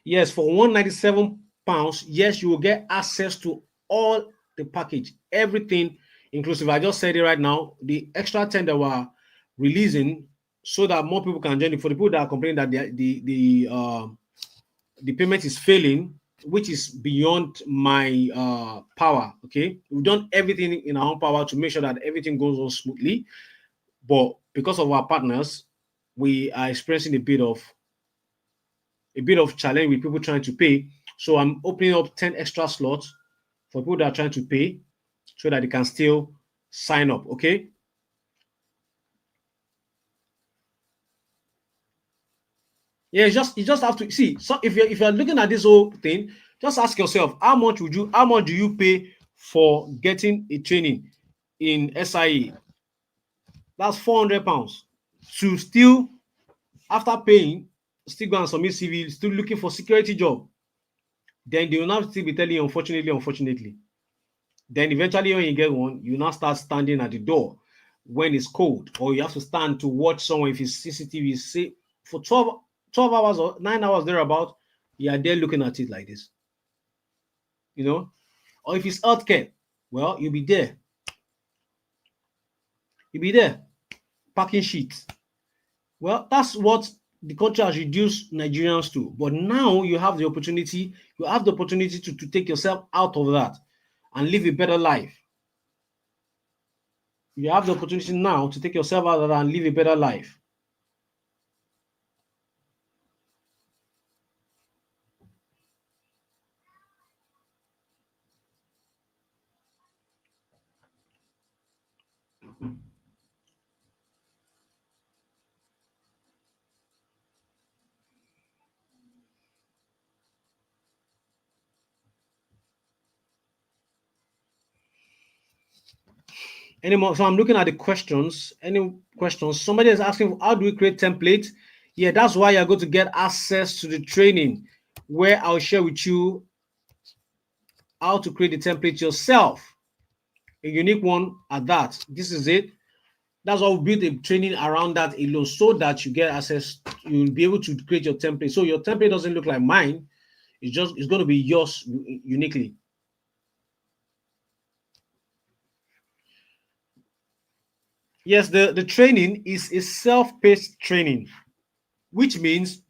Yes, for £197, yes, you will get access to all the package, everything inclusive. I just said it right now. The extra 10 that we're releasing so that more people can join it. For the people that are complaining that the payment is failing, which is beyond my power. Okay, we've done everything in our own power to make sure that everything goes on smoothly. But because of our partners, we are experiencing a bit of challenge with people trying to pay. So I'm opening up 10 extra slots for people that are trying to pay so that they can still sign up. Okay. Yeah, you just have to see. So if you're looking at this whole thing, just ask yourself, how much do you pay for getting a training in SIE? That's £400 to still, after paying, still go and submit CV, still looking for security job. Then they will now still be telling you, unfortunately. Then eventually when you get one, you now start standing at the door. when it's cold, or you have to stand to watch someone if it's CCTV, say for 12 hours or 9 hours thereabout, you are there looking at it like this, you know. Or if it's healthcare, well, you'll be there packing sheets. Well, that's what the country has reduced Nigerians to. But now you have the opportunity to take yourself out of that and live a better life. You have the opportunity now to take yourself out of that and live a better life. Any more? So I'm looking at the questions. Any questions? Somebody is asking, how do we create template? Yeah, that's why you're going to get access to the training where I'll share with you how to create the template yourself. A unique one at that. This is it. That's why we build a training around that alone so that you get access, you'll be able to create your template. So your template doesn't look like mine. It's going to be yours uniquely. Yes, the training is a self-paced training, which means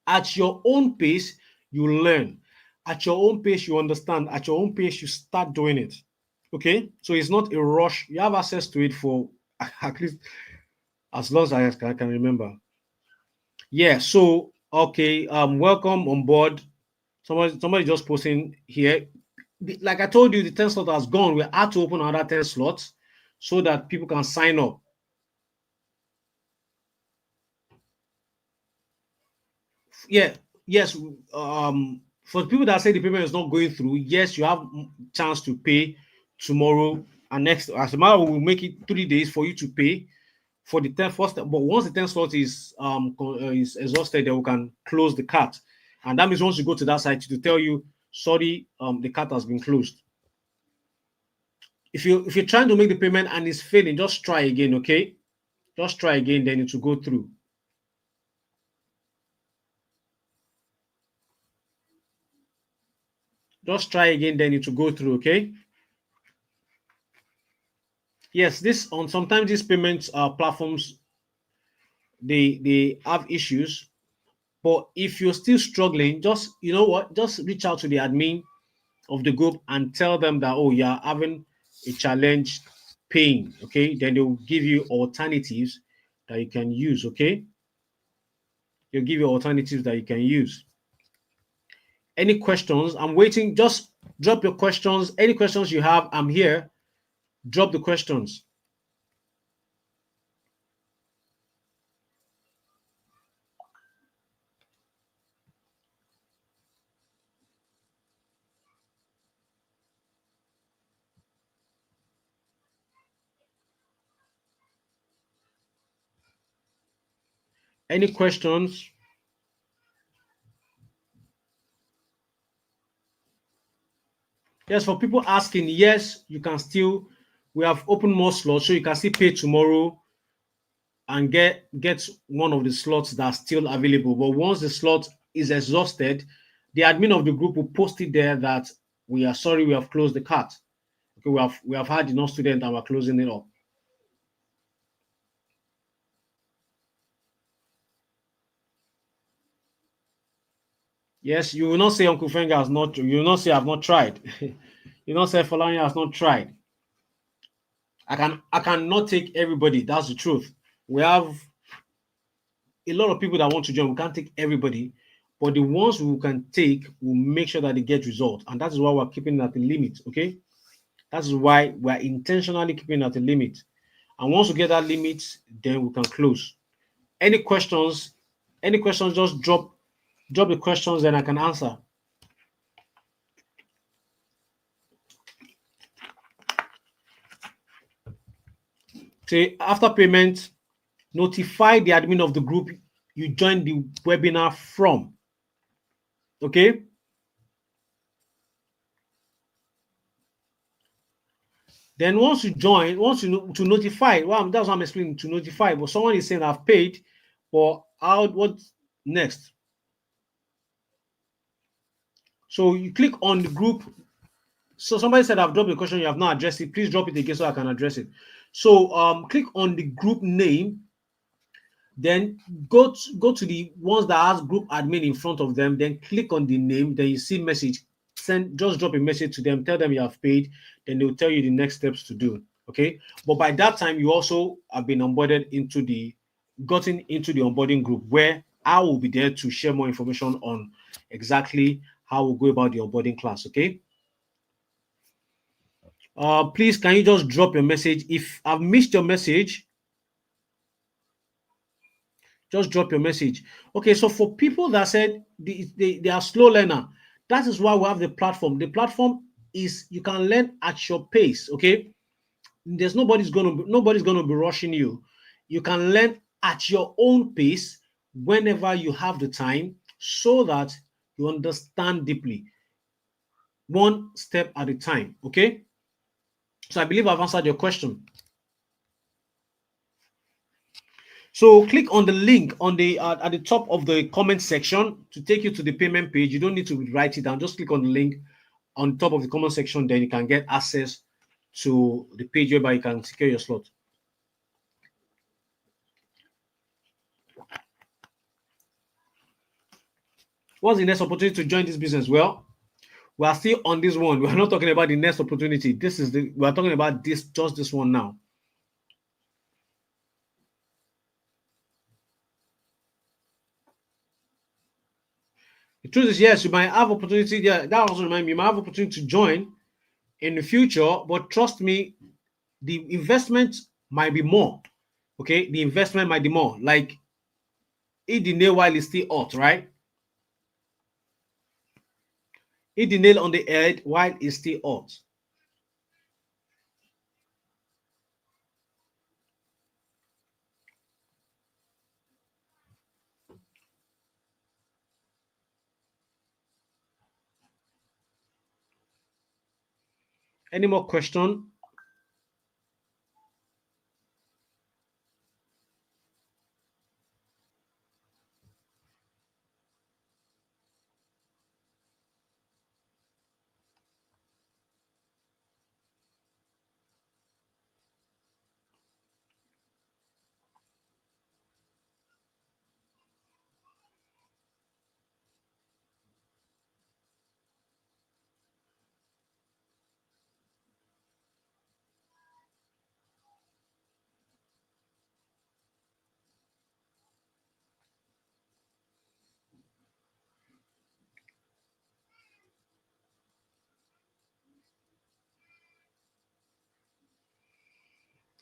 at your own pace, you learn. At your own pace, you understand. At your own pace, you start doing it. Okay? So it's not a rush. You have access to it for at least as long as I can remember. Yeah, so okay, welcome on board. Somebody just posting here. Like I told you, the 10 slot has gone. We had to open another 10 slots so that people can sign up. Yeah, yes. For people that say the payment is not going through, yes, you have chance to pay tomorrow and next. As a matter, we will make it 3 days for you to pay for the 10 first. But once the 10 slot is exhausted, then we can close the cart, and that means once you go to that site to tell you, sorry, the cart has been closed. If you're trying to make the payment and it's failing, just try again, okay? Just try again, then it will go through. Just try again, then it will go through, okay? Yes, this on sometimes these payments platforms they have issues, but if you're still struggling, just you know what, just reach out to the admin of the group and tell them that, oh, you're having a challenge paying, okay? Then they'll give you alternatives that you can use, okay? They'll give you alternatives that you can use. Any questions? I'm waiting. Just drop your questions. Any questions you have, I'm here. Drop the questions. Any questions? Yes, for people asking, yes, you can still, we have opened more slots, so you can still pay tomorrow and get one of the slots that's still available. But once the slot is exhausted, the admin of the group will post it there that we are sorry, we have closed the cart. Okay, we have had enough students and we're closing it up. Yes, you will not say Uncle Fenga has not, you will not say I've not tried. You will not say Falani has not tried. I cannot take everybody. That's the truth. We have a lot of people that want to join. We can't take everybody, but the ones we can take, we'll make sure that they get results. And that is why we're keeping it at the limit. Okay. That's why we're intentionally keeping it at the limit. And once we get that limit, then we can close. Any questions? Any questions? Just drop the questions, then I can answer. Say after payment, notify the admin of the group you joined the webinar from. Okay. Then once you join, once you to notify, well, that's what I'm explaining to notify. But someone is saying I've paid, but how what next? So you click on the group. So somebody said I've dropped a question, you have not addressed it. Please drop it again so I can address it. So click on the group name, then go to the ones that has group admin in front of them, then click on the name, then you see message. Send just drop a message to them, tell them you have paid, then they'll tell you the next steps to do. Okay. But by that time, you also have been onboarded into the gotten into the onboarding group where I will be there to share more information on exactly how we'll go about the onboarding class. Okay. Please, can you just drop your message? If I've missed your message, just drop your message. Okay, so for people that said they are slow learner, that is why we have the platform. The platform is you can learn at your pace. Okay, there's nobody's gonna be rushing you. You can learn at your own pace whenever you have the time, so that you understand deeply, one step at a time. Okay, so I believe I've answered your question. So click on the link on the at the top of the comment section to take you to the payment page. You don't need to write it down. Just click on the link on top of the comment section. Then you can get access to the page whereby you can secure your slot. What's the next opportunity to join this business? Well, we are still on this one. We are not talking about the next opportunity. We are talking about just this one now. The truth is, yes, you might have opportunity. Yeah, that also reminds me, you might have opportunity to join in the future, but trust me, the investment might be more. Okay, the investment might be more. Like hit the nail while it's still hot, right? Hit the nail on the head while it's still hot. Any more question?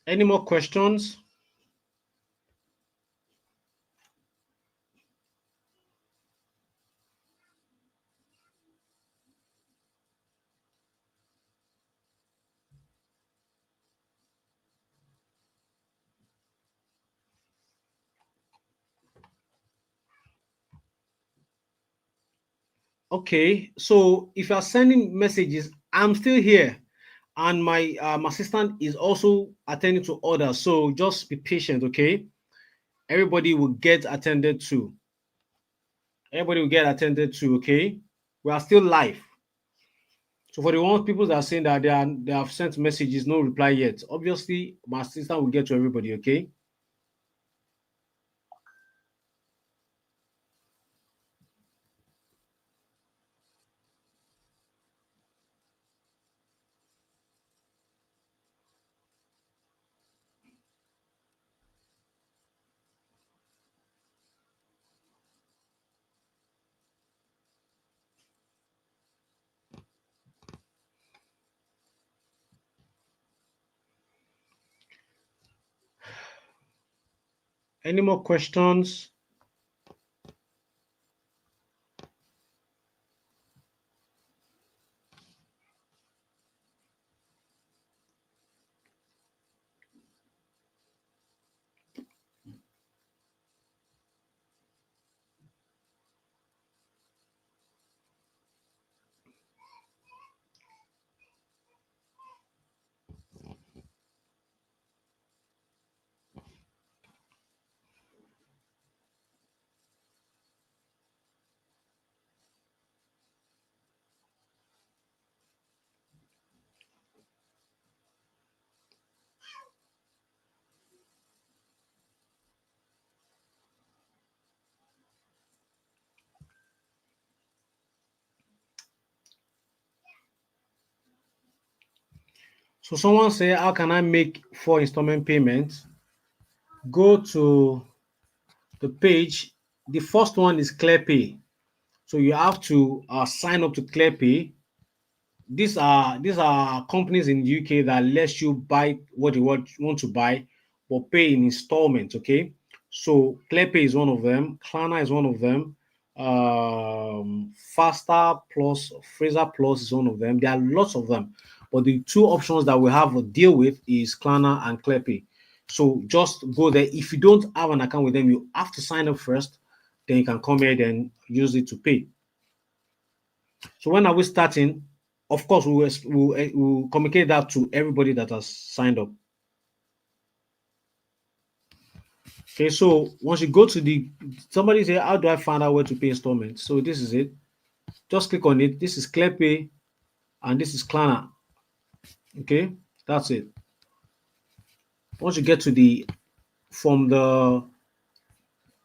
Any more questions? Okay, so if you are sending messages, I'm still here, and my assistant is also attending to others. So just be patient, okay? Everybody will get attended to. Everybody will get attended to, okay? We are still live. So for the ones people that are saying that they have sent messages, no reply yet. Obviously, my assistant will get to everybody, okay? Any more questions? So someone say, how can I make 4 installment payments? Go to the page. The first one is ClearPay. So you have to sign up to ClearPay. These are companies in the UK that lets you buy what you want to buy, but pay in installments. Okay, so ClearPay is one of them. Klarna is one of them. Faster Plus, Fraser Plus is one of them. There are lots of them, but the two options that we have to deal with is Klarna and ClearPay. So just go there. If you don't have an account with them, you have to sign up first. Then you can come here and use it to pay. So when are we starting? Of course, we'll communicate that to everybody that has signed up. Okay, so once you go to somebody say, how do I find out where to pay installments? So this is it. Just click on it. This is ClearPay and this is Klarna. Okay, that's it. Once you get to from the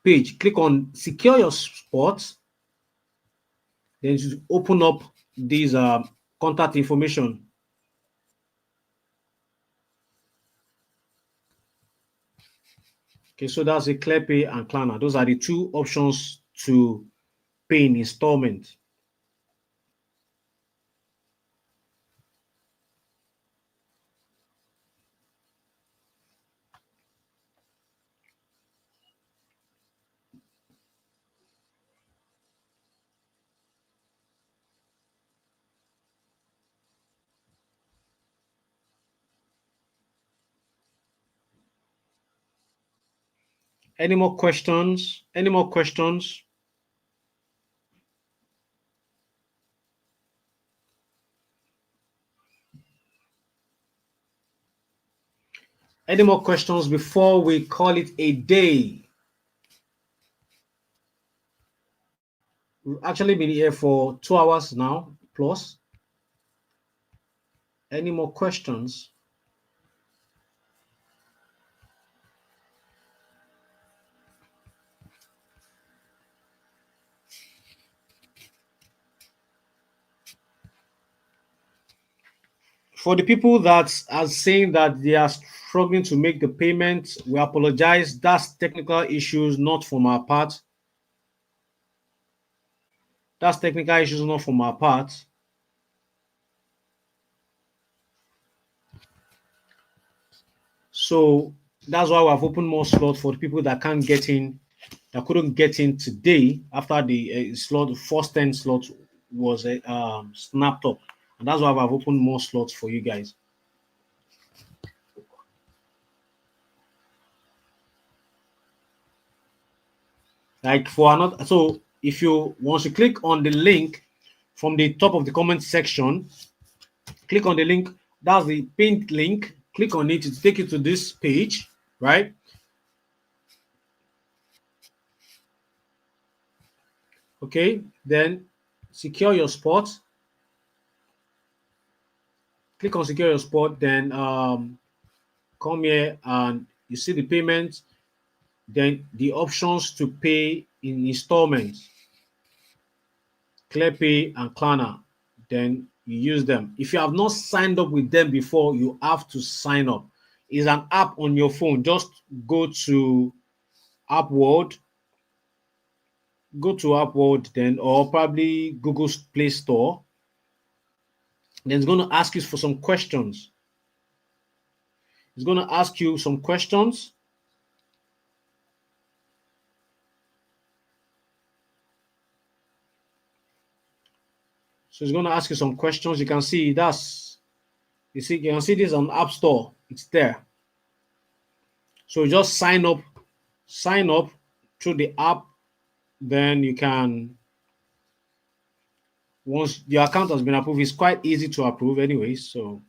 page, click on secure your spot. Then you open up these contact information. Okay, so that's a ClearPay and Klarna. Those are the two options to pay in installment. Any more questions? Any more questions? Any more questions before we call it a day? We've actually been here for 2 hours now, plus. Any more questions? For the people that are saying that they are struggling to make the payment, we apologize. That's technical issues, not from our part. That's technical issues, not from our part. So that's why we have opened more slots for the people that can't get in, that couldn't get in today after the slot, the first 10 slots was snapped up. And that's why I've opened more slots for you guys. Like for another, so if you once you click on the link from the top of the comment section, click on the link. That's the pinned link. Click on it to take you to this page, right? Okay, then secure your spot. Click on secure your spot, then come here and you see the payment, then the options to pay in installments, ClearPay and Klarna. Then you use them. If you have not signed up with them before, you have to sign up. It's an app on your phone. Just go to App World, then, or probably Google's Play Store. Then it's going to ask you for some questions. It's going to ask you some questions. So it's going to ask you some questions. You can see you can see this on App Store. It's there. So just sign up through the app. Then you can, once your account has been approved, it's quite easy to approve anyway. So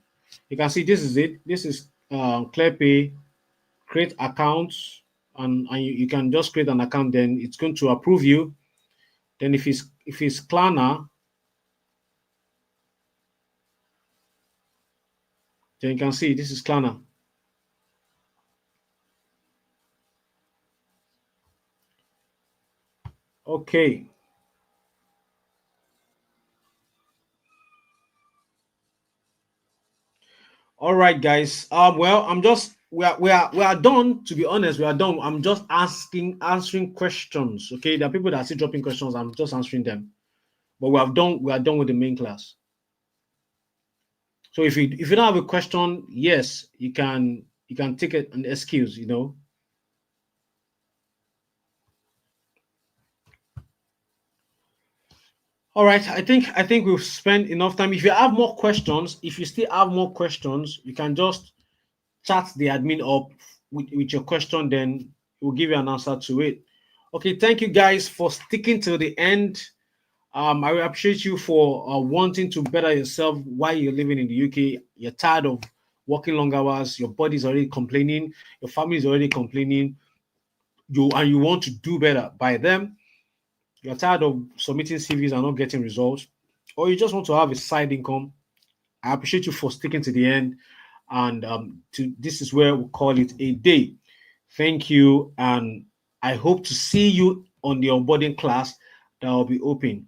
you can see this is it. This is ClearPay. Create accounts, and you can just create an account. Then it's going to approve you. Then if it's Klarna, then you can see this is Klarna. Okay. All right, guys. Well, I'm just we are done. To be honest, we are done. I'm just answering questions. Okay, there are people that are still dropping questions. I'm just answering them. But we have done. We are done with the main class. So if you don't have a question, yes, you can take it an excuse. All right. I think we've spent enough time. If you have more questions, if you still have more questions, you can just chat the admin up with your question, then we'll give you an answer to it. Okay, thank you guys for sticking till the end. I will appreciate you for wanting to better yourself while you're living in the UK. You're tired of working long hours, your body's already complaining, your family is already complaining, you want to do better by them. You're tired of submitting CVs and not getting results, or you just want to have a side income. I appreciate you for sticking to the end. And this is where we call it a day. Thank you, and I hope to see you on the onboarding class that will be open.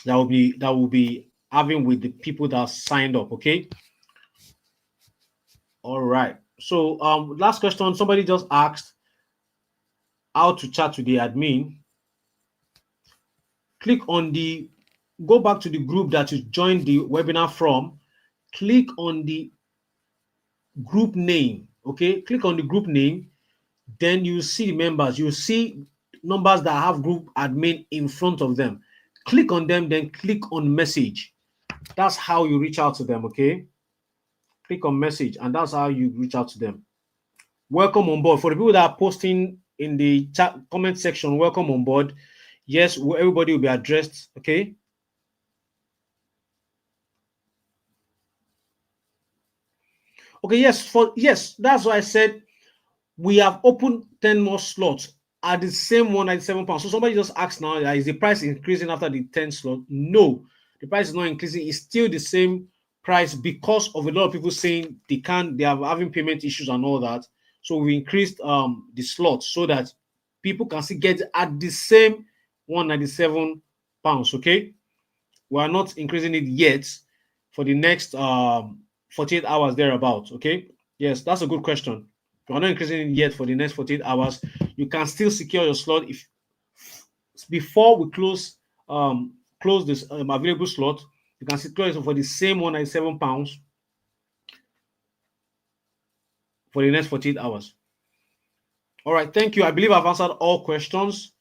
That will be having with the people that signed up. Okay. All right. So last question. Somebody just asked how to chat with the admin. Click on the Go back to the group that you joined the webinar from. Click on the group name. Okay. Click on the group name. Then you see the members. You see numbers that have group admin in front of them. Click on them, then click on message. That's how you reach out to them. Okay. Click on message, and that's how you reach out to them. Welcome on board. For the people that are posting in the chat comment section, welcome on board. Yes, everybody will be addressed. Okay. Okay. Yes, that's why I said we have opened 10 more slots at the same £197. So somebody just asked now, is the price increasing after the 10 slot? No, the price is not increasing. It's still the same price because of a lot of people saying they are having payment issues and all that. So we increased the slots so that people can still get at the same £197. Okay, we are not increasing it yet for the next 48 hours thereabouts. Okay, yes, that's a good question. We're not increasing it yet for the next 48 hours. You can still secure your slot if before we close this available slot. You can secure it for the same £197 for the next 48 hours. All right, thank you. I believe I've answered all questions.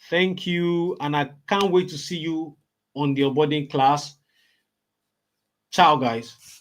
Thank you, and I can't wait to see you on the onboarding class. Ciao, guys.